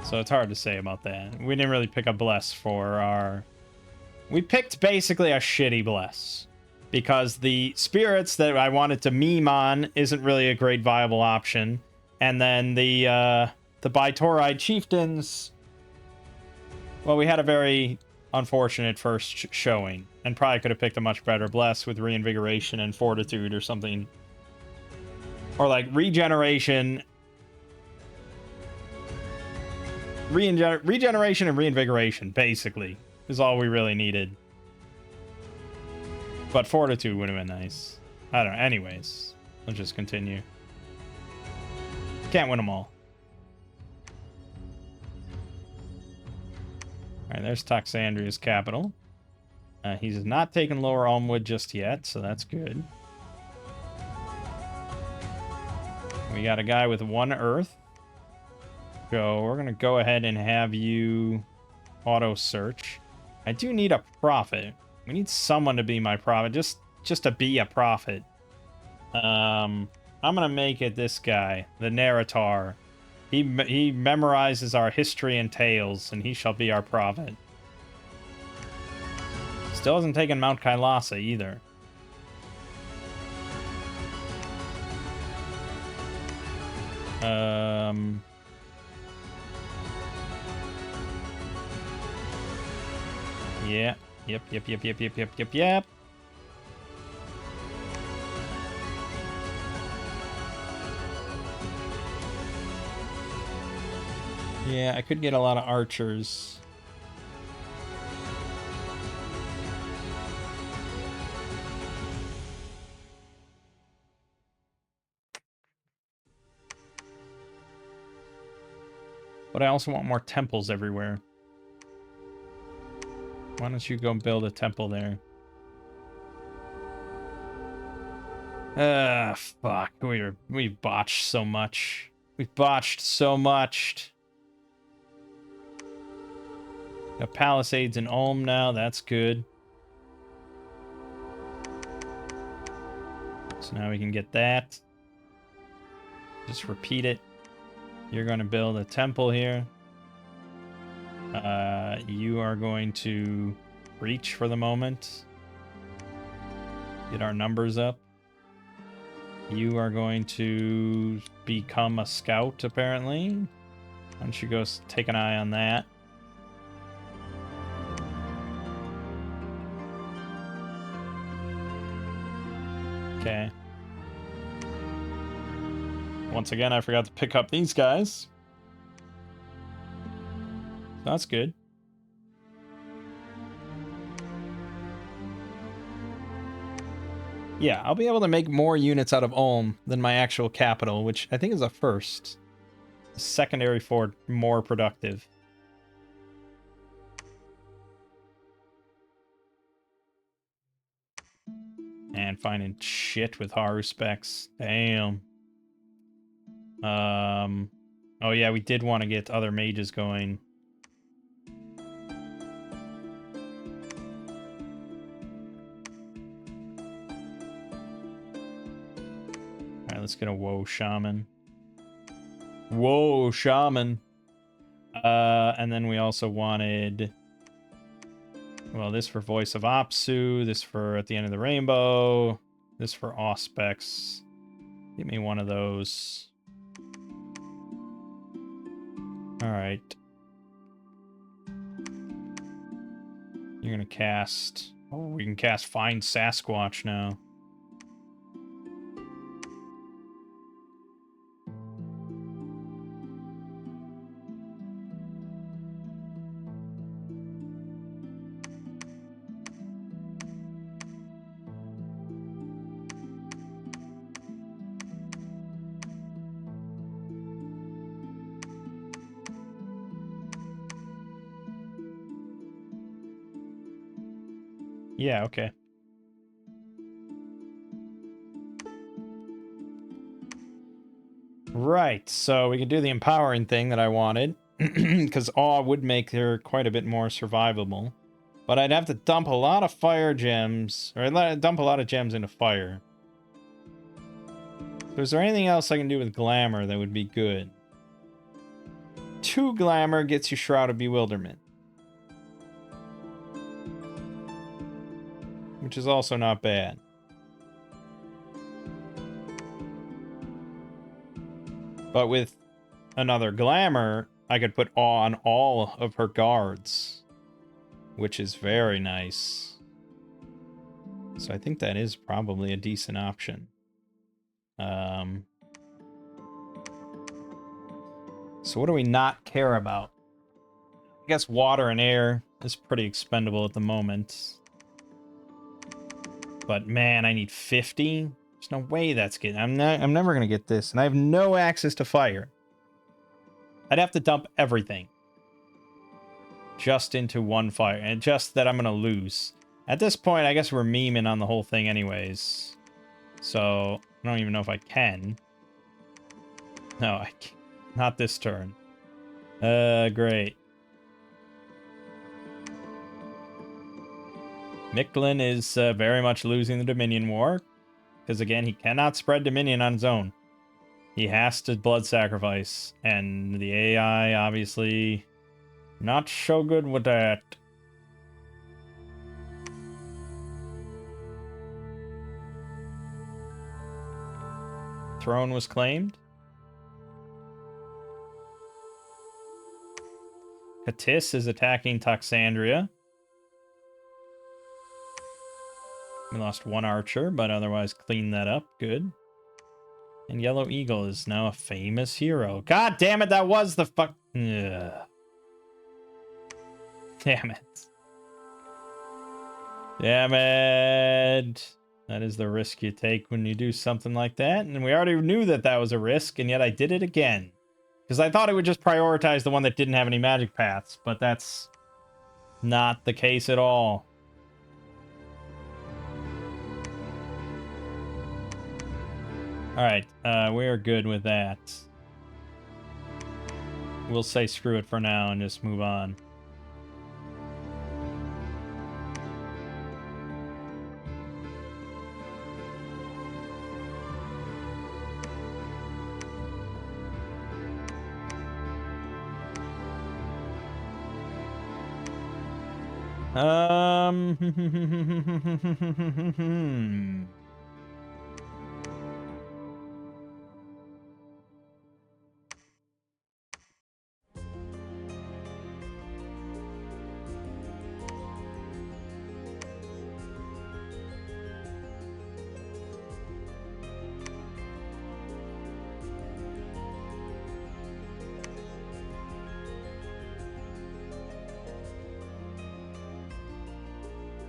So it's hard to say about that. We didn't really pick a Bless for our... We picked basically a shitty Bless. Because the spirits that I wanted to meme on isn't really a great viable option. And then the Baitoride Chieftains... Well, we had a very unfortunate first showing. And probably could have picked a much better Bless with Reinvigoration and Fortitude or something. Or like Regeneration... Regeneration and Reinvigoration, basically, is all we really needed. But Fortitude would have been nice. I don't know. Anyways, let's just continue. Can't win them all. Alright, there's Toxandria's capital. He's not taken Lower Elmwood just yet, so that's good. We got a guy with 1 Earth. So we're going to go ahead and have you auto-search. I do need a prophet. We need someone to be my prophet, just to be a prophet. I'm gonna make it this guy, the Narratar. He memorizes our history and tales, and he shall be our prophet. Still hasn't taken Mount Kailasa either. Yeah. Yep. Yeah, I could get a lot of archers. But I also want more temples everywhere. Why don't you go build a temple there? Fuck. We've botched so much. We've botched so much. Got Palisades in Ulm now. That's good. So now we can get that. Just repeat it. You're going to build a temple here. You are going to reach for the moment. Get our numbers up. You are going to become a scout, apparently. Why don't you go take an eye on that? Okay. Once again, I forgot to pick up these guys. That's good. Yeah, I'll be able to make more units out of Ulm than my actual capital, which I think is a first. Secondary fort, more productive. And finding shit with Haru specs. Damn. Oh yeah, we did want to get other mages going. Alright, let's get a Woe Shaman. Whoa, Shaman. And then we also wanted... Well, this for Voice of Apsu, this for At the End of the Rainbow, this for Auspex. Give me one of those. Alright. You're gonna cast... Oh, we can cast Find Sasquatch now. Yeah, okay. Right, so we can do the empowering thing that I wanted, because awe would make her quite a bit more survivable. But I'd have to dump a lot of fire gems, or dump a lot of gems into fire. So is there anything else I can do with glamour that would be good? 2 glamour gets you Shroud of Bewilderment, which is also not bad. But with another glamour, I could put awe on all of her guards, which is very nice. So I think that is probably a decent option. So what do we not care about? I guess water and air is pretty expendable at the moment. But man, I need 50. There's no way that's good. I'm never gonna get this, and I have no access to fire. I'd have to dump everything just into one fire, and just that I'm gonna lose. At this point, I guess we're memeing on the whole thing anyways. So I don't even know if I can. No, I can't. Not this turn. Great. Micklin is very much losing the Dominion War. Because again, he cannot spread Dominion on his own. He has to blood sacrifice. And the AI, obviously, not so good with that. Throne was claimed. Katis is attacking Toxandria. We lost 1 archer, but otherwise cleaned that up. Good. And Yellow Eagle is now a famous hero. God damn it, that was the fuck... Ugh. Damn it. Damn it. That is the risk you take when you do something like that. And we already knew that that was a risk, and yet I did it again. Because I thought it would just prioritize the one that didn't have any magic paths, but that's not the case at all. Alright, we're good with that. We'll say screw it for now and just move on.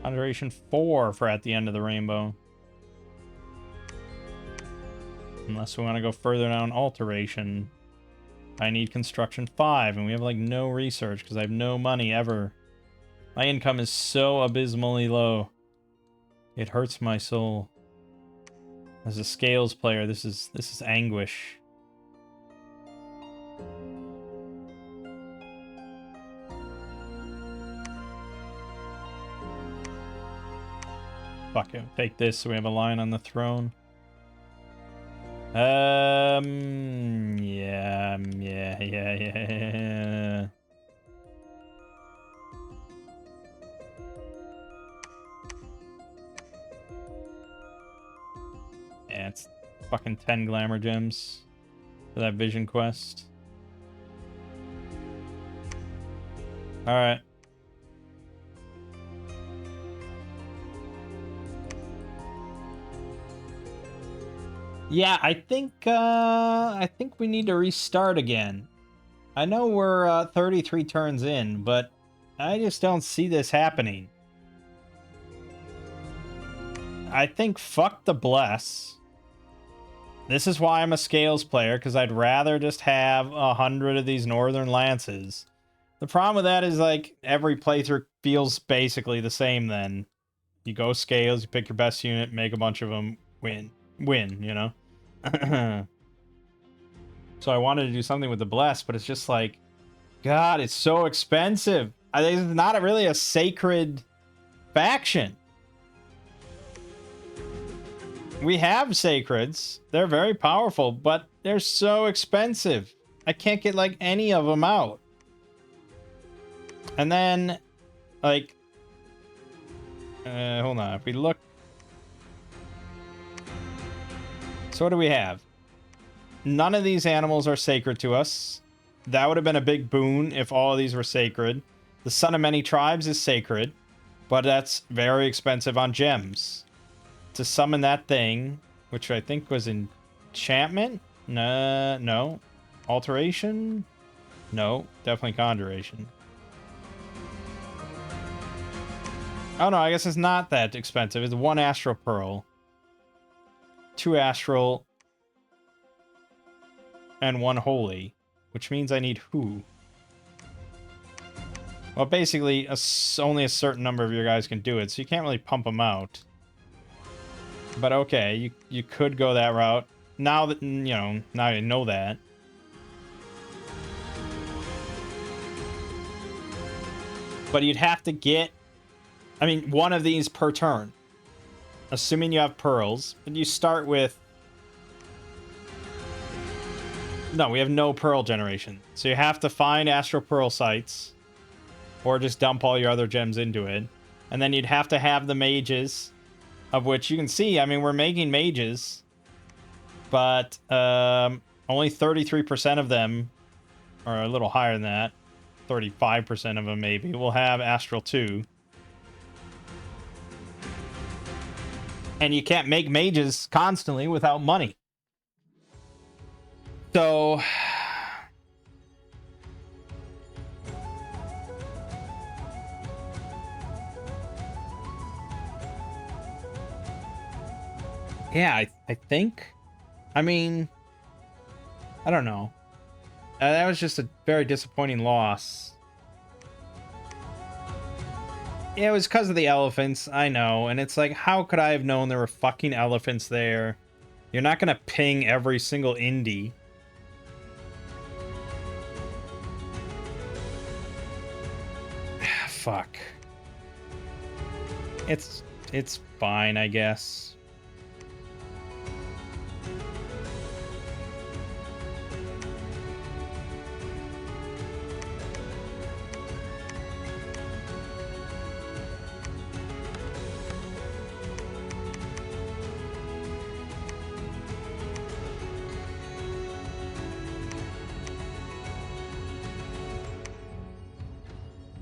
Conjuration 4 for at the end of the rainbow. Unless we want to go further down alteration. I need construction 5, and we have like no research because I have no money ever. My income is so abysmally low. It hurts my soul. As a scales player, this is anguish. Fuck it. Take this so we have a line on the throne. Yeah. Yeah, it's fucking 10 glamour gems for that vision quest. Alright. Yeah, I think we need to restart again. I know we're 33 turns in, but I just don't see this happening. I think fuck the bless. This is why I'm a scales player, because I'd rather just have 100 of these northern lances. The problem with that is like every playthrough feels basically the same then. You go scales, you pick your best unit, make a bunch of them, win, you know? So I wanted to do something with the bless, but it's just like, God, it's so expensive. I think it's not really a sacred faction. We have sacreds. They're very powerful, but they're so expensive. I can't get like any of them out. And then, like, hold on. If we look, so what do we have? None of these animals are sacred to us. That would have been a big boon if all of these were sacred. The Son of Many Tribes is sacred, but that's very expensive on gems. To summon that thing, which I think was enchantment? No. Alteration? No, definitely conjuration. Oh no, I guess it's not that expensive. It's 1 astral pearl, 2 astral, and 1 holy, which means I need who? Well, basically, only a certain number of your guys can do it, so you can't really pump them out. But okay, you could go that route. Now that, now you know that. But you'd have to get, I mean, one of these per turn. Assuming you have pearls. But you start with... No, we have no pearl generation. So you have to find astral pearl sites. Or just dump all your other gems into it. And then you'd have to have the mages. Of which you can see, I mean, we're making mages. But only 33% of them, or a little higher than that, 35% of them maybe, will have Astral 2. And you can't make mages constantly without money. So... yeah, I think... I mean... I don't know. That was just a very disappointing loss. Yeah, it was because of the elephants, I know. And it's like, how could I have known there were fucking elephants there? You're not gonna ping every single indie. Fuck. It's fine, I guess.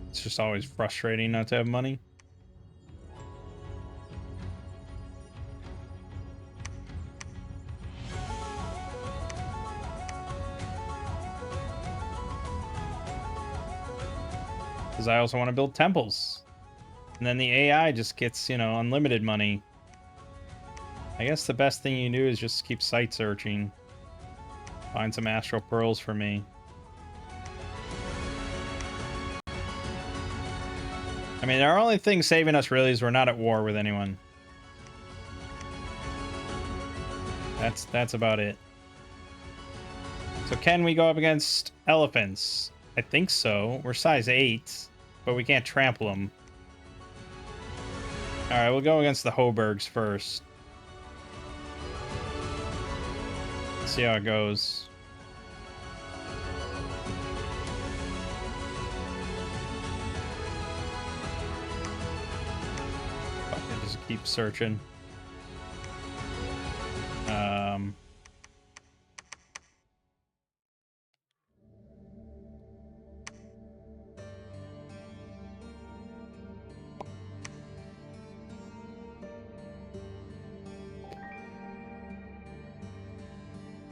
It's just always frustrating not to have money. Because I also want to build temples. And then the AI just gets, unlimited money. I guess the best thing you do is just keep site searching. Find some astral pearls for me. I mean, our only thing saving us really is we're not at war with anyone. That's about it. So can we go up against elephants? I think so. We're size 8, but we can't trample them. Alright, we'll go against the Hoburgs first. See how it goes. Fucking just keep searching.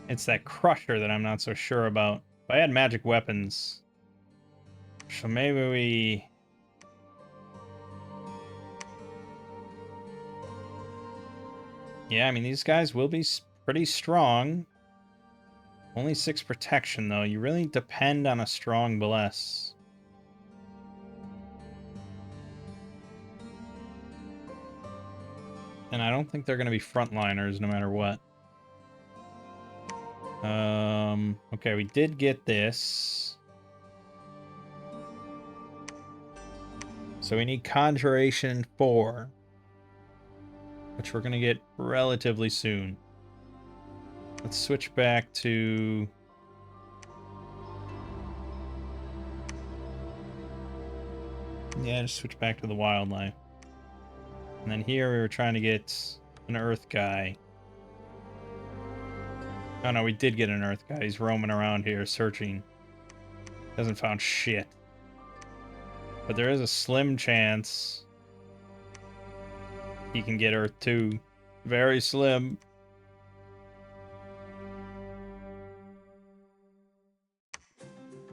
It's that crusher that I'm not so sure about. If I had magic weapons, so maybe we... Yeah, I mean, these guys will be pretty strong. Only 6 protection, though. You really depend on a strong bless. And I don't think they're going to be frontliners no matter what. Okay, we did get this. So we need Conjuration 4, which we're going to get relatively soon. Let's switch back to... Yeah, just switch back to the wildlife. And then here we were trying to get an earth guy. Oh no, we did get an earth guy. He's roaming around here searching. Hasn't found shit. But there is a slim chance he can get Earth 2. Very slim.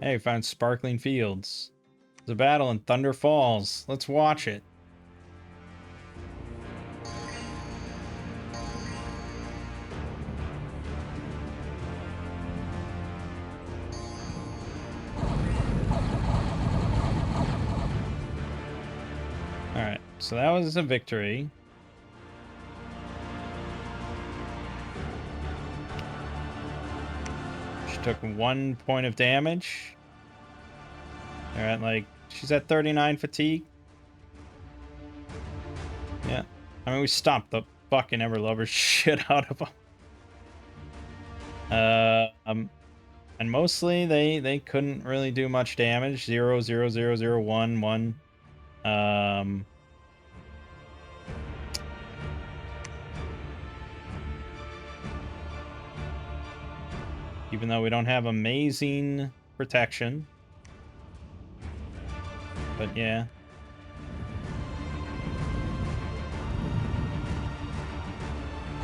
Hey, found sparkling fields. There's a battle in Thunder Falls. Let's watch it. Alright, so that was a victory. She took 1 point of damage. They're at like, she's at 39 fatigue. Yeah. I mean, we stomped the fucking Everlover shit out of them. And mostly they couldn't really do much damage. 0, 0, 0, 0, 1, 1. Even though we don't have amazing protection. But yeah.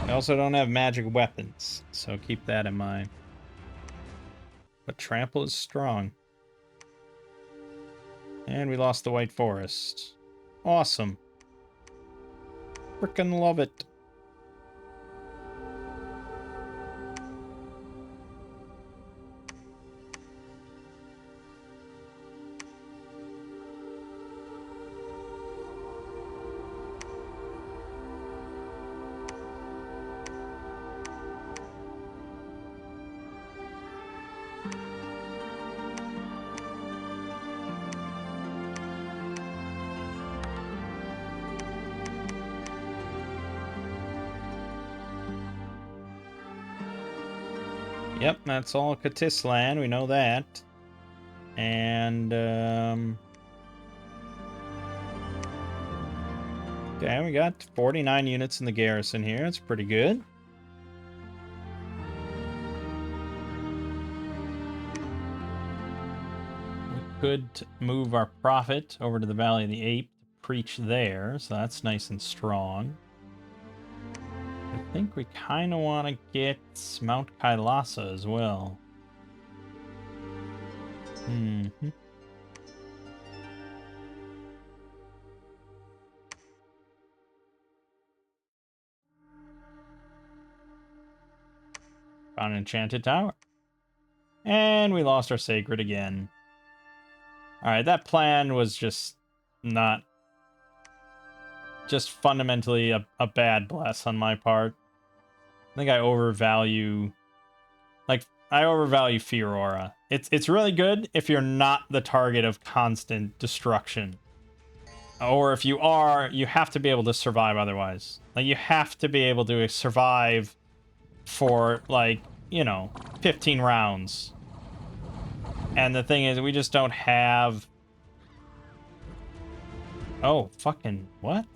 We also don't have magic weapons, so keep that in mind. But trample is strong. And we lost the White Forest. Awesome. Frickin' love it. Yep, that's all Katislan, we know that. And, okay, we got 49 units in the garrison here. That's pretty good. We could move our prophet over to the Valley of the Ape to preach there, so that's nice and strong. I think we kind of want to get Mount Kailasa as well. Found an enchanted tower. And we lost our sacred again. Alright, that plan was just not... Just fundamentally a bad bless on my part. I think I overvalue... Like, I overvalue Fear Aura. It's really good if you're not the target of constant destruction. Or if you are, you have to be able to survive otherwise. Like, you have to be able to survive for, like, you know, 15 rounds. And the thing is, we just don't have... Oh, fucking... What?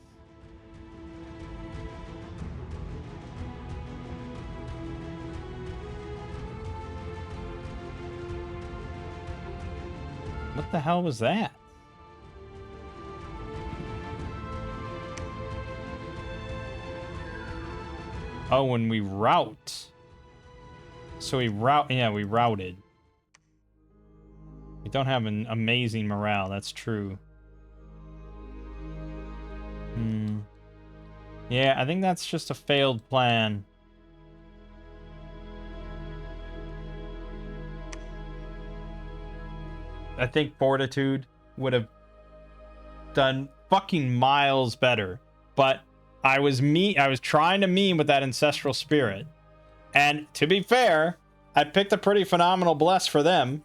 What the hell was that? Oh, when we route. So we route... Yeah, we routed. We don't have an amazing morale, that's true. Yeah, I think that's just a failed plan. I think Fortitude would have done fucking miles better. But I was trying to meme with that ancestral spirit. And to be fair, I picked a pretty phenomenal bless for them.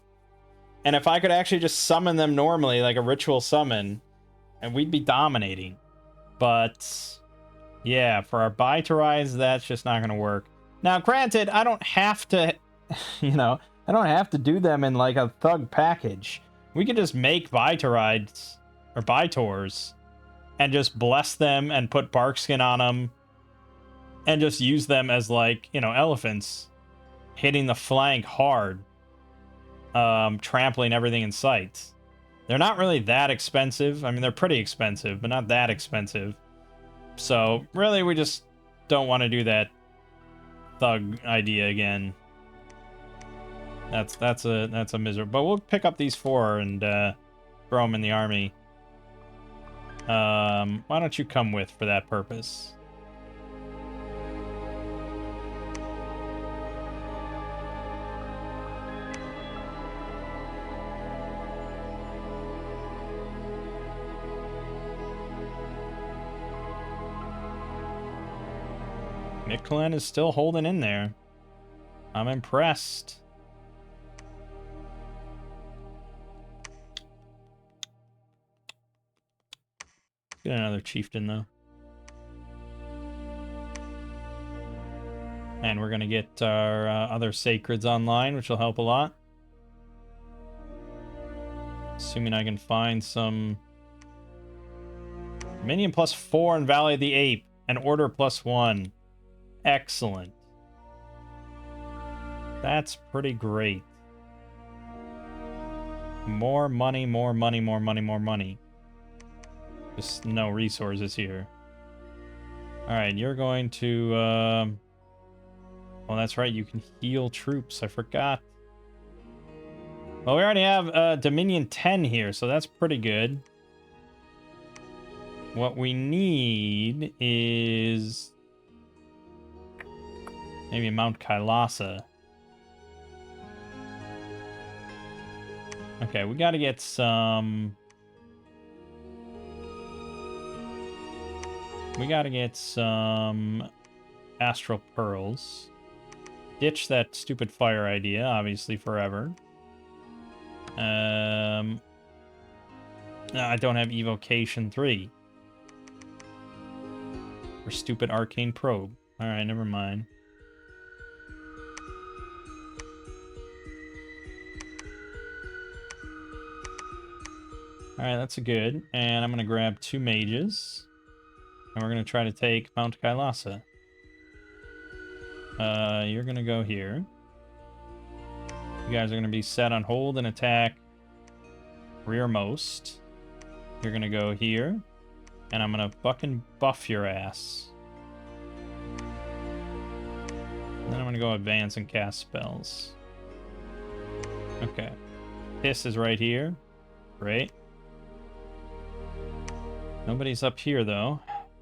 And if I could actually just summon them normally, like a ritual summon, and we'd be dominating. But yeah, for our buy to rise, that's just not going to work. Now, granted, I don't have to, you know, I don't have to do them in like a thug package. We could just make buy to rides or buy tours and just bless them and put bark skin on them and just use them as like, you know, elephants hitting the flank hard, trampling everything in sight. They're not really that expensive. I mean, they're pretty expensive, but not that expensive. So really, we just don't want to do that thug idea again. That's a miserable. But we'll pick up these 4 and throw them in the army. Why don't you come with for that purpose? Mictlan is still holding in there. I'm impressed. Get another chieftain, though. And we're going to get our other sacreds online, which will help a lot. Assuming I can find some... Minion +4 in Valley of the Ape. And Order +1. Excellent. That's pretty great. More money, more money, more money, more money. Just no resources here. Alright, you're going to... Well, that's right, you can heal troops. I forgot. Well, we already have Dominion 10 here, so that's pretty good. What we need is... maybe Mount Kailasa. Okay, we gotta get some... we gotta get some Astral Pearls. Ditch that stupid fire idea, obviously, forever. No, I don't have Evocation 3. Or stupid Arcane Probe. Alright, never mind. Alright, that's a good. And I'm going to grab 2 mages. And we're going to try to take Mount Kailasa. You're going to go here. You guys are going to be set on hold and attack rearmost. You're going to go here. And I'm going to fucking buff your ass. And then I'm going to go advance and cast spells. Okay. This is right here. Great. Nobody's up here, though.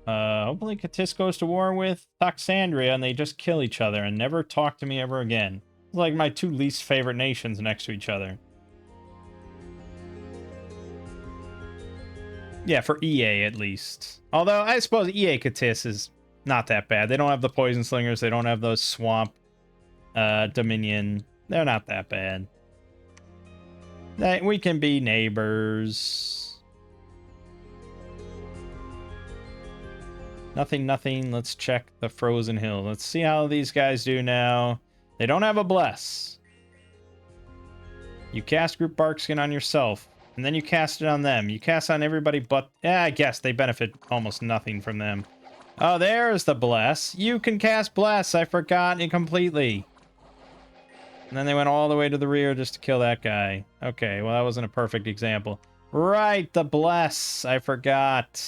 Hopefully Katis goes to war with Toxandria and they just kill each other and never talk to me ever again. It's like my 2 least favorite nations next to each other. Yeah, for EA at least. Although, I suppose EA Katis is not that bad. They don't have the Poison Slingers. They don't have those Swamp Dominion. They're not that bad. We can be neighbors. Nothing, nothing. Let's check the Frozen Hill. Let's see how these guys do now. They don't have a bless. You cast Group Barkskin on yourself, and then you cast it on them. You cast on everybody but... yeah, I guess they benefit almost nothing from them. Oh, there's the bless. You can cast bless. I forgot it completely. And then they went all the way to the rear just to kill that guy. Okay, well, that wasn't a perfect example. Right, the bless. I forgot.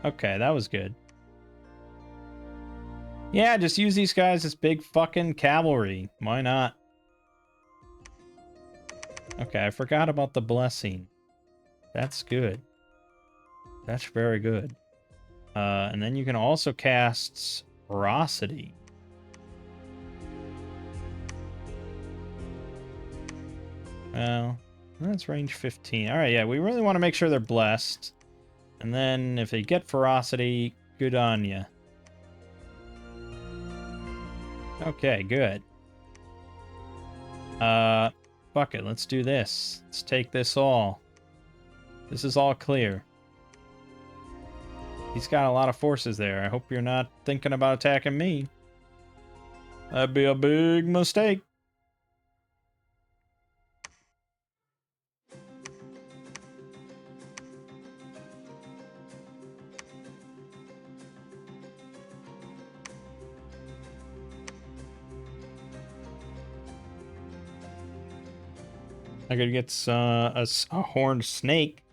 Okay, that was good. Yeah, just use these guys as big fucking cavalry. Why not? Okay, I forgot about the blessing. That's good. That's very good. And then you can also cast Ferocity. Well, that's range 15. Alright, yeah, we really want to make sure they're blessed. And then if they get Ferocity, Good on ya. Okay, good. Fuck it. Let's do this. Let's take this all. This is all clear. He's got a lot of forces there. I hope you're not thinking about attacking me. That'd be a big mistake. I could get a horned snake.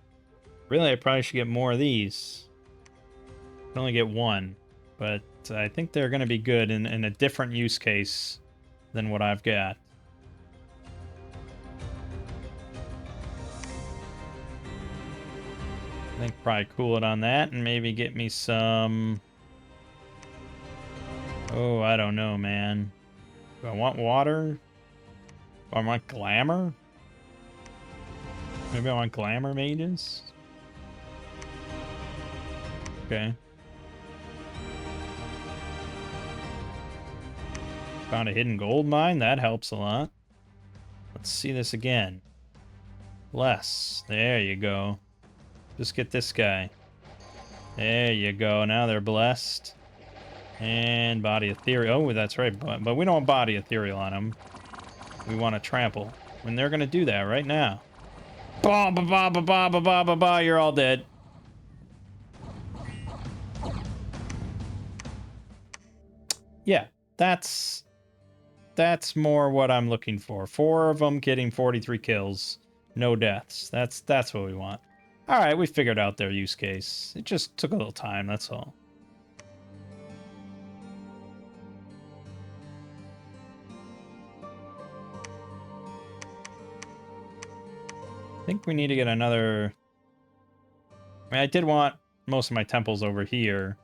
Really, I probably should get more of these. I can only get one, but I think they're going to be good in a different use case than what I've got. I think probably cool it on that and maybe get me some... Oh, I don't know, man. Do I want water? Do I want glamour? Maybe I want glamour mages? Okay. Found a hidden gold mine. That helps a lot. Let's see this again. Bless. There you go. Just get this guy. There you go. Now they're blessed. And body ethereal. Oh, that's right. But we don't want body ethereal on them. We want to trample. And they're going to do that right now. Ba ba ba ba ba ba ba ba ba. You're all dead. Yeah, that's more what I'm looking for. 4 of them getting 43 kills, no deaths. That's what we want. All right, we figured out their use case. It just took a little time, that's all. I think we need to get another... I mean, I did want most of my temples over here.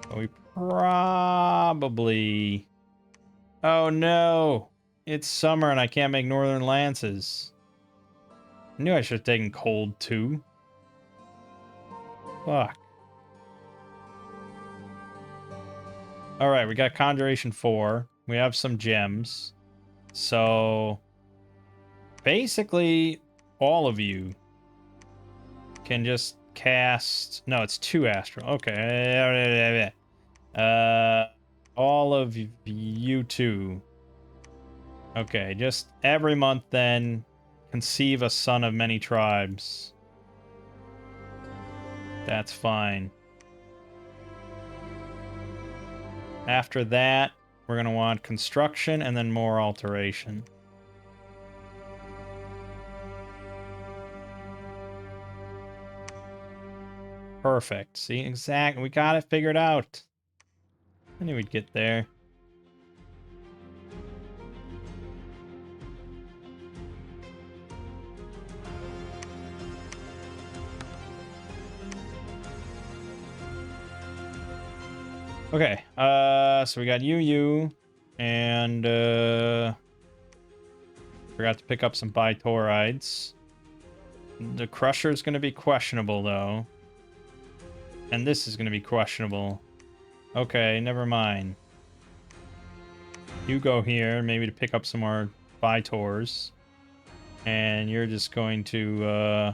But we probably... Oh no! It's summer and I can't make northern lances. I knew I should have taken cold too. Fuck. Alright, we got Conjuration 4. We have some gems. So... basically, all of you can just cast... No, it's 2 astral. Okay. All of you two. Okay, just every month then conceive a son of many tribes. That's fine. After that, we're going to want construction and then more alteration. Perfect. See, exactly. We got it figured out. I knew we'd get there. Okay, so we got you, and, forgot to pick up some bitorides. The Crusher's gonna be questionable, though. And this is gonna be questionable. Okay, never mind. You go here, maybe to pick up some more Vitors. And you're just going to,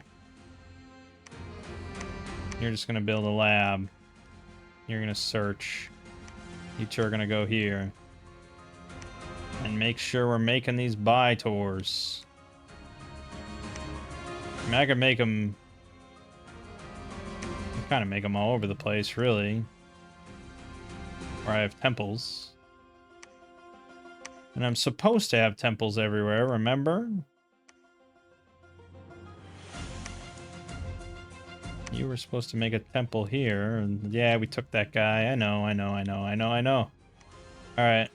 you're just gonna build a lab. You're gonna search. You two are gonna go here. And make sure we're making these Vitors. I mean, I could make them... kind of make them all over the place, really. Where I have temples. And I'm supposed to have temples everywhere, remember? You were supposed to make a temple here. And yeah, we took that guy. I know. Alright.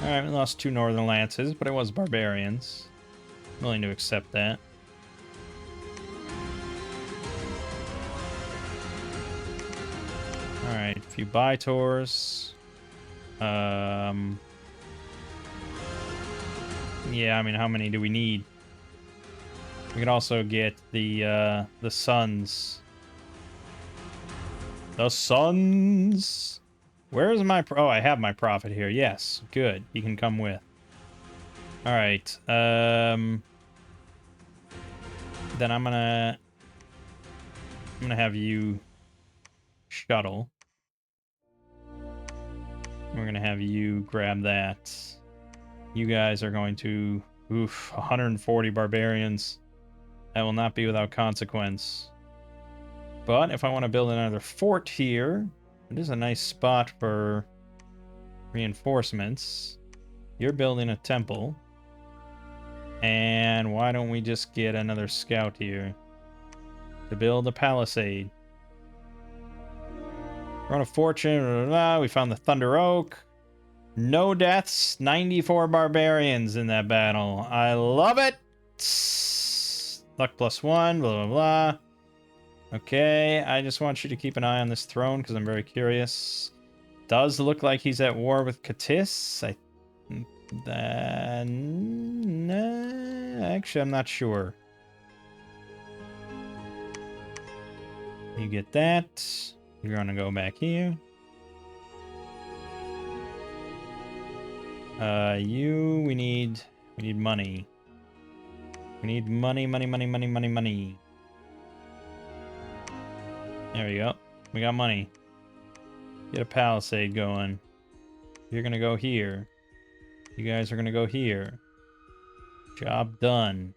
Alright, we lost 2 northern lances, but it was barbarians. I'm willing to accept that. Alright, a few Bitors. Yeah, I mean, how many do we need? We can also get the sons. The sons. Where is my... Oh, I have my prophet here. Yes, good. He can come with. All right. Then I'm gonna have you shuttle. We're gonna have you grab that. You guys are going to... Oof, 140 barbarians. That will not be without consequence. But if I want to build another fort here, it is a nice spot for reinforcements. You're building a temple. And why don't we just get another scout here to build a palisade? Run of Fortune, blah, blah, blah. We found the Thunder Oak. No deaths, 94 barbarians in that battle. I love it. Luck +1, blah, blah, blah. Okay, I just want you to keep an eye on this throne because I'm very curious. Does look like he's at war with Katis. Nah, actually, I'm not sure. You get that. You're gonna go back here. We need money. We need money. There we go. We got money. Get a palisade going. You're gonna go here. You guys are gonna go here. Job done.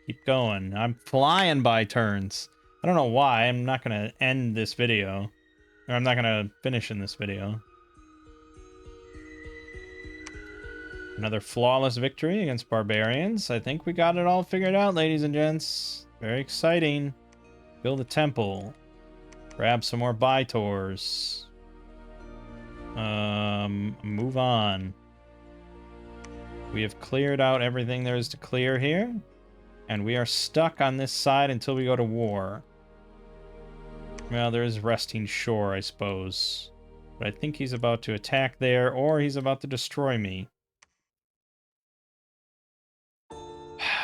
Keep going. I'm flying by turns. I don't know why. I'm not gonna end this video. Or I'm not gonna finish in this video. Another flawless victory against barbarians. I think we got it all figured out, ladies and gents. Very exciting. Build a temple. Grab some more Baitors. Move on. We have cleared out everything there is to clear here. And we are stuck on this side until we go to war. Well, there is resting shore, I suppose. But I think he's about to attack there, or he's about to destroy me.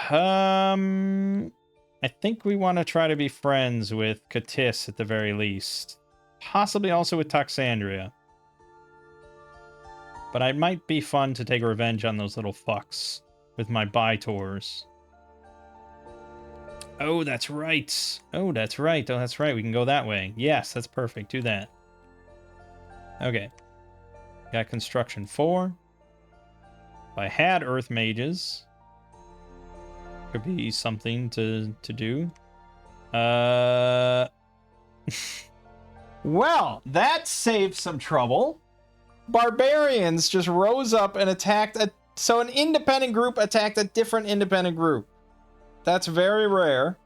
I think we want to try to be friends with Katis at the very least. Possibly also with Toxandria. But it might be fun to take revenge on those little fucks with my Baitors. Oh, that's right. Oh, that's right. Oh, that's right. We can go that way. Yes, that's perfect. Do that. Okay. Got construction 4. If I had Earth Mages, could be something to do. Well, that saved some trouble. Barbarians just rose up and attacked so an independent group attacked a different independent group. That's very rare.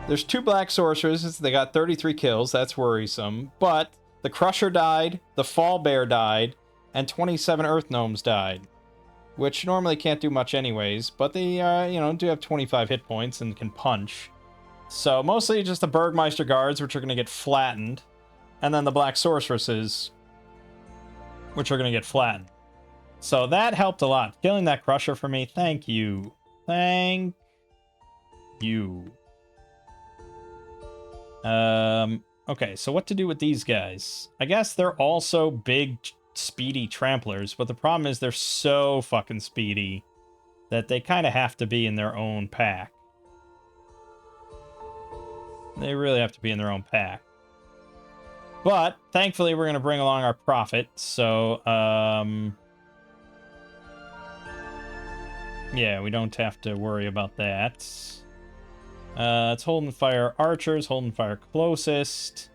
There's 2 black sorcerers. They got 33 kills. That's worrisome. But the Crusher died, the Fall Bear died, and 27 Earth Gnomes died. Which normally can't do much anyways, but they, do have 25 hit points and can punch. So mostly just the Burgmeister Guards, which are going to get flattened. And then the Black Sorceresses, which are going to get flattened. So that helped a lot. Killing that Crusher for me, thank you. Thank you. Okay, so what to do with these guys? I guess they're also big, speedy tramplers, but the problem is they're so fucking speedy that they kind of have to be in their own pack. They really have to be in their own pack. But, thankfully, we're going to bring along our prophet, so, yeah, we don't have to worry about that. It's hold and fire archers, hold and fire closest,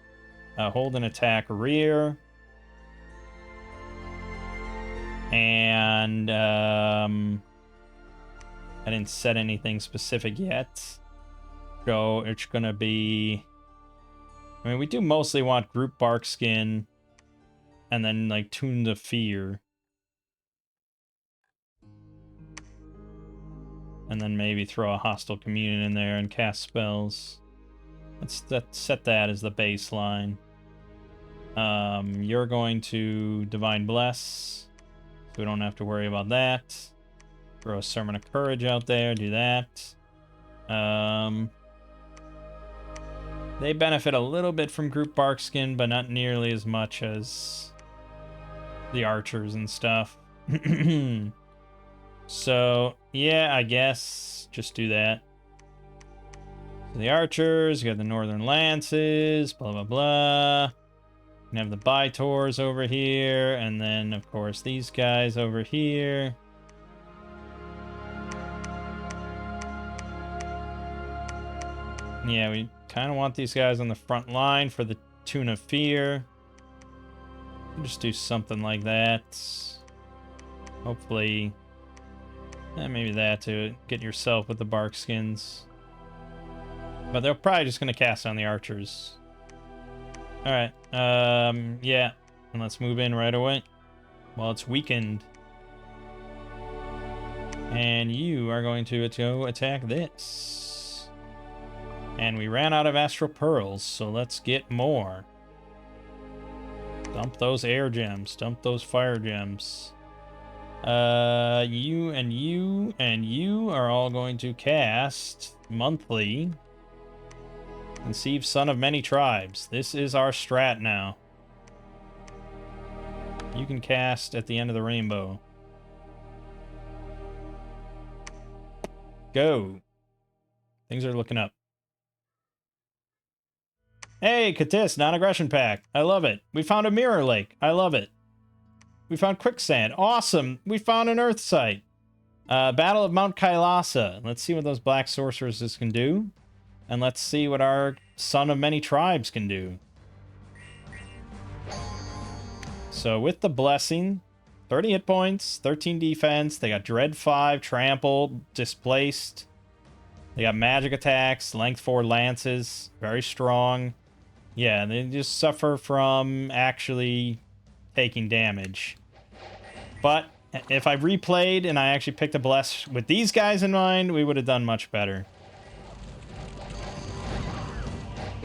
hold and attack rear. And, I didn't set anything specific yet. So, it's going to be... I mean, we do mostly want group bark skin and then, like, tune the fear. And then maybe throw a hostile communion in there and cast spells. Let's set that as the baseline. You're going to Divine Bless, so we don't have to worry about that. Throw a Sermon of Courage out there, do that. They benefit a little bit from Group Barkskin, but not nearly as much as the archers and stuff. So, yeah, I guess just do that. So the archers, you got the Northern Lances, blah, blah, blah. You have the Baitors over here, and then, of course, these guys over here. Yeah, we kind of want these guys on the front line for the Tune of Fear. Just do something like that. Hopefully, maybe that to get yourself with the Barkskins. But they're probably just going to cast on the archers. Alright, yeah. And let's move in right away. Well, it's weakened. And you are going to go attack this. And we ran out of Astral Pearls, so let's get more. Dump those air gems. Dump those fire gems. You and you and you are all going to cast monthly. Conceive Son of Many Tribes. This is our strat now. You can cast at the end of the rainbow. Go. Things are looking up. Hey, Katis, non-aggression pack. I love it. We found a mirror lake. I love it. We found quicksand. Awesome. We found an earth site. Battle of Mount Kailasa. Let's see what those black sorceresses can do. And let's see what our Son of Many Tribes can do. So with the blessing, 30 hit points, 13 defense. They got Dread 5, Trample, Displaced. They got magic attacks, length 4 lances. Very strong. Yeah, they just suffer from actually taking damage. But if I replayed and I actually picked a bless with these guys in mind, we would have done much better.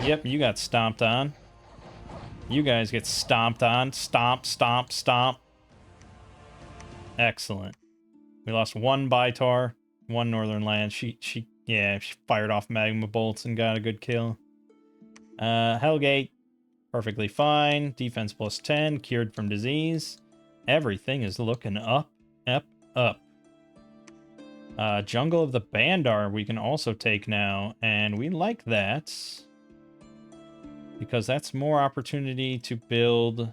Yep, you got stomped on. You guys get stomped on. Stomp, stomp, stomp. Excellent. We lost one Baitar, one Northern Land. She fired off magma bolts and got a good kill. Hellgate, perfectly fine. Defense plus 10, cured from disease. Everything is looking up, up, up. Jungle of the Bandar we can also take now, and we like that. Because that's more opportunity to build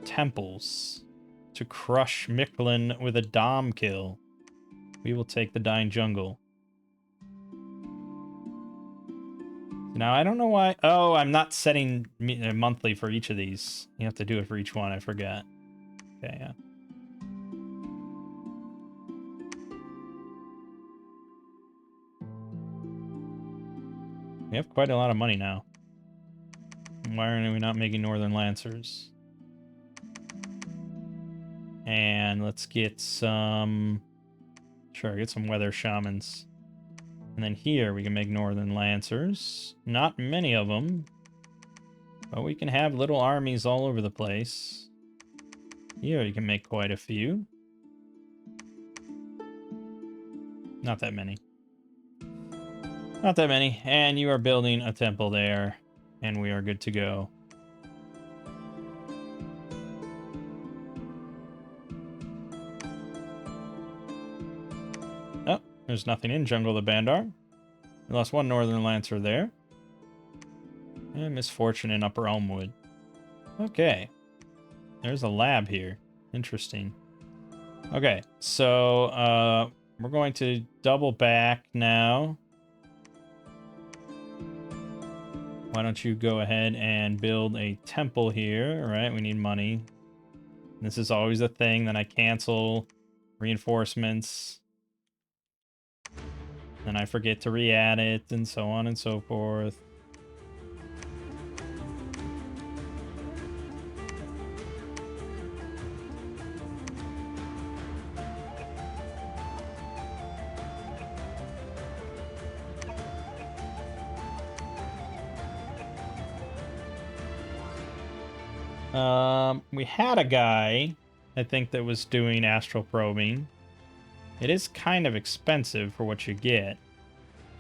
temples. To crush Miklin with a Dom kill. We will take the Dying Jungle. Now, I don't know why... Oh, I'm not setting monthly for each of these. You have to do it for each one. I forgot. Okay, yeah. We have quite a lot of money now. Why are we not making Northern Lancers? And let's get some... Sure, get some Weather Shamans. And then here we can make Northern Lancers. Not many of them. But we can have little armies all over the place. Here you can make quite a few. Not that many. Not that many. And you are building a temple there. And we are good to go. Oh, there's nothing in Jungle of the Bandar. We lost one Northern Lancer there. And Misfortune in Upper Elmwood. Okay. There's a lab here. Interesting. Okay, so we're going to double back now. Why don't you go ahead and build a temple here? All right, we need money. This is always a thing. Then I cancel reinforcements. Then I forget to re-add it, and so on and so forth. We had a guy, I think, that was doing astral probing. It is kind of expensive for what you get,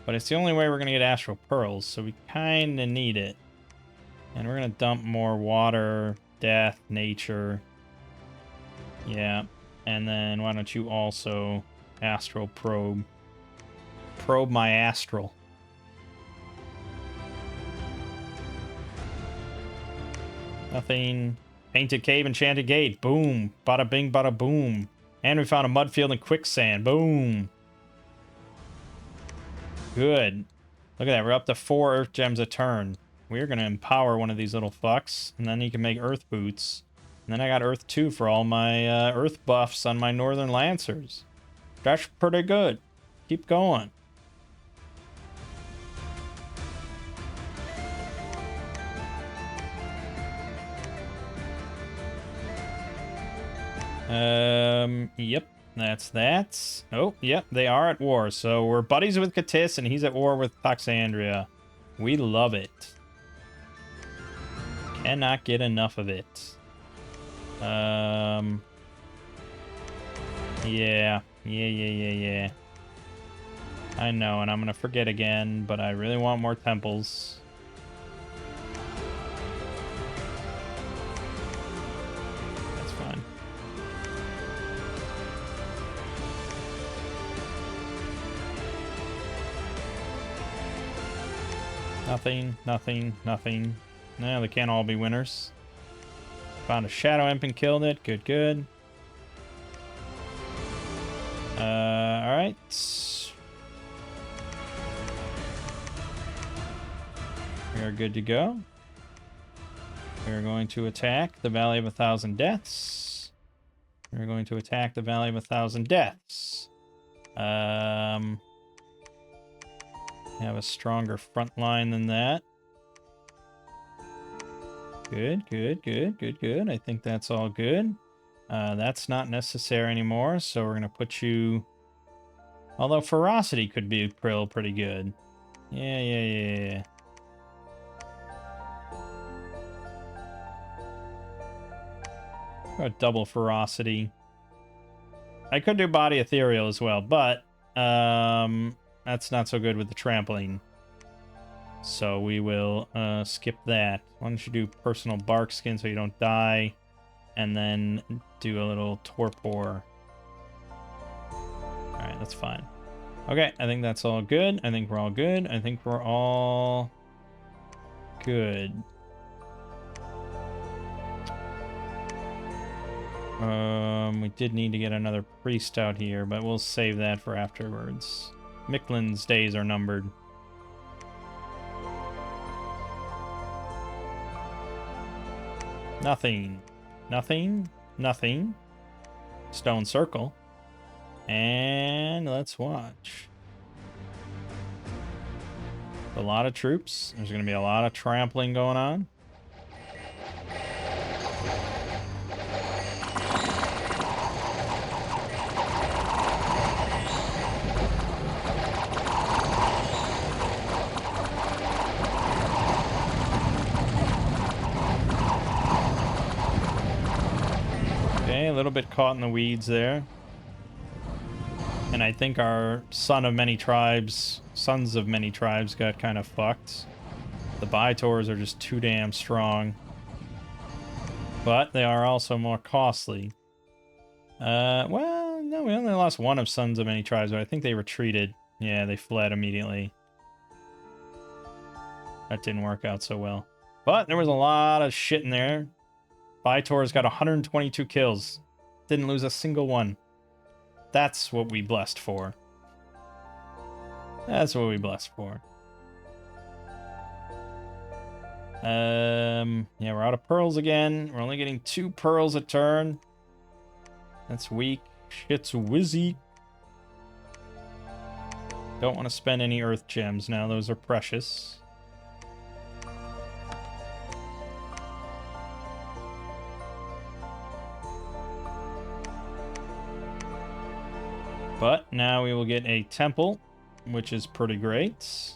but it's the only way we're going to get astral pearls, so we kind of need it. And we're going to dump more water, death, nature. Yeah. And then why don't you also astral probe? Probe my astral. Nothing. Painted cave, enchanted gate. Boom. Bada bing, bada boom. And we found a mud field and quicksand. Boom. Good. Look at that. We're up to 4 earth gems a turn. We're going to empower one of these little fucks. And then he can make earth boots. And then I got earth 2 for all my earth buffs on my northern lancers. That's pretty good. Keep going. Yep, that's that. Oh, yep, they are at war. So we're buddies with Katis, and he's at war with Toxandria. We love it. Cannot get enough of it. Yeah. I know, and I'm gonna forget again, but I really want more temples. That's fine. Nothing. No, they can't all be winners. Found a Shadow Imp and killed it. Good. Alright. We are good to go. We are going to attack the Valley of 1,000 Deaths. We're going to attack the Valley of 1,000 Deaths. Have a stronger front line than that. Good. I think that's all good. That's not necessary anymore, so we're going to put you... Although ferocity could be pretty good. Yeah. Got double ferocity. I could do body ethereal as well, but that's not so good with the trampling. So we will skip that. Why don't you do personal bark skin so you don't die, and then do a little torpor. All right, that's fine. Okay, I think that's all good. I think we're all good. We did need to get another priest out here, but we'll save that for afterwards. Miklin's days are numbered. Nothing. Stone circle. And let's watch. A lot of troops. There's going to be a lot of trampling going on. Okay, a little bit caught in the weeds there. And I think our sons of many tribes got kind of fucked. The Baitors are just too damn strong. But they are also more costly. Well, no, we only lost one of sons of many tribes, but I think they retreated. Yeah, they fled immediately. That didn't work out so well. But there was a lot of shit in there. Baitor's got 122 kills. Didn't lose a single one. That's what we blessed for. Yeah, we're out of pearls again. We're only getting 2 pearls a turn. That's weak. Shit's wizzy. Don't want to spend any earth gems now. Those are precious. But now we will get a temple, which is pretty great.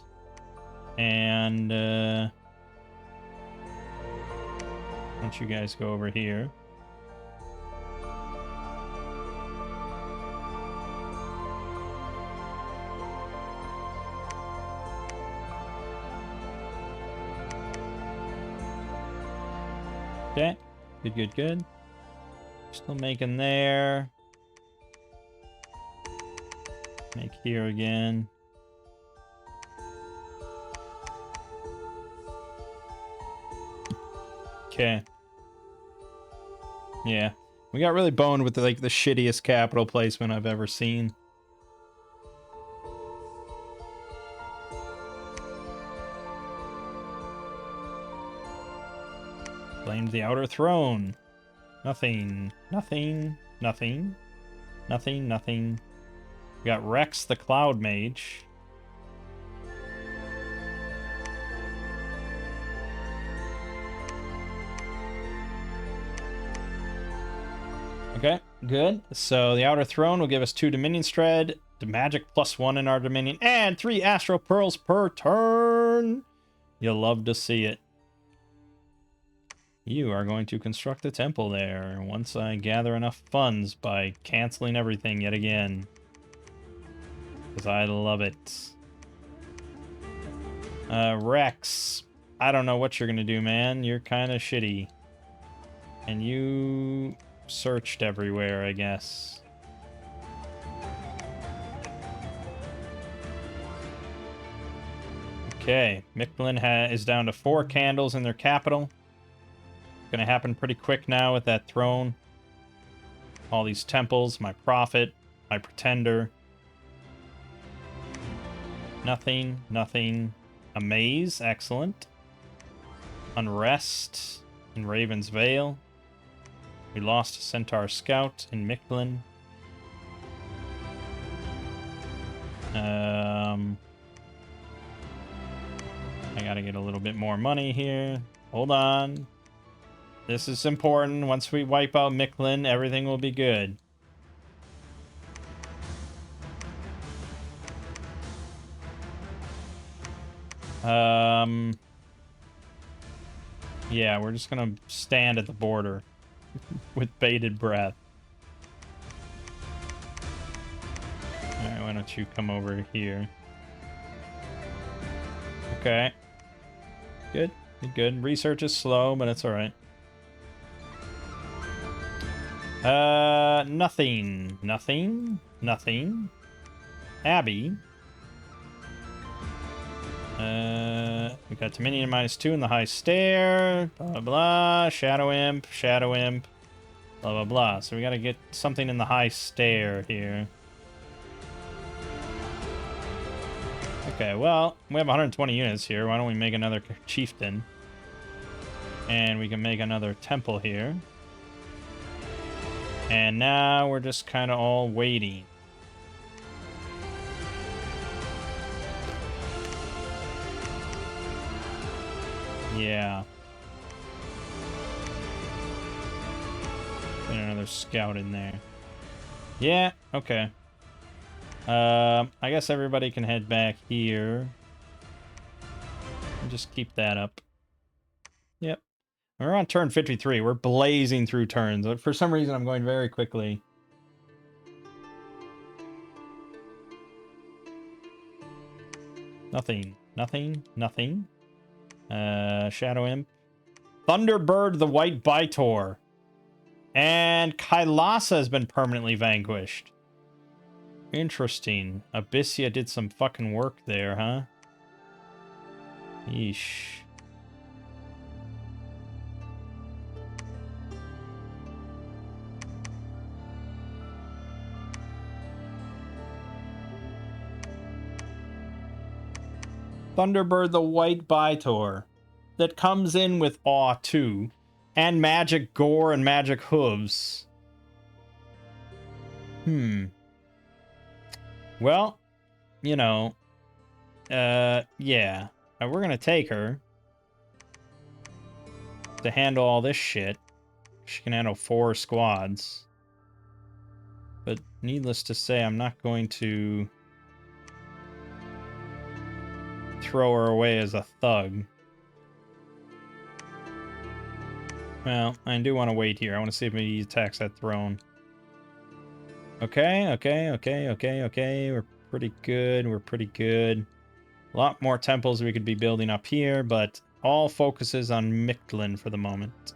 And why don't you guys go over here? Okay. Good, good, good. Still making there. Make here again. Okay. Yeah. We got really boned with like the shittiest capital placement I've ever seen. Blamed the outer throne. Nothing. Nothing. Nothing. Nothing. Nothing. We got Rex the Cloud Mage. Okay, good. So the Outer Throne will give us 2 Dominion Shred, the magic +1 in our Dominion, and 3 Astral Pearls per turn. You'll love to see it. You are going to construct a temple there once I gather enough funds by canceling everything yet again. Because I love it. Rex. I don't know what you're going to do, man. You're kind of shitty. And you searched everywhere, I guess. Okay, Mictlan is down to 4 candles in their capital. Gonna happen pretty quick now with that throne. All these temples, my prophet, my pretender. Nothing, nothing. Amaze, excellent. Unrest in Raven's Vale. We lost a Centaur Scout in Mictlan. I gotta get a little bit more money here. Hold on. This is important. Once we wipe out Mictlan, everything will be good. Yeah, we're just gonna stand at the border with bated breath. Alright, why don't you come over here? Okay. Good. Good. Research is slow, but it's alright. Nothing. Nothing. Nothing. Abby. We got Dominion -2 in the high stair. Blah, blah, blah. Shadow Imp. Shadow Imp. Blah, blah, blah. So we gotta get something in the high stair here. Okay, well, we have 120 units here. Why don't we make another chieftain? And we can make another temple here. And now we're just kind of all waiting. Yeah. Put another scout in there. Yeah, okay. I guess everybody can head back here. And just keep that up. Yep. We're on turn 53. We're blazing through turns. For some reason, I'm going very quickly. Nothing. Nothing. Nothing. Shadow Imp. Thunderbird the White Baitor. And Kailasa has been permanently vanquished. Interesting. Abyssia did some fucking work there, huh? Yeesh. Thunderbird the White Baitor. That comes in with Awe 2. And Magic Gore and Magic Hooves. Well, you know. Yeah. We're gonna take her. To handle all this shit. She can handle 4 squads. But needless to say, I'm not going to throw her away as a thug. Well, I do want to wait here. I want to see if he attacks that throne. Okay, okay, okay, okay, okay. We're pretty good. We're pretty good. A lot more temples we could be building up here, but all focuses on Mictlan for the moment.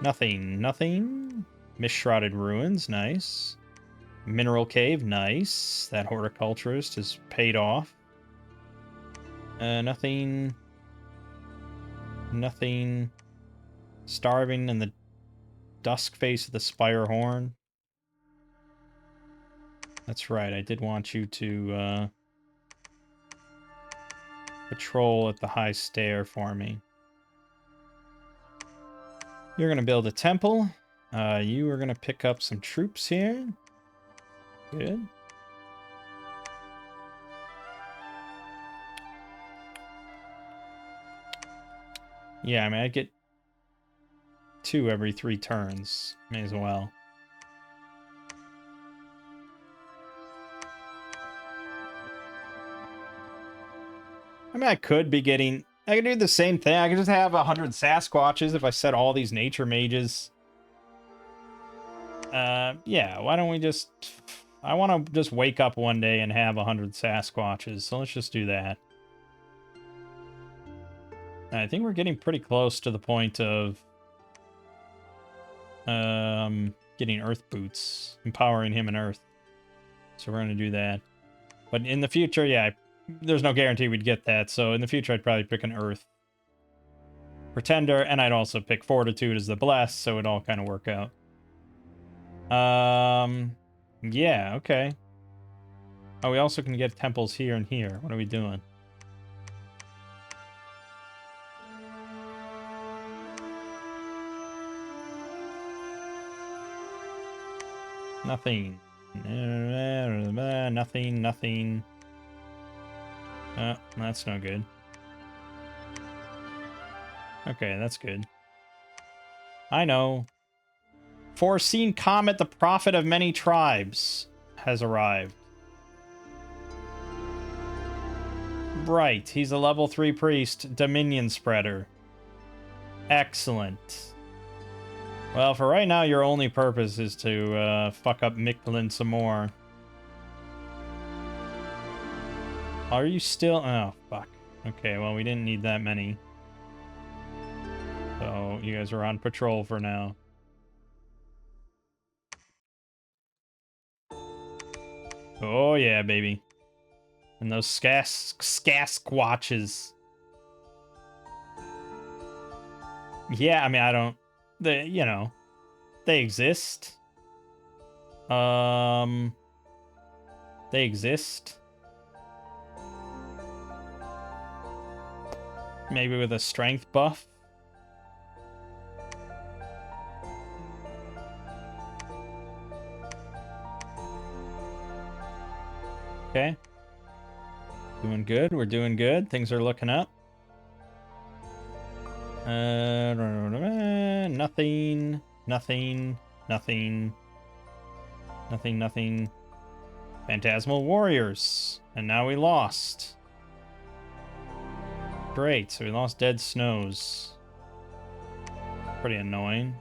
Nothing. Nothing. Mist-shrouded ruins. Nice. Mineral cave. Nice. That horticulturist is paid off. Nothing. Nothing. Starving in the dusk face of the spire horn. That's right. I did want you to patrol at the high stair for me. You're going to build a temple. You are going to pick up some troops here. Good. Yeah, I mean, I get 2 every 3 turns. May as well. I mean, I could be getting... I could do the same thing. I could just have 100 Sasquatches if I set all these nature mages. Yeah, why don't we just... I want to just wake up one day and have 100 Sasquatches, so let's just do that. I think we're getting pretty close to the point of... getting Earth Boots. Empowering him in Earth. So we're going to do that. But in the future, yeah, there's no guarantee we'd get that, so in the future I'd probably pick an Earth Pretender, and I'd also pick Fortitude as the Bless, so it'd all kind of work out. Yeah, okay. Oh, we also can get temples here and here. What are we doing? Nothing. Nothing, nothing. That's no good. Okay, that's good. I know. Foreseen Comet, the prophet of many tribes, has arrived. Right, he's a level 3 priest, Dominion Spreader. Excellent. Well, for right now, your only purpose is to fuck up Mictlan some more. Are you still... Oh, fuck. Okay, well, we didn't need that many. So, you guys are on patrol for now. Oh, yeah, baby. And those Sasquatches. Yeah, I mean, I don't... They, you know... They exist. They exist. Maybe with a strength buff. Okay. Doing good. We're doing good. Things are looking up. Nothing. Nothing. Nothing. Nothing. Nothing. Phantasmal Warriors. And now we lost. Great. So we lost Dead Snows. Pretty annoying.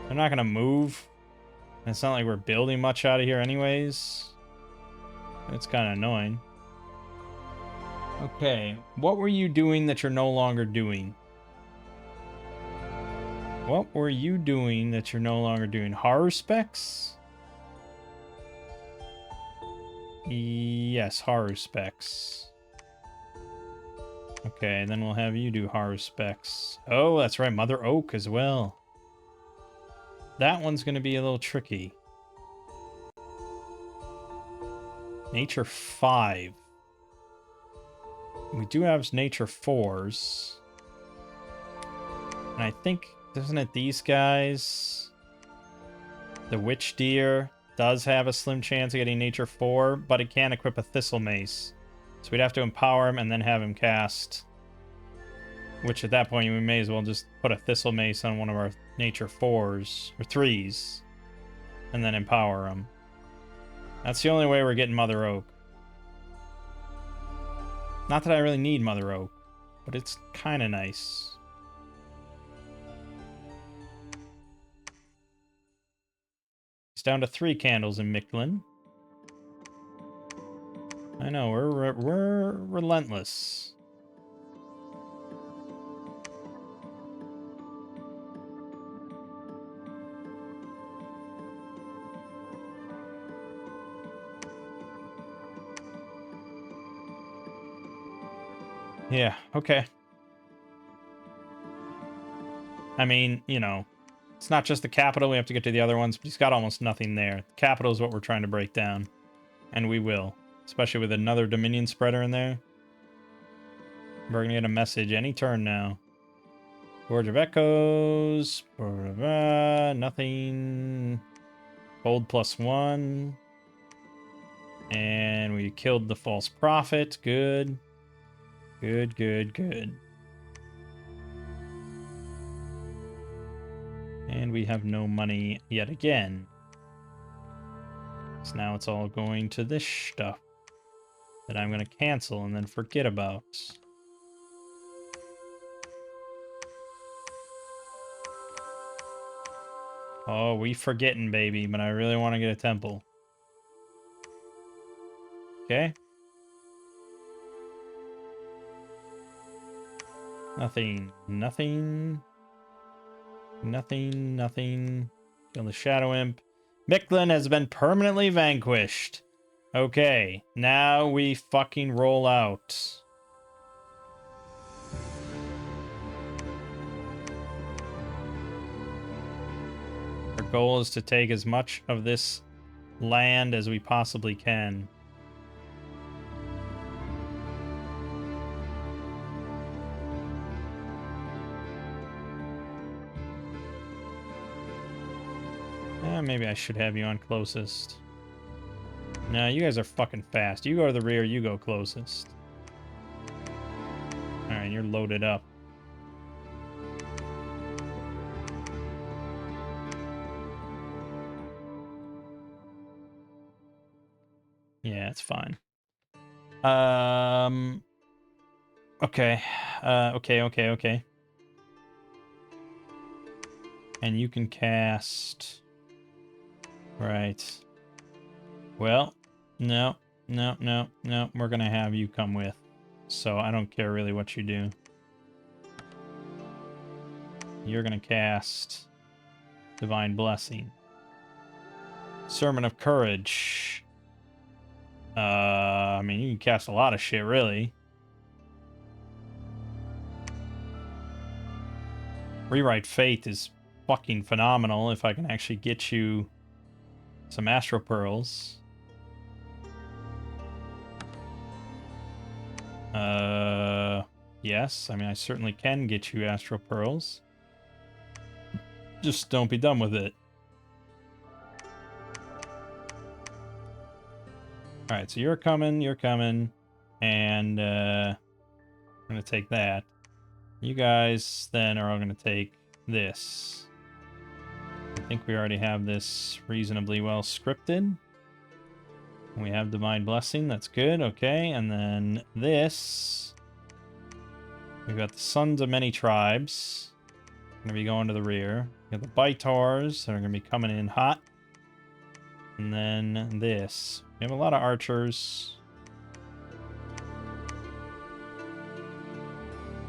They're not going to move. It's not like we're building much out of here anyways. It's kind of annoying. Okay, what were you doing that you're no longer doing? What were you doing that you're no longer doing? Horror specs? Yes, horror specs. Okay, then we'll have you do horror specs. Oh, that's right, Mother Oak as well. That one's going to be a little tricky. Nature 5. We do have Nature 4s. And I think, isn't it these guys? The Witch Deer does have a slim chance of getting Nature 4, but it can equip a Thistle Mace. So we'd have to empower him and then have him cast. Which at that point, we may as well just put a Thistle Mace on one of our Nature 4s, or 3s, and then empower him. That's the only way we're getting Mother Oak. Not that I really need Mother Oak, but it's kind of nice. It's down to 3 candles in Mictlan. I know, we're relentless. Yeah, okay. I mean, you know, it's not just the capital. We have to get to the other ones, but he's got almost nothing there. The capital is what we're trying to break down. And we will. Especially with another Dominion spreader in there. We're going to get a message any turn now. Gorge of Echoes. Nothing. Gold +1. And we killed the false prophet. Good. Good, good, good. And we have no money yet again. So now it's all going to this stuff that I'm going to cancel and then forget about. Oh, we forgetting, baby, but I really want to get a temple. Okay. Nothing. Nothing. Nothing. Nothing. Kill the Shadow Imp. Mictlan has been permanently vanquished. Okay. Now we fucking roll out. Our goal is to take as much of this land as we possibly can. Maybe I should have you on closest. No, you guys are fucking fast. You go to the rear, you go closest. Alright, you're loaded up. Yeah, it's fine. Okay. Okay. And you can cast... Right. Well, no. We're gonna have you come with. So I don't care really what you do. You're gonna cast Divine Blessing. Sermon of Courage. I mean, you can cast a lot of shit, really. Rewrite Fate is fucking phenomenal if I can actually get you some Astral Pearls. Yes. I mean, I certainly can get you Astral Pearls. Just don't be done with it. Alright, so you're coming, and I'm gonna take that. You guys then are all gonna take this. I think we already have this reasonably well scripted. We have Divine Blessing, that's good, okay, and then this. We've got the Sons of Many Tribes. Gonna be going to the rear. We got the Baitars that are gonna be coming in hot. And then this. We have a lot of archers.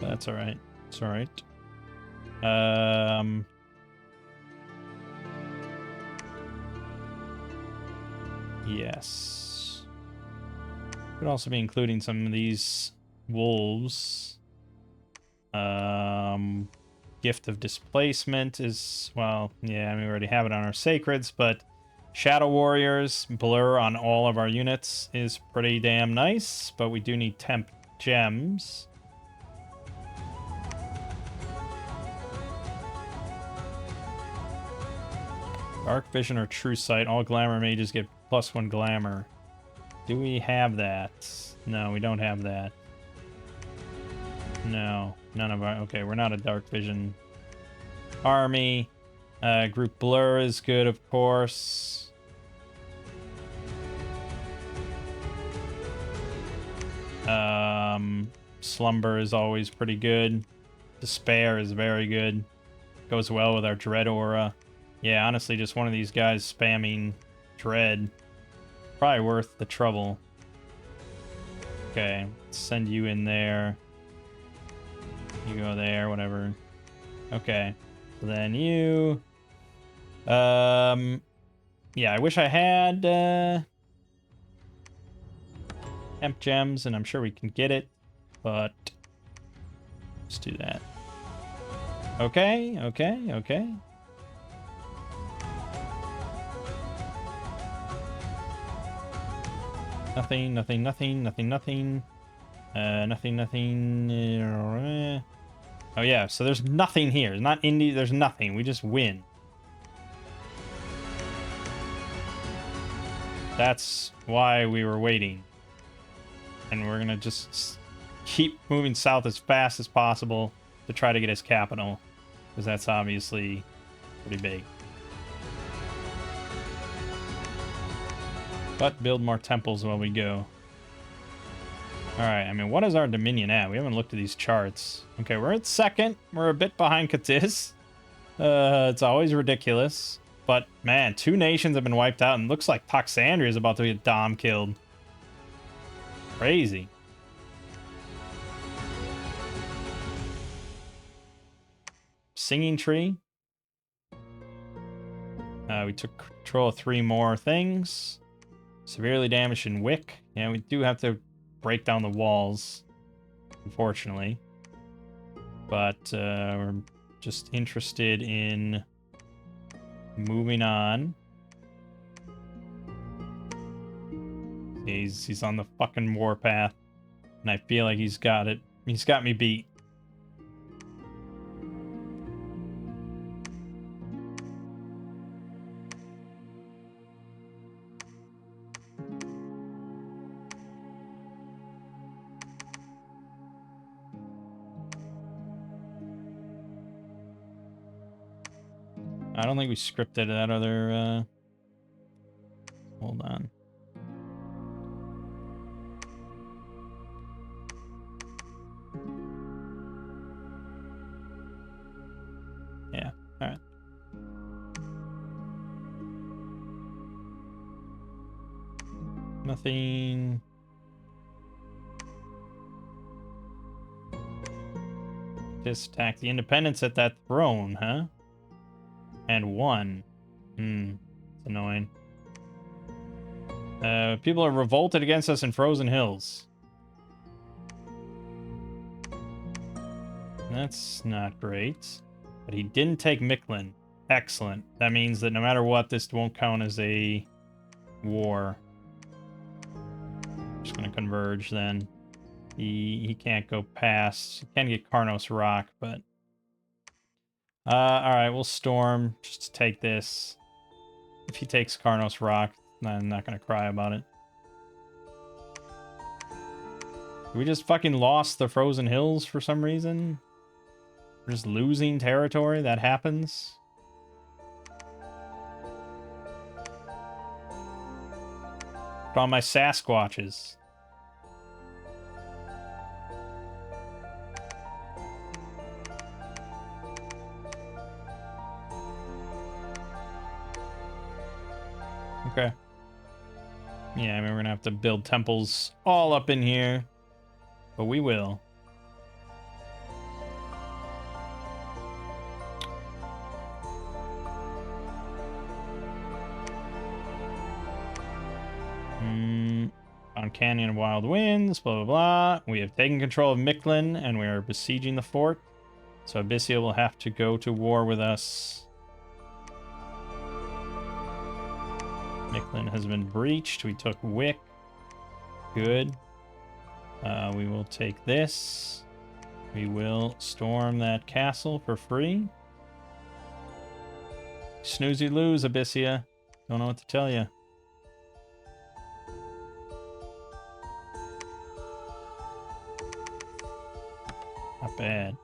That's alright. It's alright. Yes. Could also be including some of these wolves. Gift of Displacement is, well, yeah, I mean, we already have it on our sacreds, but Shadow Warriors, blur on all of our units is pretty damn nice, but we do need temp gems. Dark Vision or True Sight, all glamour mages get +1 glamour. Do we have that? No, we don't have that. No, none of our... Okay, we're not a Dark Vision army. Group Blur is good, of course. Slumber is always pretty good. Despair is very good. Goes well with our Dread Aura. Yeah, honestly, just one of these guys spamming Dread. Probably worth the trouble. Okay, let's send you in there. You go there, whatever. Okay. So then you... Yeah, I wish I had... Temp gems, and I'm sure we can get it. But Let's do that. Okay, okay, okay. Nothing, nothing, nothing, nothing, nothing. Nothing, nothing. Oh yeah, so there's nothing here. There's not Indy, there's nothing. We just win. That's why we were waiting. And we're gonna just keep moving south as fast as possible to try to get his capital. Because that's obviously pretty big. But build more temples while we go. Alright, I mean, what is our Dominion at? We haven't looked at these charts. Okay, we're at second. We're a bit behind Cadiz. It's always ridiculous. But, man, 2 nations have been wiped out, and looks like Toxandria is about to get Dom killed. Crazy. Singing Tree. We took control of 3 more things. Severely damaged in Wick. Yeah, we do have to break down the walls, unfortunately. But we're just interested in moving on. He's on the fucking warpath, and I feel like he's got it. He's got me beat. I don't think we scripted that other, hold on. Yeah, alright. Nothing. Just attack the independents at that throne, huh? And 1. It's annoying. People are revolted against us in Frozen Hills. That's not great. But he didn't take Micklin. Excellent. That means that no matter what, this won't count as a war. Just gonna converge then. He can't go past. He can get Karnos Rock, but alright, we'll storm just to take this. If he takes Karnos Rock, I'm not gonna cry about it. We just fucking lost the Frozen Hills for some reason. We're just losing territory. That happens. Put on my Sasquatches. Okay. Yeah, I mean, we're gonna have to build temples all up in here. But we will. On Canyon of Wild Winds, blah, blah, blah. We have taken control of Micklin, and we are besieging the fort. So Abyssia will have to go to war with us. Micklin has been breached. We took Wick. Good. We will take this. We will storm that castle for free. Snooze you lose, Abyssia. Don't know what to tell you. Not bad.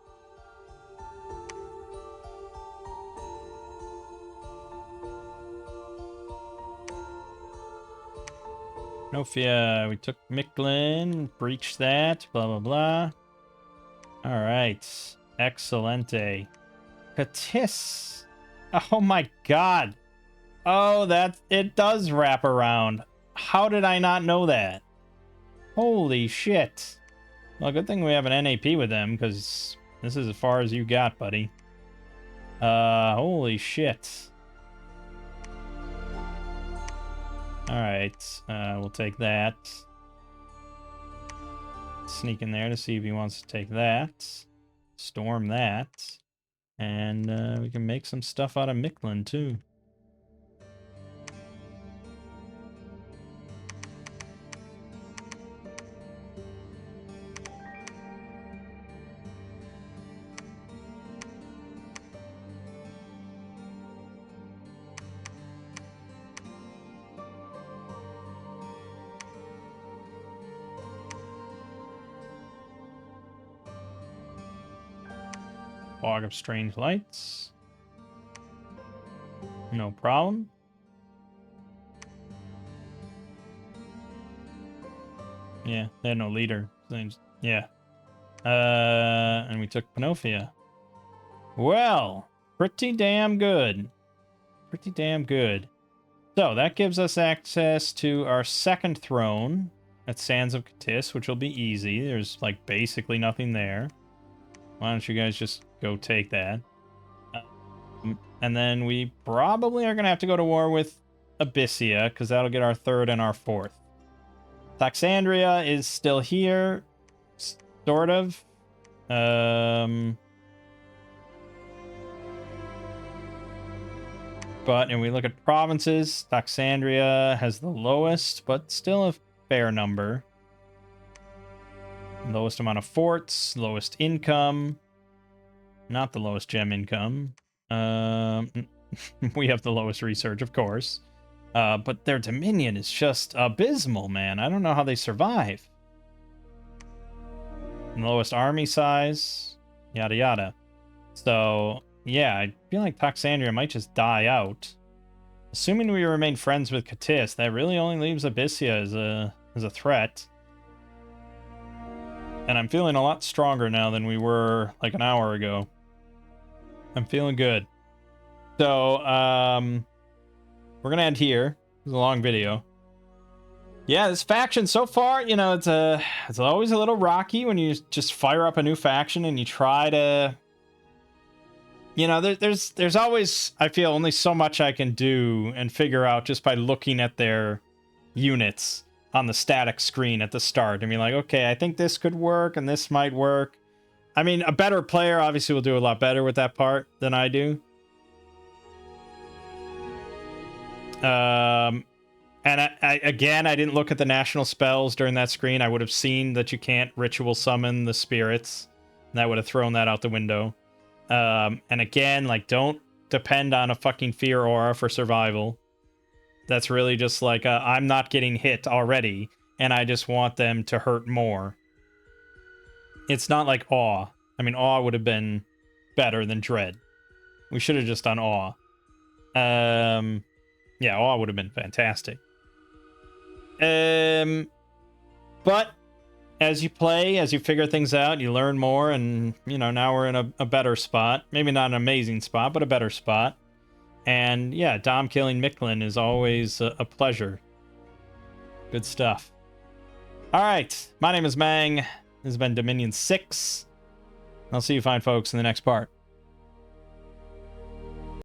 Nofia, we took Micklin, breached that, blah, blah, blah. All right. Excelente. Katis. Oh my god. Oh, it does wrap around. How did I not know that? Holy shit. Well, good thing we have an NAP with them, because this is as far as you got, buddy. Holy shit. Alright, we'll take that. Sneak in there to see if he wants to take that. Storm that. And we can make some stuff out of Micklin, too. Fog of Strange Lights. No problem. Yeah, they had no leader. Yeah. And we took Panofia. Well, pretty damn good. Pretty damn good. So that gives us access to our second throne at Sands of Katis, which will be easy. There's like basically nothing there. Why don't you guys just go take that? And then we probably are going to have to go to war with Abyssia, because that'll get our third and our fourth. Toxandria is still here, sort of. But, and we look at provinces, Toxandria has the lowest, but still a fair number. Lowest amount of forts, lowest income. Not the lowest gem income. We have the lowest research, of course. But their dominion is just abysmal, man. I don't know how they survive. And lowest army size, yada yada. So, yeah, I feel like Toxandria might just die out. Assuming we remain friends with Katis, that really only leaves Abyssia as a threat. And I'm feeling a lot stronger now than we were like an hour ago. I'm feeling good. So, we're gonna end here. It was a long video. Yeah, this faction so far, you know, it's always a little rocky when you just fire up a new faction and you try to, you know, there's always, I feel, only so much I can do and figure out just by looking at their units on the static screen at the start. I mean, like, okay, I think this could work and this might work. I mean, a better player obviously will do a lot better with that part than I do. And I didn't look at the national spells during that screen. I would have seen that you can't ritual summon the spirits. And that would have thrown that out the window. And again, like, don't depend on a fucking fear aura for survival. That's really just like, I'm not getting hit already, and I just want them to hurt more. It's not like awe. I mean, awe would have been better than dread. We should have just done awe. Yeah, awe would have been fantastic. But as you play, as you figure things out, you learn more, and, you know, now we're in a better spot. Maybe not an amazing spot, but a better spot. And yeah, Dom killing Micklin is always a pleasure. Good stuff. All right, my name is Mangg. This has been Dominion 6. I'll see you fine folks in the next part.